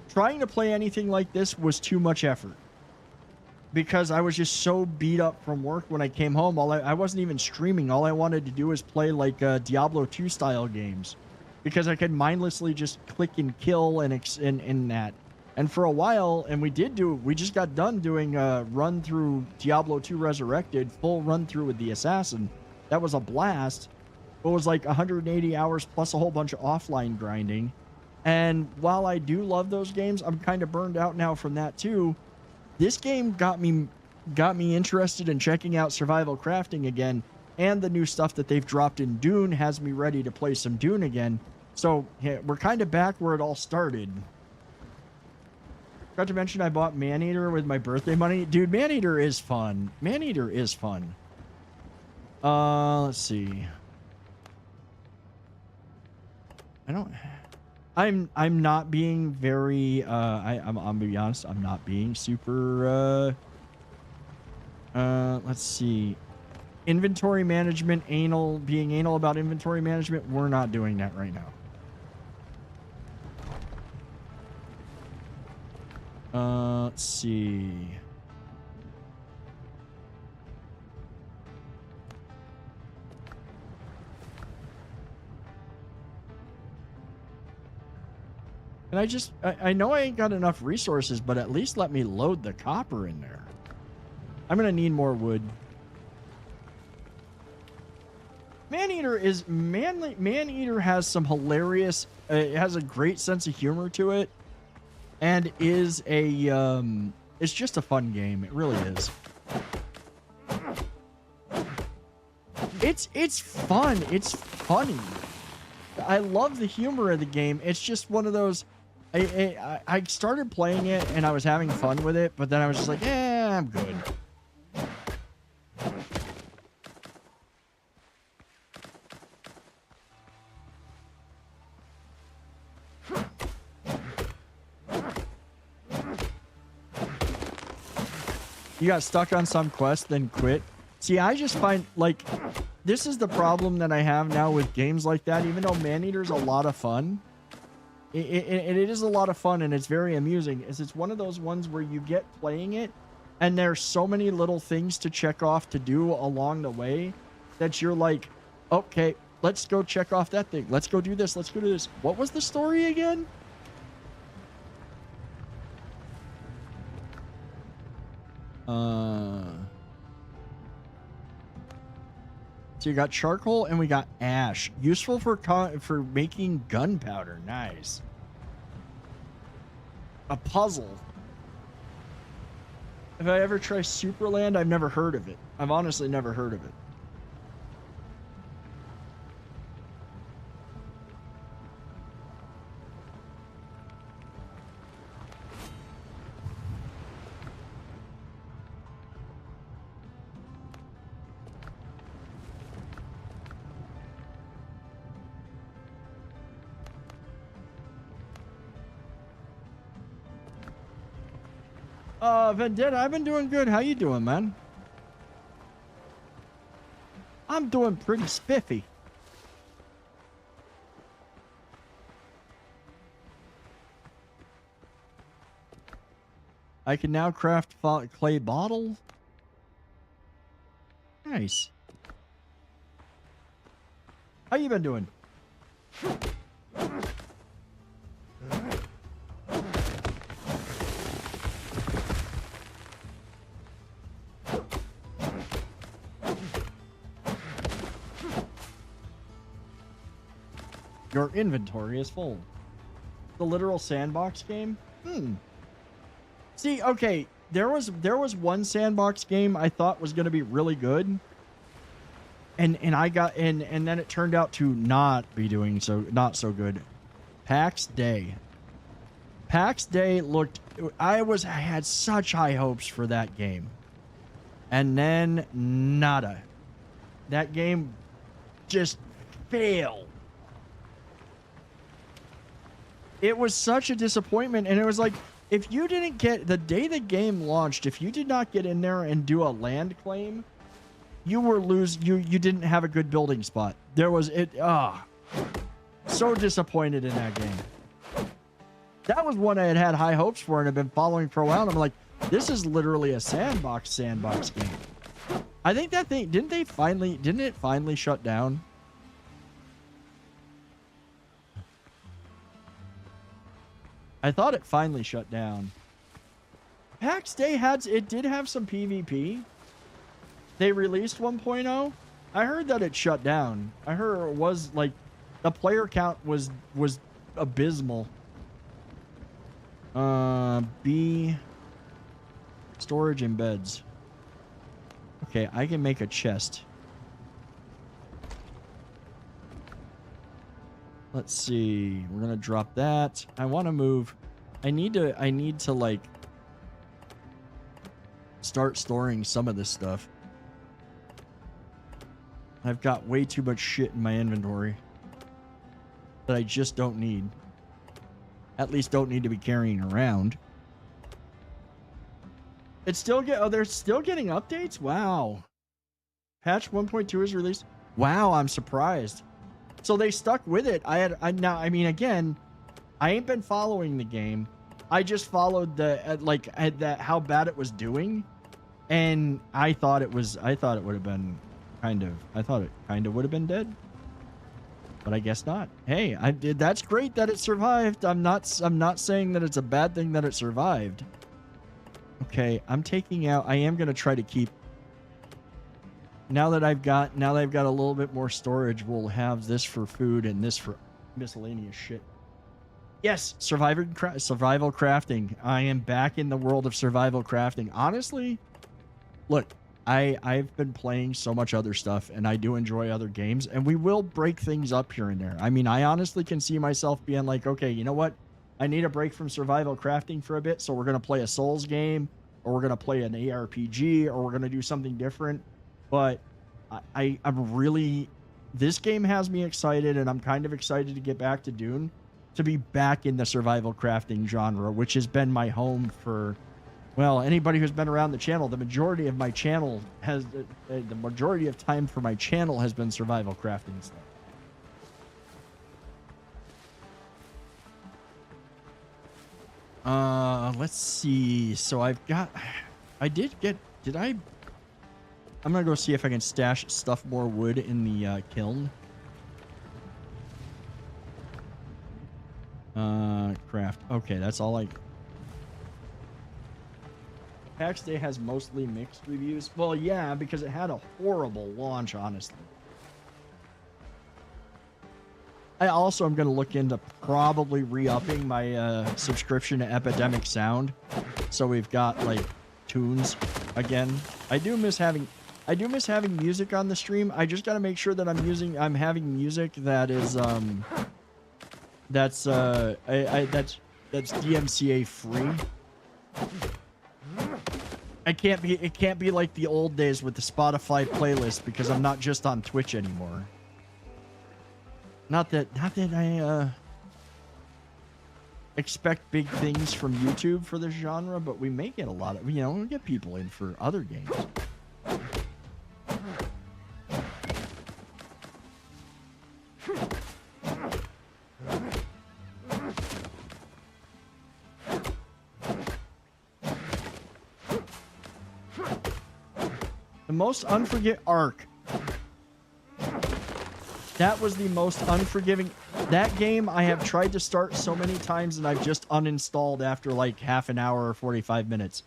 trying to play anything like this was too much effort because I was just so beat up from work when I came home. I wasn't even streaming. All I wanted to do was play like Diablo 2 style games because I could mindlessly just click and kill and that. And for a while, and we just got done doing a run through Diablo 2 Resurrected, full run through with the assassin. That was a blast. It was like 180 hours plus a whole bunch of offline grinding. And while I do love those games, I'm kind of burned out now from that too. This game got me interested in checking out survival crafting again, and the new stuff that they've dropped in Dune has me ready to play some Dune again. So yeah, we're kind of back where it all started. Got to mention I bought Maneater with my birthday money. Dude, Maneater is fun. Maneater is fun. Let's see. I'm not being very I'm gonna be honest, I'm not being super let's see. Inventory management, being anal about inventory management, we're not doing that right now. Let's see. And I know I ain't got enough resources, but at least let me load the copper in there. I'm gonna need more wood. Maneater has some hilarious, it has a great sense of humor to it, and is it's just a fun game. It really is. It's fun. It's funny. I love the humor of the game. It's just one of those. I started playing it and I was having fun with it, but then I was just like, I'm good. You got stuck on some quest, then quit. See, I just find, like, this is the problem that I have now with games like that. Even though Maneater's a lot of fun, it is a lot of fun and it's very amusing. It's one of those ones where you get playing it and there's so many little things to check off to do along the way that you're like, okay, let's go check off that thing. Let's go do this. Let's go do this. What was the story again? So you got charcoal and we got ash, useful for making gunpowder. Nice. A puzzle. If I ever try Superland, I've never heard of it. I've honestly never heard of it. Vendetta, I've been doing good. How you doing, man? I'm doing pretty spiffy. I can now craft clay bottle. Nice. How you been doing? Your inventory is full. The literal sandbox game? See, okay, there was one sandbox game I thought was going to be really good. And then it turned out to not be doing not so good. PAX Day. PAX Day looked, I had such high hopes for that game. And then nada. That game just failed. It was such a disappointment, and it was like, if you didn't get, the day the game launched, if you did not get in there and do a land claim, you didn't have a good building spot. So disappointed in that game. That was one I had high hopes for and have been following for a while, and I'm like, this is literally a sandbox game. I think that thing, didn't it finally shut down? I thought it finally shut down. PAX Day did have some PvP. They released 1.0. I heard that it shut down. I heard it was like the player count was abysmal. B storage and beds. Okay, I can make a chest. Let's see. We're gonna drop that. I want to move. I need to like start storing some of this stuff. I've got way too much shit in my inventory that I just don't need. at least don't need to be carrying around. It's still they're still getting updates? Wow. Patch 1.2 is released. Wow, I'm surprised. So they stuck with it. I mean, again, I ain't been following the game. I just followed how bad it was doing, and I thought it would have been I thought it kind of would have been dead, but I guess not. Hey, that's great that it survived. I'm not saying that it's a bad thing that it survived. Okay, I am gonna try to keep. Now that I've got a little bit more storage, we'll have this for food and this for miscellaneous shit. Yes, survival crafting. I am back in the world of survival crafting. Honestly, look, I've been playing so much other stuff, and I do enjoy other games, and we will break things up here and there. I mean, I honestly can see myself being like, okay, you know what? I need a break from survival crafting for a bit, so we're going to play a Souls game, or we're going to play an ARPG, or we're going to do something different. But I'm really... This game has me excited, and I'm kind of excited to get back to Dune, to be back in the survival crafting genre, which has been my home for... Well, anybody who's been around the channel, the majority of my channel has... the majority of time for my channel has been survival crafting stuff. Let's see. So I've got... I'm gonna go see if I can stuff more wood in the kiln. Craft. Okay, that's all I... PAX Day has mostly mixed reviews. Well, yeah, because it had a horrible launch, honestly. I also am going to look into probably re-upping my subscription to Epidemic Sound, so we've got like tunes again. I do miss having music on the stream. I just got to make sure that I'm having music that is that's DMCA free. It can't be like the old days with the Spotify playlist, because I'm not just on Twitch anymore. Not that I expect big things from YouTube for this genre, but we may get a lot of, we'll get people in for other games. The most Ark. That was the most unforgiving. That game I have tried to start so many times, and I've just uninstalled after like half an hour or 45 minutes.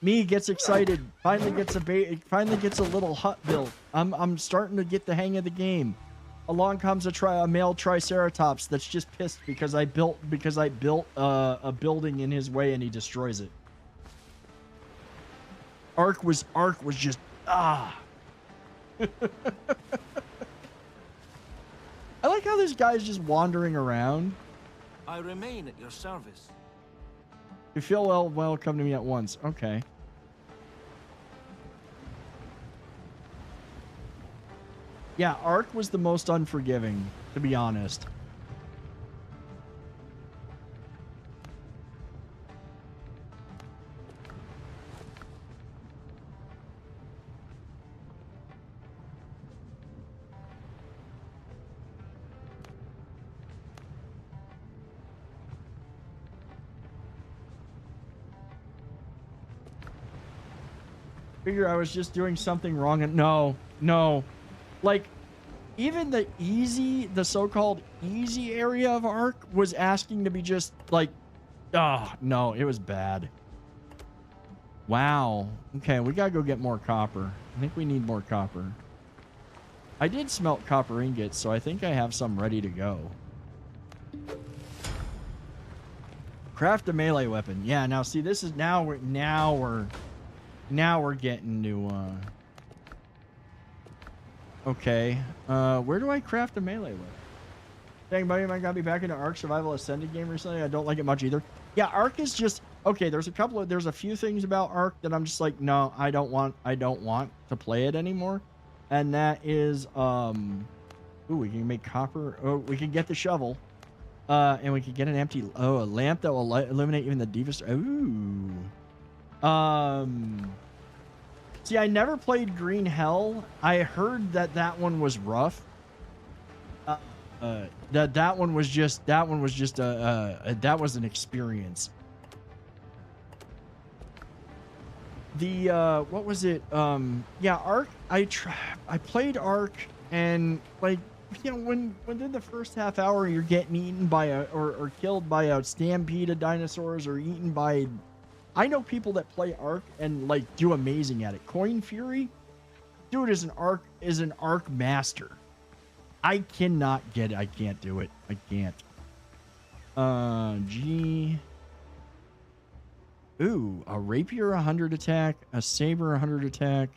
Me gets excited, finally gets a little hut built. I'm starting to get the hang of the game. Along comes a male Triceratops that's just pissed because I built a building in his way and he destroys it. Ark was just I like how this guy's just wandering around. I remain at your service. You feel well, come to me at once. Okay. Yeah, Ark was the most unforgiving, to be honest. Figure I was just doing something wrong, and no. Like, even the so-called easy area of Ark was asking to be just like, no, it was bad. Wow. Okay, we gotta go get more copper. I think we need more copper. I did smelt copper ingots, so I think I have some ready to go. Craft a melee weapon. Yeah, now see, this is now we're getting to okay. Where do I craft a melee weapon? Dang, buddy, I got me back into Ark Survival Ascended game recently. I don't like it much either. Yeah, Ark is just okay. There's a few things about Ark that I'm just like, no, I don't want to play it anymore. And that is ooh, we can make copper. Oh, we can get the shovel. And we could get an empty a lamp that will illuminate even the deepest. Ooh. See, I never played Green Hell. I heard that one was rough. That one was just that was an experience. The what was it? Yeah, Ark. I played Ark, and like, you know, when within the first half hour you're getting eaten by or killed by a stampede of dinosaurs, or eaten by, I know people that play Ark and like do amazing at it. Coin Fury, dude, is an Ark master. I cannot get it. I can't do it. I can't. G. Ooh, a rapier 100 attack, a saber 100 attack.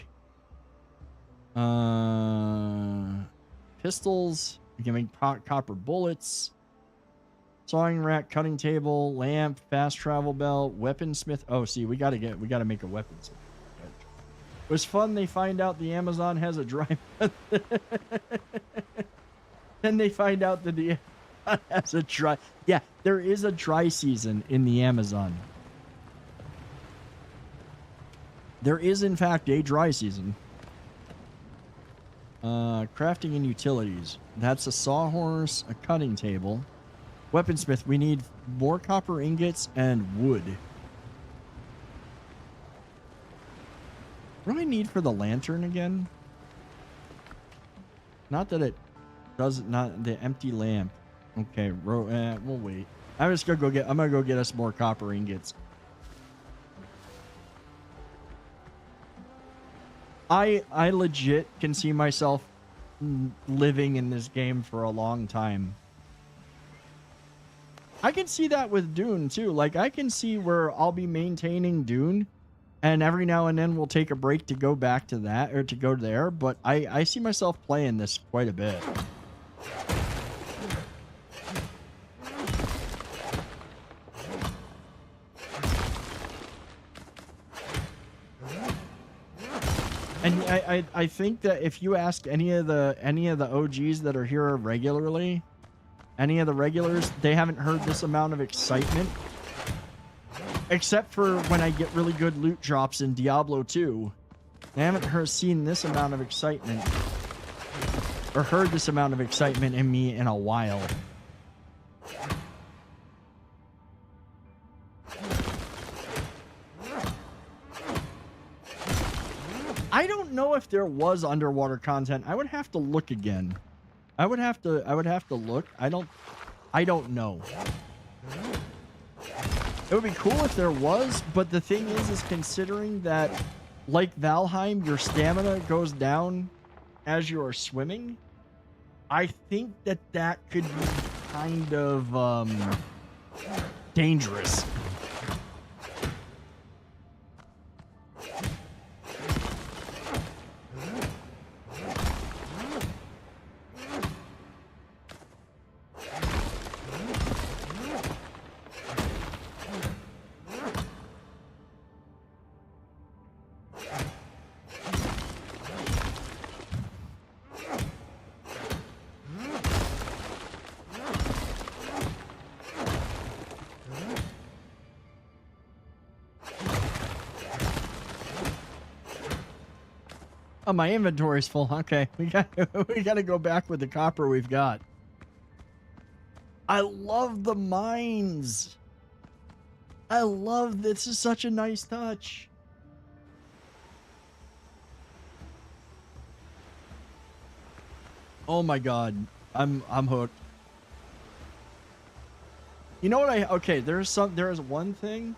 Pistols, you can make copper bullets. Sawing rack, cutting table, lamp, fast travel belt, weaponsmith. Oh, see, we gotta make a weaponsmith. It was fun. They find out the Amazon has a dry. Then they find out that the Amazon has a dry. Yeah, there is a dry season in the Amazon. There is, in fact, a dry season. Crafting and utilities. That's a sawhorse, a cutting table. Weaponsmith, we need more copper ingots and wood. What do I need for the lantern again? Not that it does not the empty lamp. Okay, we'll wait. I'm just gonna go get. I'm gonna go get us more copper ingots. I legit can see myself living in this game for a long time. I can see that with Dune too. Like, I can see where I'll be maintaining Dune, and every now and then we'll take a break to go back to that or to go there. But I see myself playing this quite a bit. And I think that if you ask any of the OGs that are here regularly, any of the regulars, they haven't heard this amount of excitement. Except for when I get really good loot drops in Diablo 2. They haven't seen this amount of excitement. Or heard this amount of excitement in me in a while. I don't know if there was underwater content. I would have to look again. I would have to look. I don't know. It would be cool if there was, but the thing is considering that, like Valheim, your stamina goes down as you are swimming. I think that could be kind of dangerous. Oh, my inventory's full. Okay, we got to go back with the copper we've got. I love the mines. I love this. Is such a nice touch. Oh my god, I'm hooked. You know what okay, there is one thing.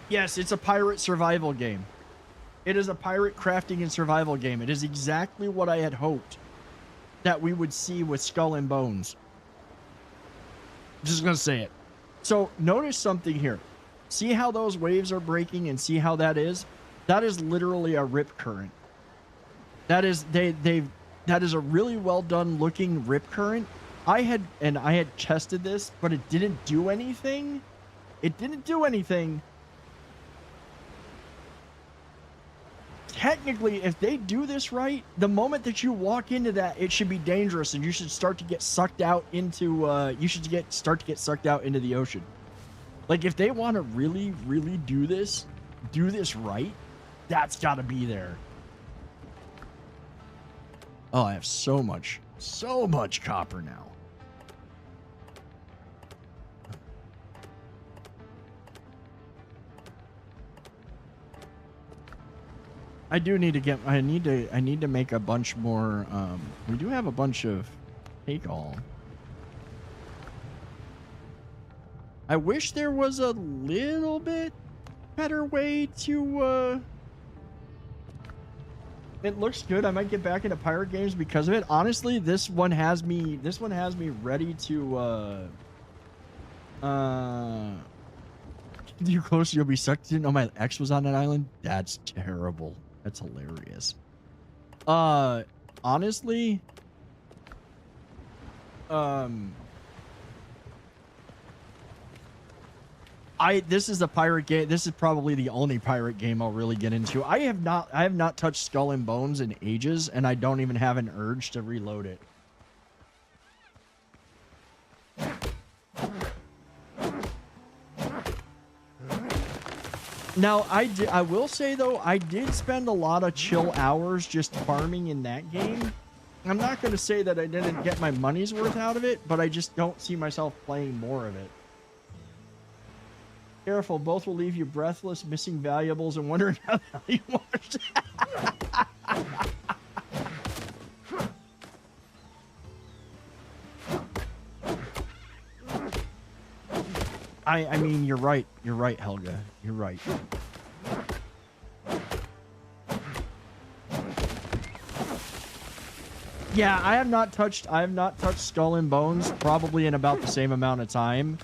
Yes, it's a pirate survival game. It is a pirate crafting and survival game. It is exactly what I had hoped that we would see with Skull and Bones. Just gonna say it. So notice something here. See how those waves are breaking and see how that is? That is literally a rip current. That is that is a really well done looking rip current. I had tested this, but it didn't do anything. It didn't do anything. technically, if they do this right, the moment that you walk into that, it should be dangerous, and you should start to get sucked out into. Start to get sucked out into the ocean. Like, if they want to really, really do this right, that's got to be there. Oh, I have so much copper now. I do need to get. I need to make a bunch more. We do have a bunch of take all. I wish there was a little bit better way to. It looks good. I might get back into pirate games because of it. Honestly, this one has me ready to. You close, you'll be sucked in. Oh, my ex was on that island. That's terrible. That's hilarious. Honestly, this is a pirate game. This is probably the only pirate game I'll really get into. I have not touched Skull and Bones in ages, and I don't even have an urge to reload it. Now, I will say, though, I did spend a lot of chill hours just farming in that game. I'm not going to say that I didn't get my money's worth out of it, but I just don't see myself playing more of it. Careful, both will leave you breathless, missing valuables, and wondering how the hell you watched. I mean, you're right. You're right, Helga. You're right. Yeah, I have not touched Skull and Bones probably in about the same amount of time.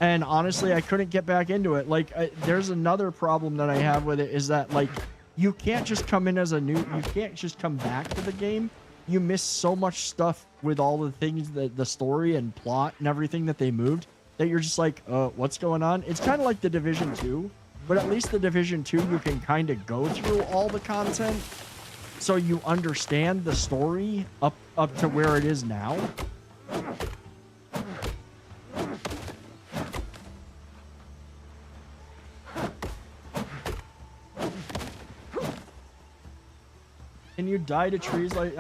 And honestly, I couldn't get back into it. Like, there's another problem that I have with it is that, like, you can't just come in as a new, you can't just come back to the game. You miss so much stuff with all the things, the story and plot and everything that they moved, that you're just like, what's going on? It's kind of like the Division 2, but at least the Division 2, you can kind of go through all the content so you understand the story up to where it is now. Can you die to trees like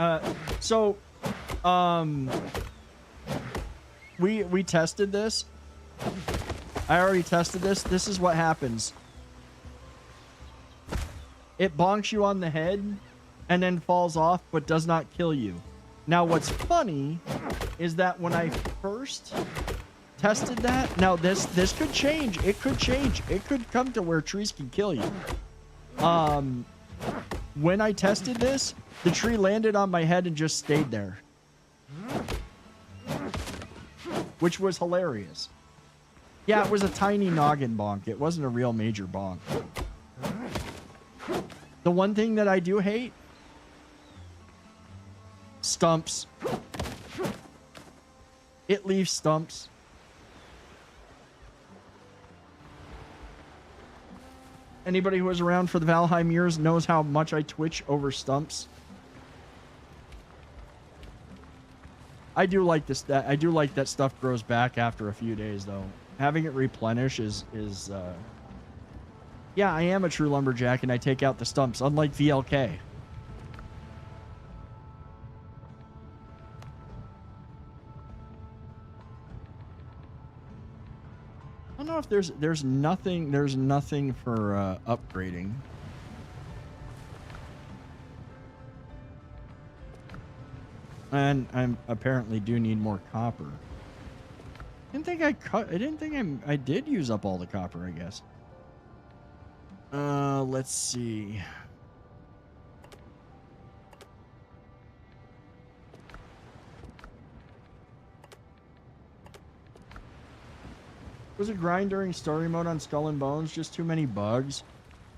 we tested this. I already tested this. This is what happens. It bonks you on the head and then falls off but does not kill you. Now what's funny is that when I first tested that, now this could change. It could change. It could come to where trees can kill you. When I tested this, the tree landed on my head and just stayed there. Which was hilarious. Yeah, it was a tiny noggin bonk. It wasn't a real major bonk. The one thing that I do hate? Stumps. It leaves stumps. Anybody who was around for the Valheim years knows how much I twitch over stumps. I do like this. I do like that stuff grows back after a few days, though. Having it replenish is yeah, I am a true lumberjack, and I take out the stumps, unlike VLK. I don't know if there's nothing for upgrading. And I apparently do need more copper. I did use up all the copper, I guess. Let's see. Was it grind during story mode on Skull and Bones? Just too many bugs.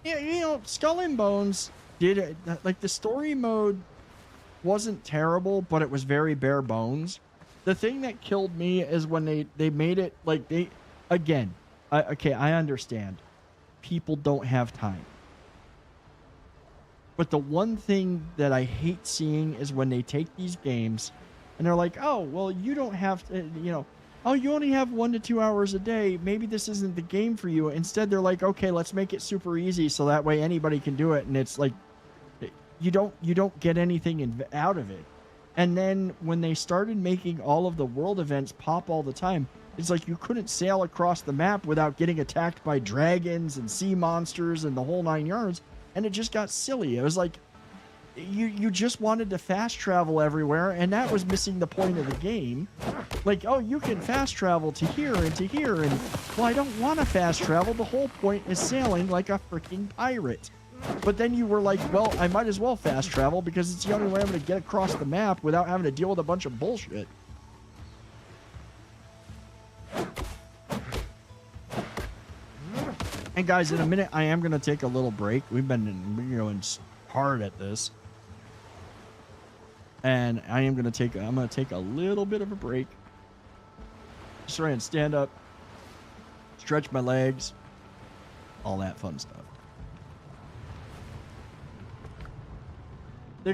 Yeah, you know, Skull and Bones did it. Like, the story mode wasn't terrible, but it was very bare bones. The thing that killed me is when they made it like again. Okay, I understand. People don't have time. But the one thing that I hate seeing is when they take these games and they're like, oh, well, you don't have to, oh, you only have 1 to 2 hours a day. Maybe this isn't the game for you. Instead, they're like, okay, let's make it super easy so that way anybody can do it. And it's like, you don't get anything out of it. And then when they started making all of the world events pop all the time, it's like you couldn't sail across the map without getting attacked by dragons and sea monsters and the whole 9 yards. And it just got silly. It was like you just wanted to fast travel everywhere, and that was missing the point of the game. Like, oh, you can fast travel to here and to here, and well, I don't want to fast travel. The whole point is sailing like a freaking pirate. But then you were like, well, I might as well fast travel because it's the only way I'm going to get across the map without having to deal with a bunch of bullshit. And guys, in a minute, I am going to take a little break. We've been going hard at this. And I'm going to take a little bit of a break. Just try and stand up, stretch my legs, all that fun stuff. The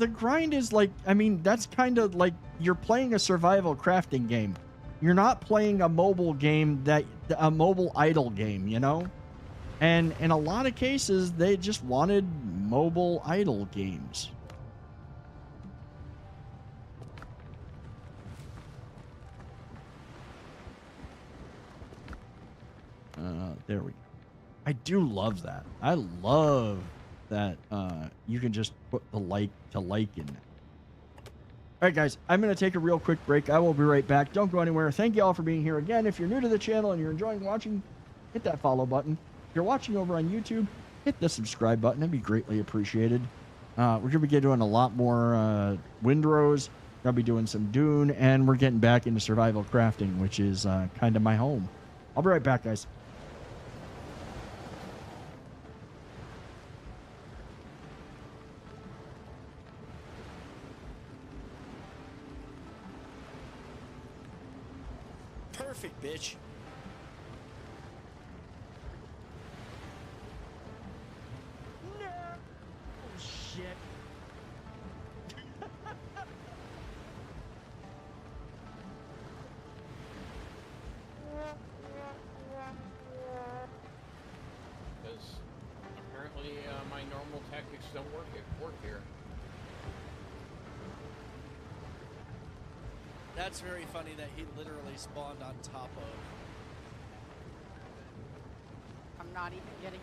grind is like, I mean, that's kind of like you're playing a survival crafting game. You're not playing a mobile game, a mobile idle game, you know? And in a lot of cases, they just wanted mobile idle games. There we go. I do love that. I love that you can just put the like to like in there. All right, guys, I'm going to take a real quick break. I will be right back. Don't go anywhere. Thank you all for being here again. If you're new to the channel and you're enjoying watching, hit that follow button. If you're watching over on YouTube, hit the subscribe button. That'd be greatly appreciated. We're going to be doing a lot more Windrose. I'll be doing some Dune, and we're getting back into survival crafting, which is kind of my home. I'll be right back, guys. Perfect, bitch. No. Oh, shit. Because apparently my normal tactics don't work here. That's very funny that he literally spawned on top of. I'm not even getting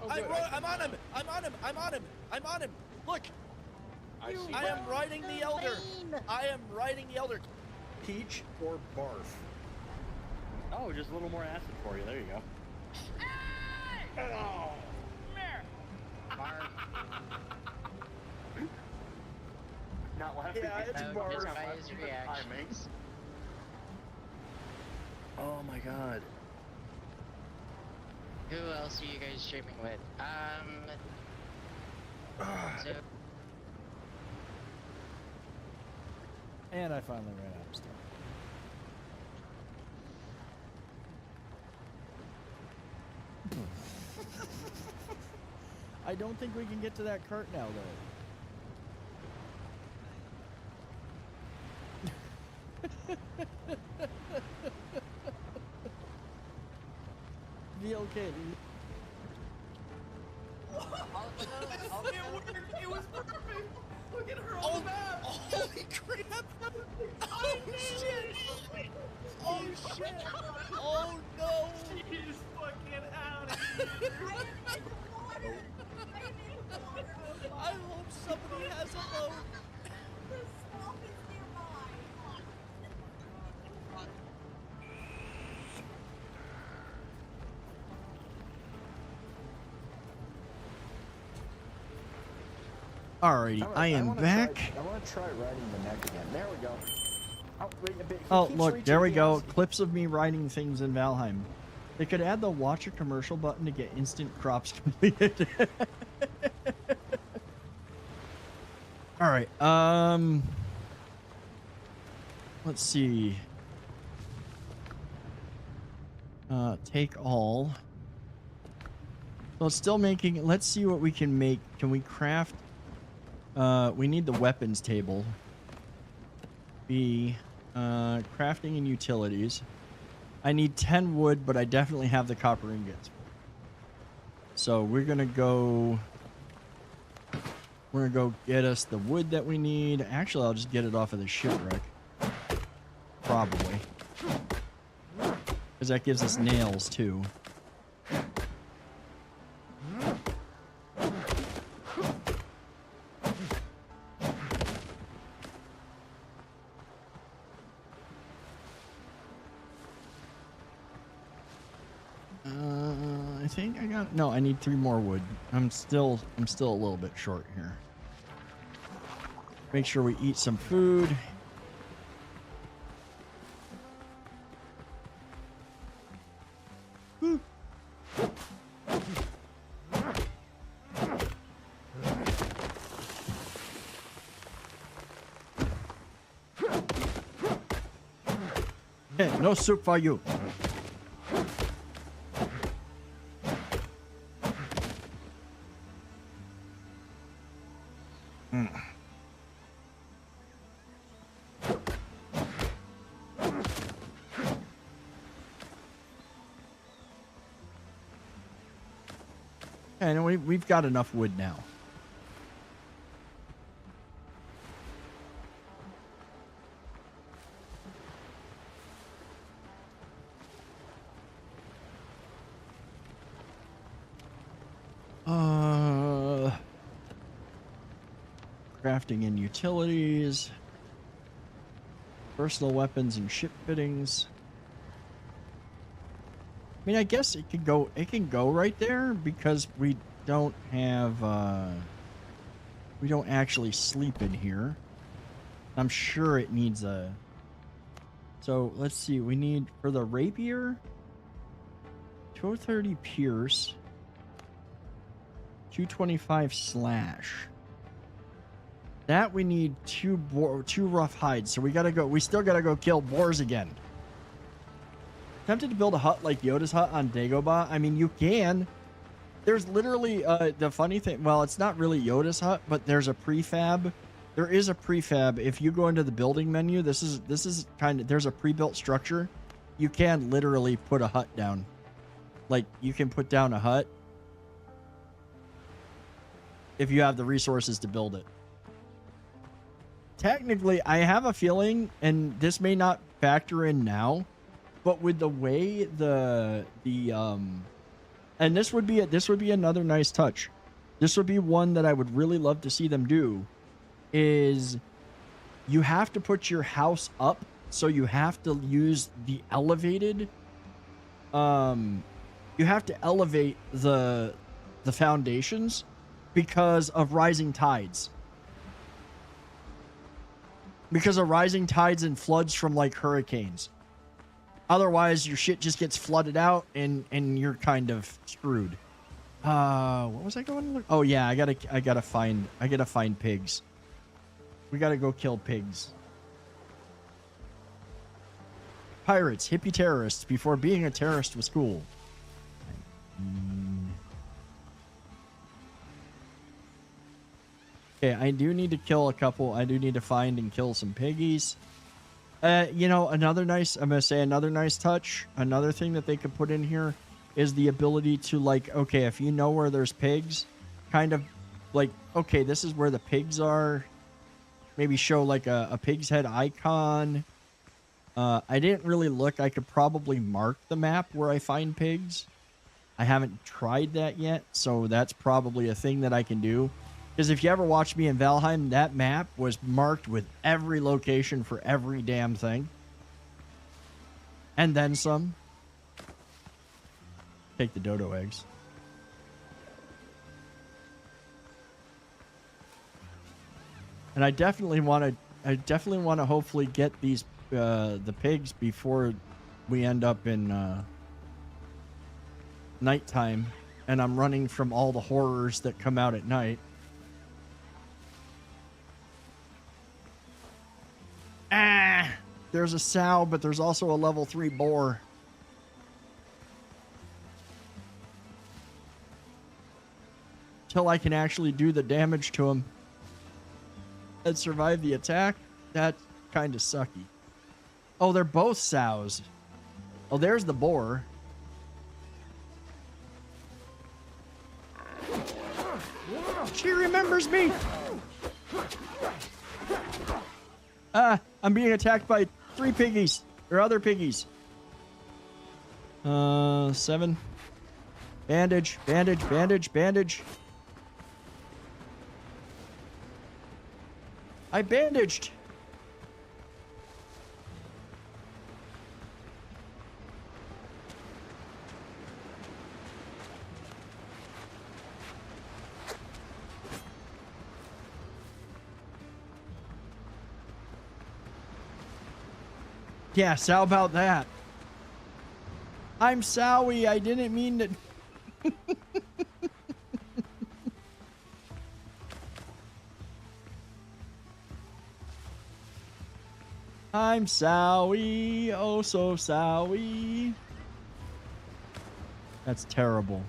I'm on him! I'm on him! I'm on him! I'm on him! Look! I am riding the Elder! I am riding the Elder! Peach or barf? Oh, just a little more acid for you. There you go. Oh. Not laughing. Yeah, it's barf. His reactions. Oh my god. Who else are you guys streaming with? So And I finally ran out of stuff. I don't think we can get to that cart now, though. Be okay. It was perfect. Look at her on Oh, the map. holy crap! Oh shit! Oh shit! Oh no! She's fucking out of here. I hope somebody has a boat. Alrighty, I am back. I want to try riding the neck again. There we go. Oh, wait a bit. Oh, look, there we go. Clips of me riding things in Valheim. They could add the watch a commercial button to get instant crops completed. Alright, let's see. Take all. So it's still making. Let's see what we can make. Can we craft? We need the weapons table. B. Crafting and utilities. I need 10 wood, but I definitely have the copper ingots. So we're gonna go. We're gonna go get us the wood that we need. Actually, I'll just get it off of the shipwreck. Probably. Because that gives us nails too. I think I got. No, I need 3 more wood. I'm still a little bit short here. Make sure we eat some food. Whew. Hey, no soup for you. And we've got enough wood now. Crafting and utilities. Personal weapons and ship fittings. I mean, I guess it can go right there because we don't have, we don't actually sleep in here. I'm sure it needs a, so let's see, we need for the rapier, 230 pierce, 225 slash. That we need 2 rough hides, so we still gotta go kill boars again. Tempted to build a hut like Yoda's hut on Dagobah. I mean, you can. There's literally the funny thing. Well, it's not really Yoda's hut, but there's a prefab. There is a prefab. If you go into the building menu, this is kind of, there's a pre-built structure. You can literally put a hut down. Like you can put down a hut if you have the resources to build it. Technically, I have a feeling, and this may not factor in now, but with the way and this would be another nice touch. This would be one that I would really love to see them do, is you have to put your house up, so you have to use the elevated, you have to elevate the foundations because of rising tides. Because of rising tides and floods from like hurricanes. Otherwise, your shit just gets flooded out and you're kind of screwed. What was I going to look? Oh yeah, I gotta find pigs. We gotta go kill pigs. Pirates, hippie terrorists, before being a terrorist was cool. Okay, I do need to kill a couple. I do need to find and kill some piggies. You know, another nice touch, another thing that they could put in here is the ability to, like, okay, if you know where there's pigs, kind of like, okay, this is where the pigs are. Maybe show like a pig's head icon. I didn't really look. I could probably mark the map where I find pigs. I haven't tried that yet, so that's probably a thing that I can do. Because if you ever watched me in Valheim, that map was marked with every location for every damn thing. And then some. Take the dodo eggs. And I definitely want to hopefully get these the pigs before we end up in nighttime and I'm running from all the horrors that come out at night. There's a sow, but there's also a level 3 boar. till I can actually do the damage to him and survive the attack. That's kind of sucky. Oh, they're both sows. Oh, there's the boar. She remembers me. I'm being attacked by 3 piggies or other piggies. 7. Bandage, bandage, bandage, bandage. I bandaged. Yes, how about that? I'm sorry, I didn't mean to. I'm sorry, oh so sorry. That's terrible.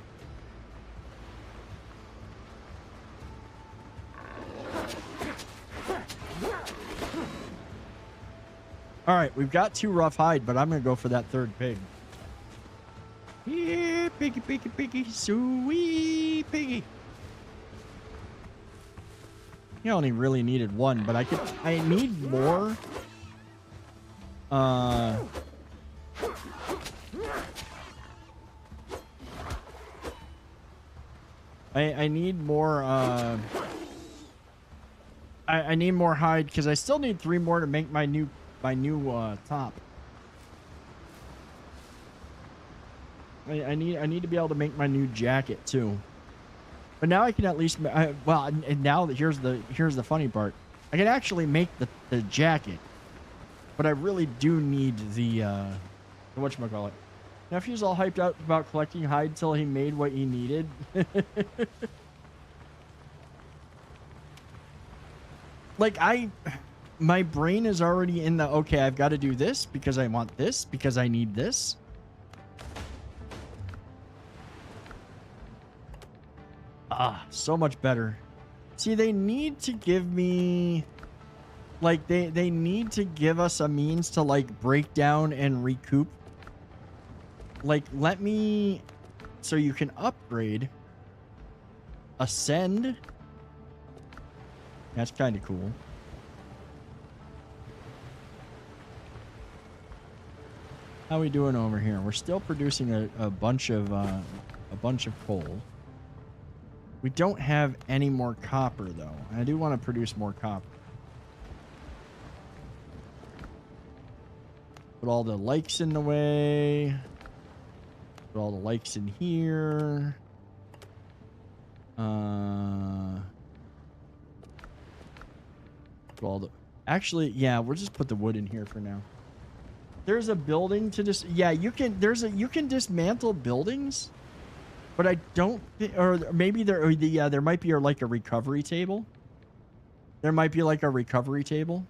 All right, we've got 2 rough hide, but I'm gonna go for that 3rd pig. Yeah, piggy, piggy, piggy, sweet piggy. You only really needed 1, but I need more. I need more, I need more hide because I still need 3 more to make my new top. I need to be able to make my new jacket too. But now I can at least well, and now here's the funny part. I can actually make the jacket. But I really do need the whatchamacallit. Nephew's all hyped out about collecting hide till he made what he needed. Like my brain is already in the, okay, I've got to do this because I want this, because I need this. Ah, so much better. See, they need to give me, like, they need to give us a means to, like, break down and recoup. Like, let me, so you can upgrade, ascend. That's kind of cool. How we doing over here? We're still producing a bunch of coal. We don't have any more copper though. I do want to produce more copper. Put all the likes in the way. Put all the likes in here. Put all the, actually, yeah, we'll just put the wood in here for now. There's a building to just, yeah, you can, you can dismantle buildings, but I don't think, or maybe there might be like a recovery table. There might be like a recovery table.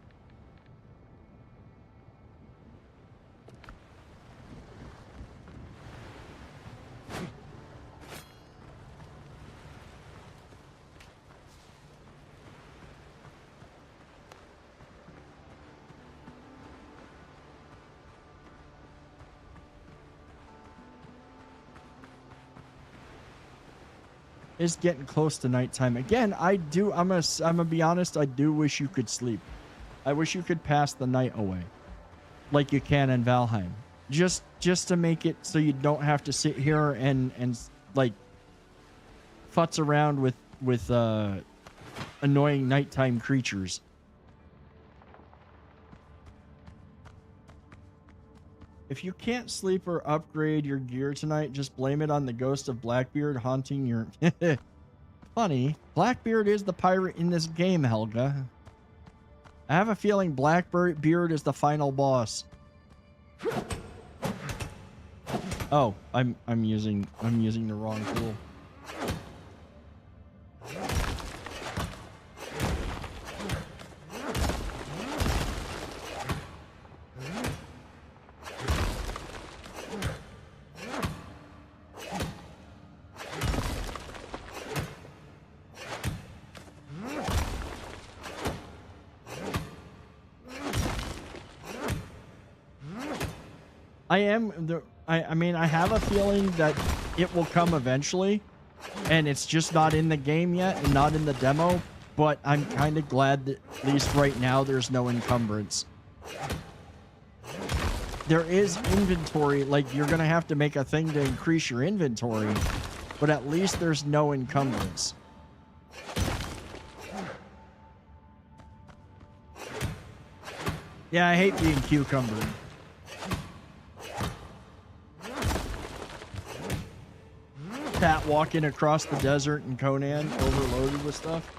It's getting close to nighttime again. I'm gonna be honest, I do wish you could sleep. I wish you could pass the night away like you can in Valheim, just to make it so you don't have to sit here and like futz around with annoying nighttime creatures. If you can't sleep or upgrade your gear tonight, just blame it on the ghost of Blackbeard haunting your... Funny. Blackbeard is the pirate in this game, Helga. I have a feeling Blackbeard is the final boss. Oh, I'm using the wrong tool. I mean, I have a feeling that it will come eventually, and it's just not in the game yet and not in the demo, but I'm kind of glad that at least right now there's no encumbrance. There is inventory, like you're going to have to make a thing to increase your inventory, but at least there's no encumbrance. Yeah, I hate being cucumbered. Pat walking across the desert in Conan, overloaded with stuff.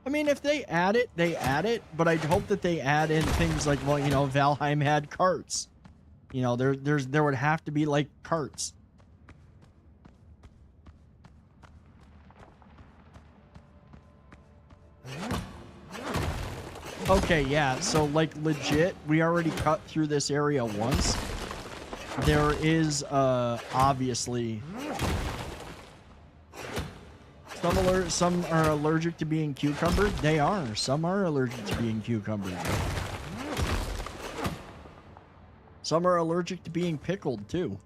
I mean, if they add it, they add it, but I'd hope that they add in things like, well, you know, Valheim had carts. You know, there would have to be like carts. Okay, yeah, so like legit, we already cut through this area once. There is obviously some are allergic to being cucumbered. They are. Some are allergic to being cucumbered. Some are allergic to being pickled too.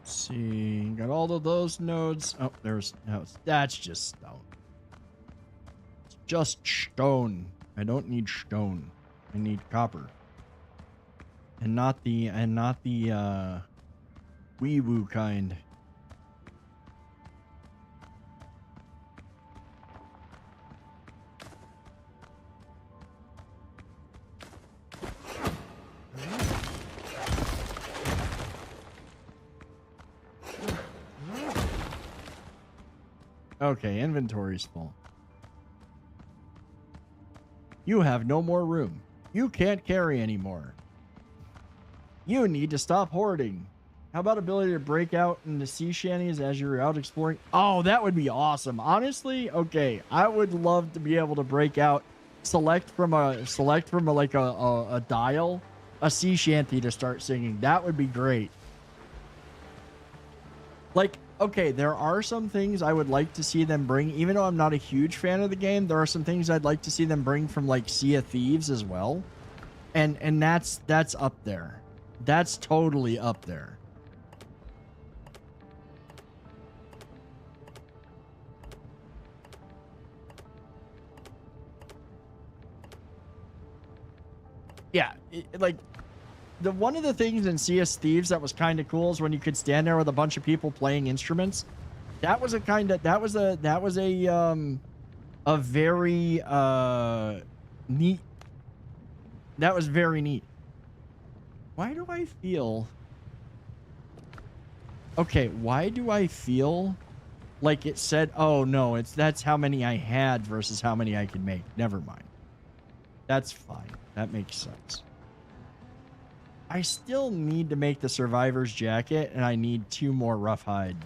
See, got all of those nodes. Oh, there's no. That's just stone. It's just stone. I don't need stone. I need copper. And not the wee woo kind. Okay, inventory's full. You have no more room. You can't carry anymore. You need to stop hoarding. How about ability to break out into sea shanties as you're out exploring? Oh, that would be awesome. Honestly, okay, I would love to be able to break out, select from a dial, a sea shanty to start singing. That would be great. Like, okay, there are some things I would like to see them bring, even though I'm not a huge fan of the game. There are some things I'd like to see them bring from like Sea of Thieves as well, and that's up there. That's totally up there. Yeah, like. One of the things in Sea of Thieves that was kind of cool is when you could stand there with a bunch of people playing instruments. That was a very neat. That was very neat. Why do I feel? Okay, why do I feel like it said, "Oh no, that's how many I had versus how many I can make." Never mind. That's fine. That makes sense. I still need to make the survivor's jacket, and I need 2 more rough hide.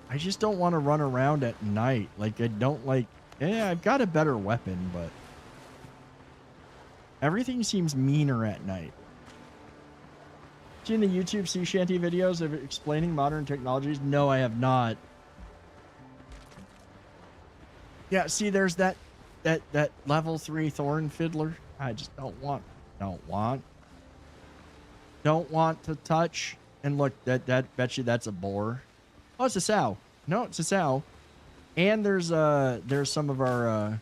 I just don't want to run around at night. Like, I don't like... Yeah, I've got a better weapon, but... everything seems meaner at night. Seen the YouTube sea shanty videos of explaining modern technologies? No, I have not. Yeah, see, there's that level 3 thorn fiddler. I just don't want to touch. And look, that bet you that's a boar. Oh, it's a sow. No, it's a sow. And there's some of our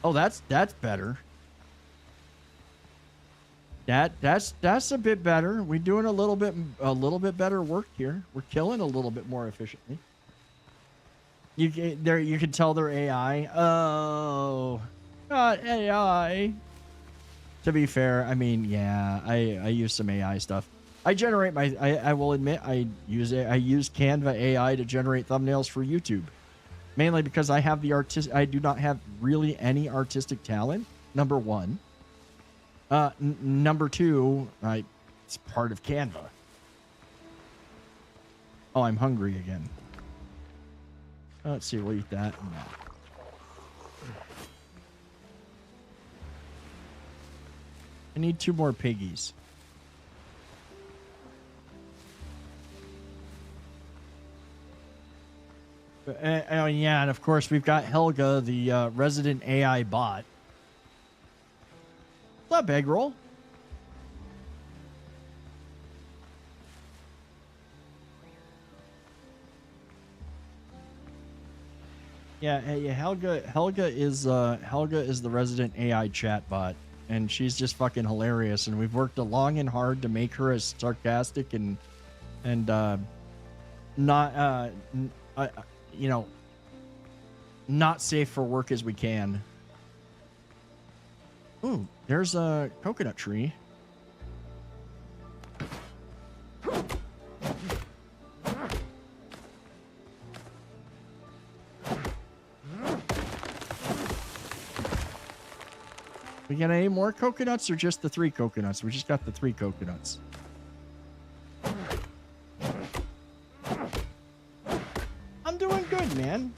Oh, that's better. That's a bit better. We're doing a little bit better work here. We're killing a little bit more efficiently. You can tell they're AI. Oh, not AI. To be fair, I mean, yeah, I use some AI stuff. I generate I will admit I use Canva AI to generate thumbnails for YouTube. Mainly because I have I do not have really any artistic talent. Number one. Number two, it's part of Canva. Oh, I'm hungry again. Let's see, we'll eat that. I need 2 more piggies. Oh, yeah, and of course we've got Helga, the resident AI bot. What's up, egg roll? Yeah, Helga is the resident AI chatbot, and she's just fucking hilarious. And we've worked long and hard to make her as sarcastic and not not safe for work as we can. Ooh, there's a coconut tree. We got any more coconuts or just the 3 coconuts? We just got the 3 coconuts. I'm doing good, man.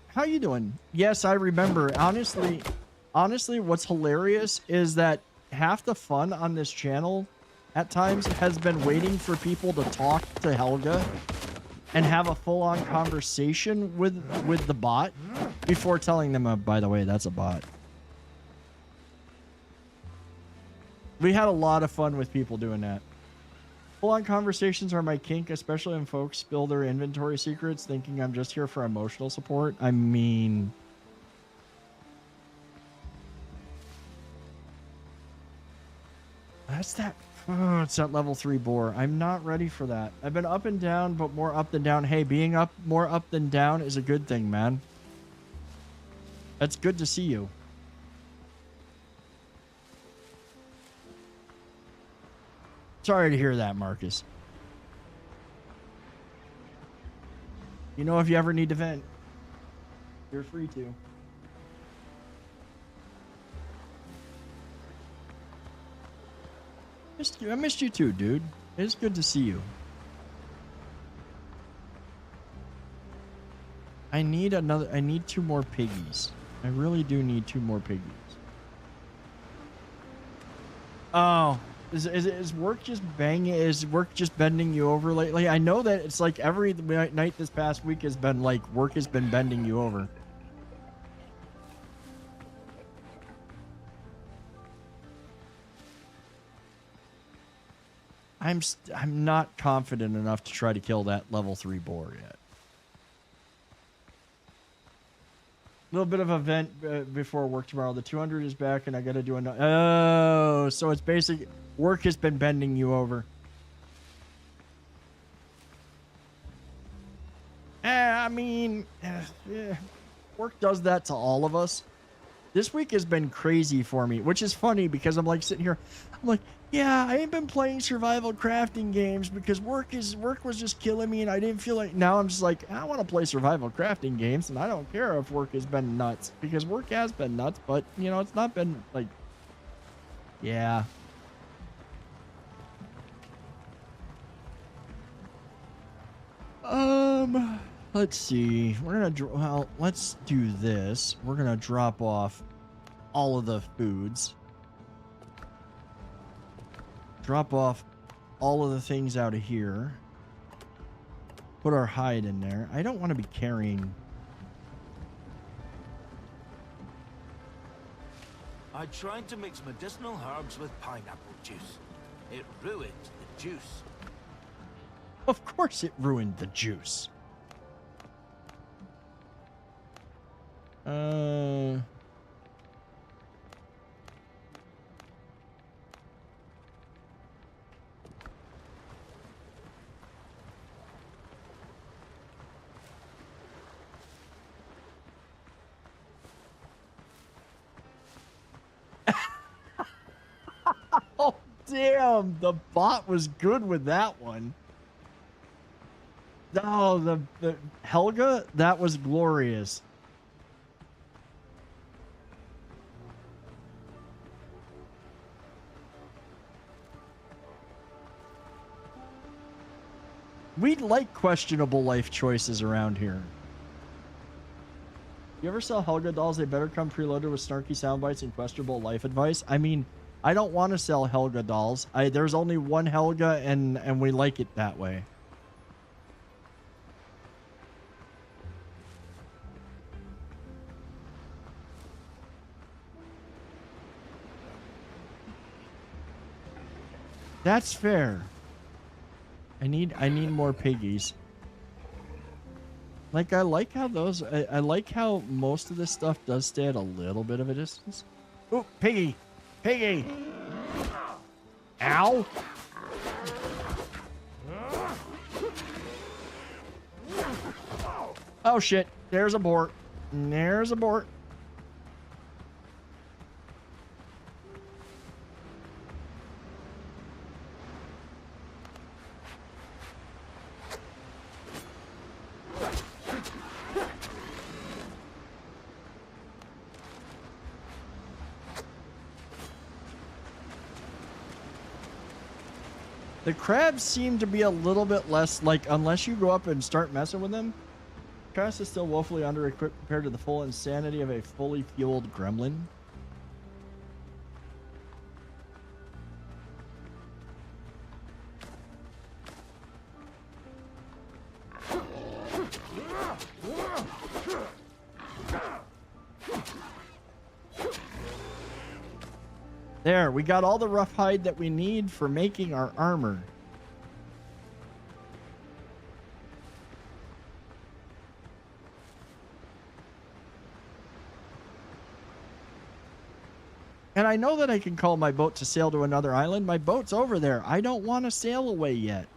How you doing? Yes, I remember. Honestly, what's hilarious is that half the fun on this channel at times has been waiting for people to talk to Helga and have a full-on conversation with the bot before telling them, by the way, that's a bot. We had a lot of fun with people doing that. Full-on conversations are my kink, especially when folks spill their inventory secrets thinking I'm just here for emotional support. I mean... That's that... Oh, it's that level 3 boar. I'm not ready for that. I've been up and down, but more up than down. Hey, being more up than down is a good thing, man. That's good to see you. Sorry to hear that, Marcus. You know, if you ever need to vent, you're free to. I missed you too, dude. It's good to see you. I need 2 more piggies. I really do need 2 more piggies. Oh. Is work just bending you over lately? I know that it's like every night this past week has been like work has been bending you over. I'm not confident enough to try to kill that level 3 boar yet. A little bit of a vent before work tomorrow. The 200 is back and I gotta do another. Oh, so it's basically work has been bending you over. I mean, work does that to all of us. This week has been crazy for me, which is funny because I'm like sitting here, I'm like, yeah, I ain't been playing survival crafting games because work was just killing me and I didn't feel like. Now I'm just like, I want to play survival crafting games and I don't care if work has been nuts because work has been nuts, but you know, it's not been like, yeah. Let's see. Well, let's do this. We're gonna drop off all of the foods. Drop off all of the things out of here. Put our hide in there. I don't want to be carrying. I tried to mix medicinal herbs with pineapple juice. It ruined the juice. Of course it ruined the juice. Damn, the bot was good with that one. Oh, the Helga, that was glorious. We like questionable life choices around here. You ever sell Helga dolls? They better come preloaded with snarky sound bites and questionable life advice. I mean, I don't want to sell Helga dolls. There's only one Helga, and we like it that way. That's fair. I need more piggies. Like, I like how those... I like how most of this stuff does stay at a little bit of a distance. Oh, piggy! Piggy! Ow! Oh, shit. There's a boar. There's a boar. The crabs seem to be a little bit less, like, unless you go up and start messing with them. Cast is still woefully under-equipped compared to the full insanity of a fully fueled gremlin. There, we got all the rough hide that we need for making our armor. And I know that I can call my boat to sail to another island. My boat's over there. I don't want to sail away yet.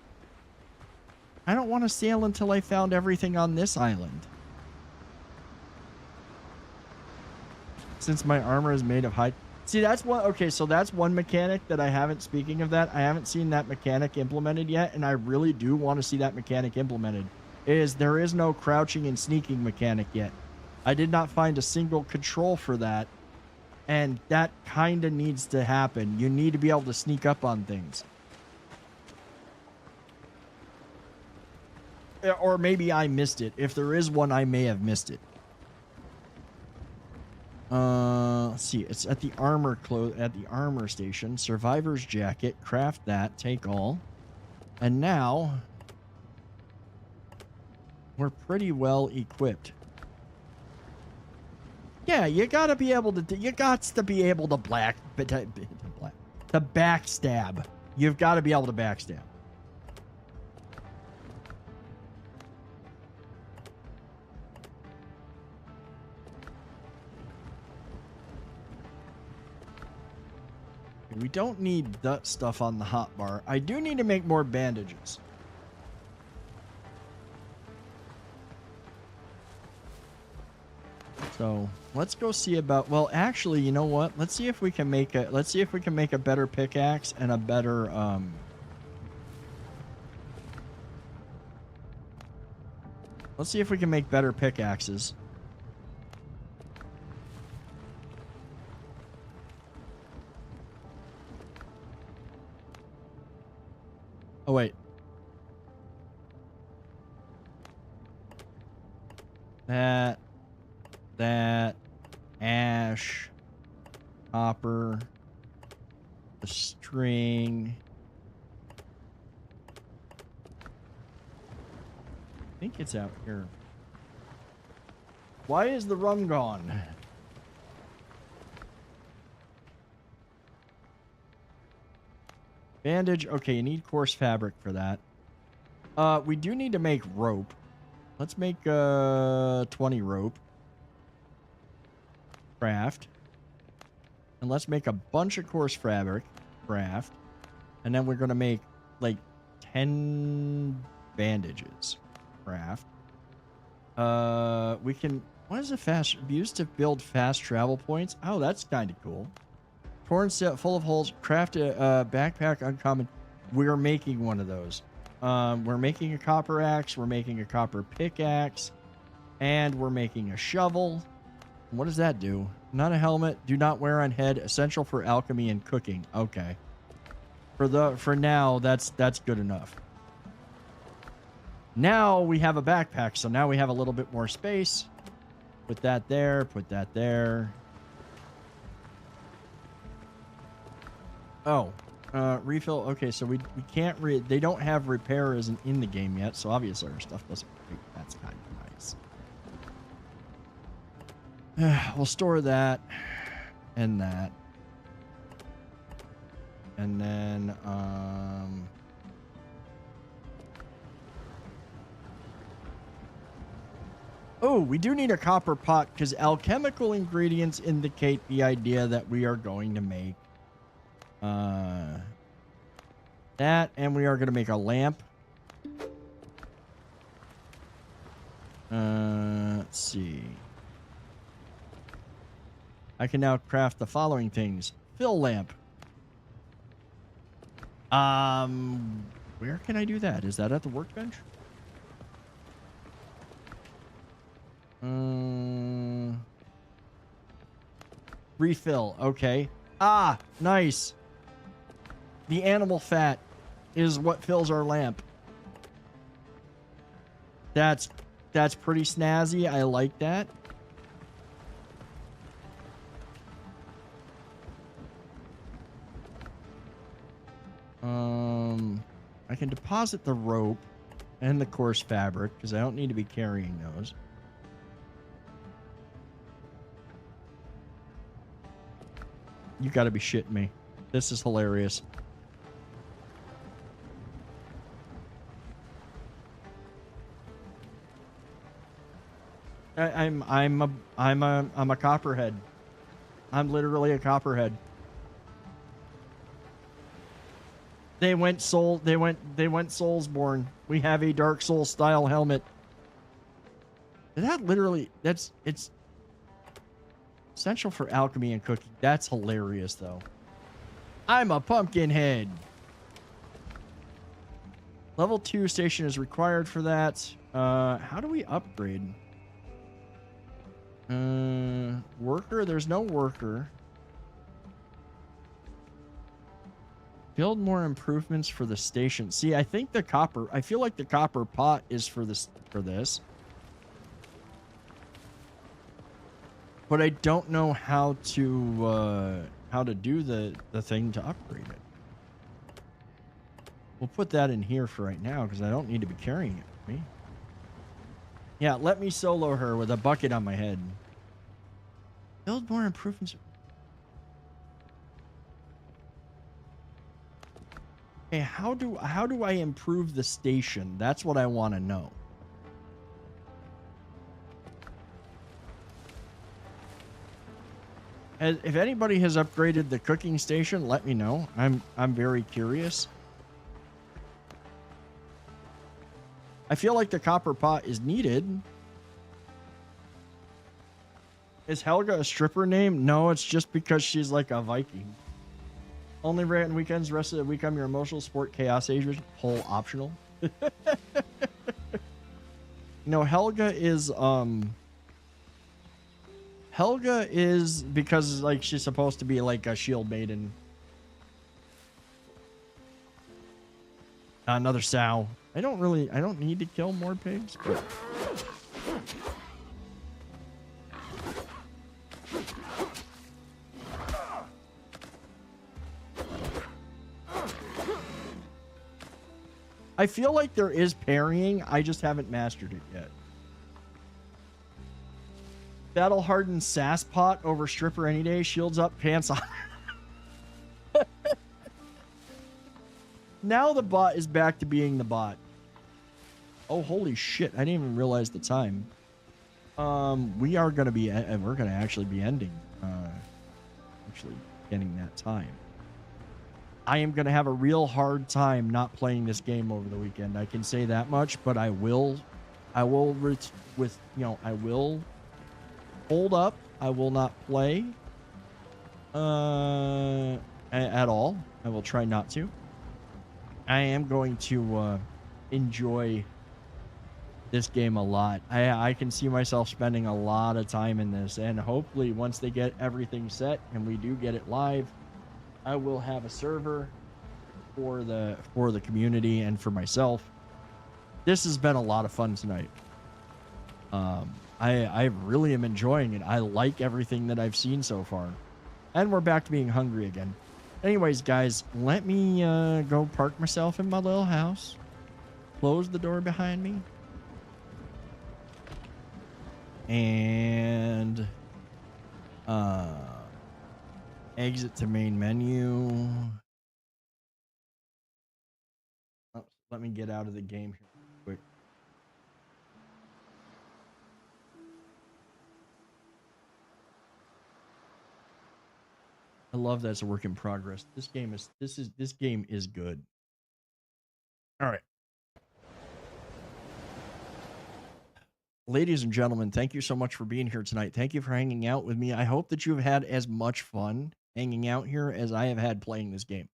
I don't want to sail until I found everything on this island. Since my armor is made of hide. See, that's one. Okay, so that's one mechanic that I haven't. Speaking of that, I haven't seen that mechanic implemented yet, and I really do want to see that mechanic implemented. There is no crouching and sneaking mechanic yet. I did not find a single control for that, and that kind of needs to happen. You need to be able to sneak up on things. Or maybe I missed it. If there is one, I may have missed it. Let's see. It's at the armor station. Survivor's jacket. Craft that. Take all. And now we're pretty well equipped. Yeah, you gotta be able to. You got to be able to to backstab. You've got to be able to backstab. We don't need that stuff on the hotbar. I do need to make more bandages. So let's go see about. Well, actually, you know what? Let's see if we can make a. Let's see if we can make a better pickaxe and a better. Let's see if we can make better pickaxes. Oh, wait. That, ash, copper, the string. I think it's out here. Why is the rum gone? Bandage. Okay, you need coarse fabric for that. We do need to make rope. Let's make 20 rope. Craft. And let's make a bunch of coarse fabric. Craft. And then we're going to make like 10 bandages. Craft. We can... What is a fast... Used to build fast travel points? Oh, that's kind of cool. Torn set full of holes. Craft a backpack uncommon. We're making one of those. We're making a copper axe. We're making a copper pickaxe. And we're making a shovel. What does that do? Not a helmet. Do not wear on head. Essential for alchemy and cooking. Okay. For now, that's good enough. Now we have a backpack, so now we have a little bit more space. Put that there. Put that there. Oh, refill. Okay, so we can't they don't have repair isn't in the game yet, so obviously our stuff doesn't break. That's kind of nice. We'll store that and that. And then oh, we do need a copper pot because alchemical ingredients indicate the idea that we are going to make that, and we are going to make a lamp. Let's see. I can now craft the following things. Fill lamp. Where can I do that? Is that at the workbench? Refill. Okay. Ah, nice. The animal fat is what fills our lamp. That's pretty snazzy. I like that. I can deposit the rope and the coarse fabric because I don't need to be carrying those. You gotta be shitting me. This is hilarious. I'm a copperhead. I'm literally a copperhead. They went Soulsborne. We have a Dark Souls style helmet. That literally it's essential for alchemy and cooking. That's hilarious though. I'm a pumpkin head. Level 2 station is required for that. How do we upgrade? Worker, there's no worker. Build more improvements for the station. See, I think the copper, I feel like the copper pot is for this, but I don't know how to do the thing to upgrade it. We'll put that in here for right now because I don't need to be carrying it with me. Yeah, let me solo her with a bucket on my head. Build more improvements. Okay, how do I improve the station? That's what I want to know. If anybody has upgraded the cooking station, let me know. I'm very curious. I feel like the copper pot is needed. Is Helga a stripper name? No, it's just because she's like a Viking. Only rare on weekends, rest of the week I'm your emotional support chaos agent. Whole optional. No, Helga is because like she's supposed to be like a shield maiden. Another sow. I don't need to kill more pigs, but I feel like there is parrying. I just haven't mastered it yet. Battle hardened sass pot over stripper any day. Shields up, pants on. Now the bot is back to being the bot. Oh, holy shit. I didn't even realize the time. We are going to be, we're going to actually be ending, actually getting that time. I am going to have a real hard time not playing this game over the weekend. I can say that much, but I will hold up. I will not play. at all. I will try not to. I am going to enjoy this game a lot. I can see myself spending a lot of time in this, and hopefully once they get everything set and we do get it live, I will have a server for the community and for myself. This has been a lot of fun tonight. I really am enjoying it. I like everything that I've seen so far. And we're back to being hungry again. Anyways, guys, let me go park myself in my little house. Close the door behind me. And exit to main menu. Oh, let me get out of the game here quick. I love that it's a work in progress. This game is good. All right. Ladies and gentlemen, thank you so much for being here tonight. Thank you for hanging out with me. I hope that you've had as much fun hanging out here as I have had playing this game.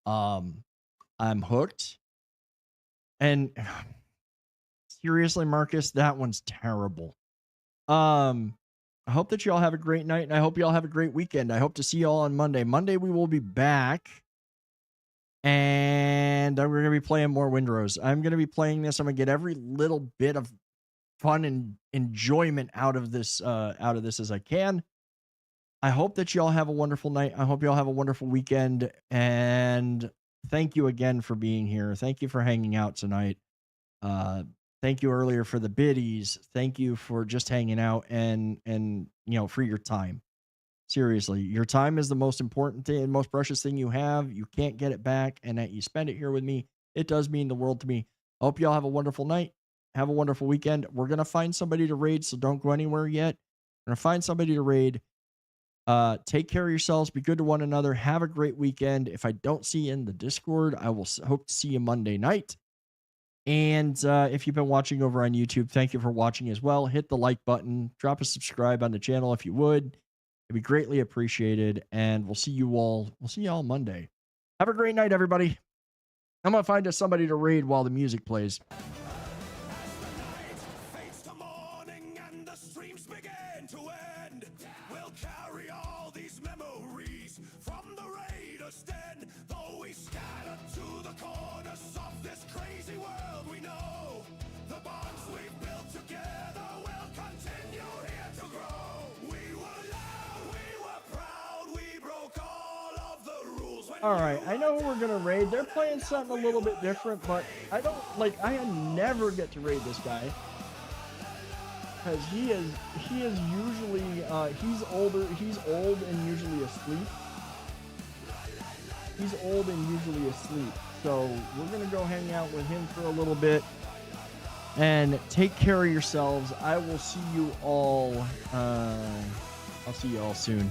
I'm hooked. And seriously, Marcus, that one's terrible. I hope that you all have a great night, and I hope you all have a great weekend. I hope to see you all on Monday. Monday, we will be back, and we're going to be playing more Windrose. I'm going to be playing this. I'm going to get every little bit of fun and enjoyment out of this as I can. I hope that you all have a wonderful night. I hope you all have a wonderful weekend, and thank you again for being here. Thank you for hanging out tonight. Thank you earlier for the biddies. Thank you for just hanging out and for your time. Seriously, your time is the most important thing and most precious thing you have. You can't get it back, and that you spend it here with me, it does mean the world to me. I hope you all have a wonderful night. Have a wonderful weekend. We're going to find somebody to raid, so don't go anywhere yet. We're going to find somebody to raid. Take care of yourselves. Be good to one another. Have a great weekend. If I don't see you in the Discord, I will hope to see you Monday night. And if you've been watching over on YouTube, thank you for watching as well. Hit the like button. Drop a subscribe on the channel if you would. It'd be greatly appreciated. And we'll see you all Monday. Have a great night, everybody. I'm going to find us somebody to raid while the music plays. All right, I know who we're gonna raid. They're playing something a little bit different, but I never get to raid this guy because he is usually he's older. He's old and usually asleep. So we're gonna go hang out with him for a little bit and take care of yourselves. I will see you all. I'll see you all soon.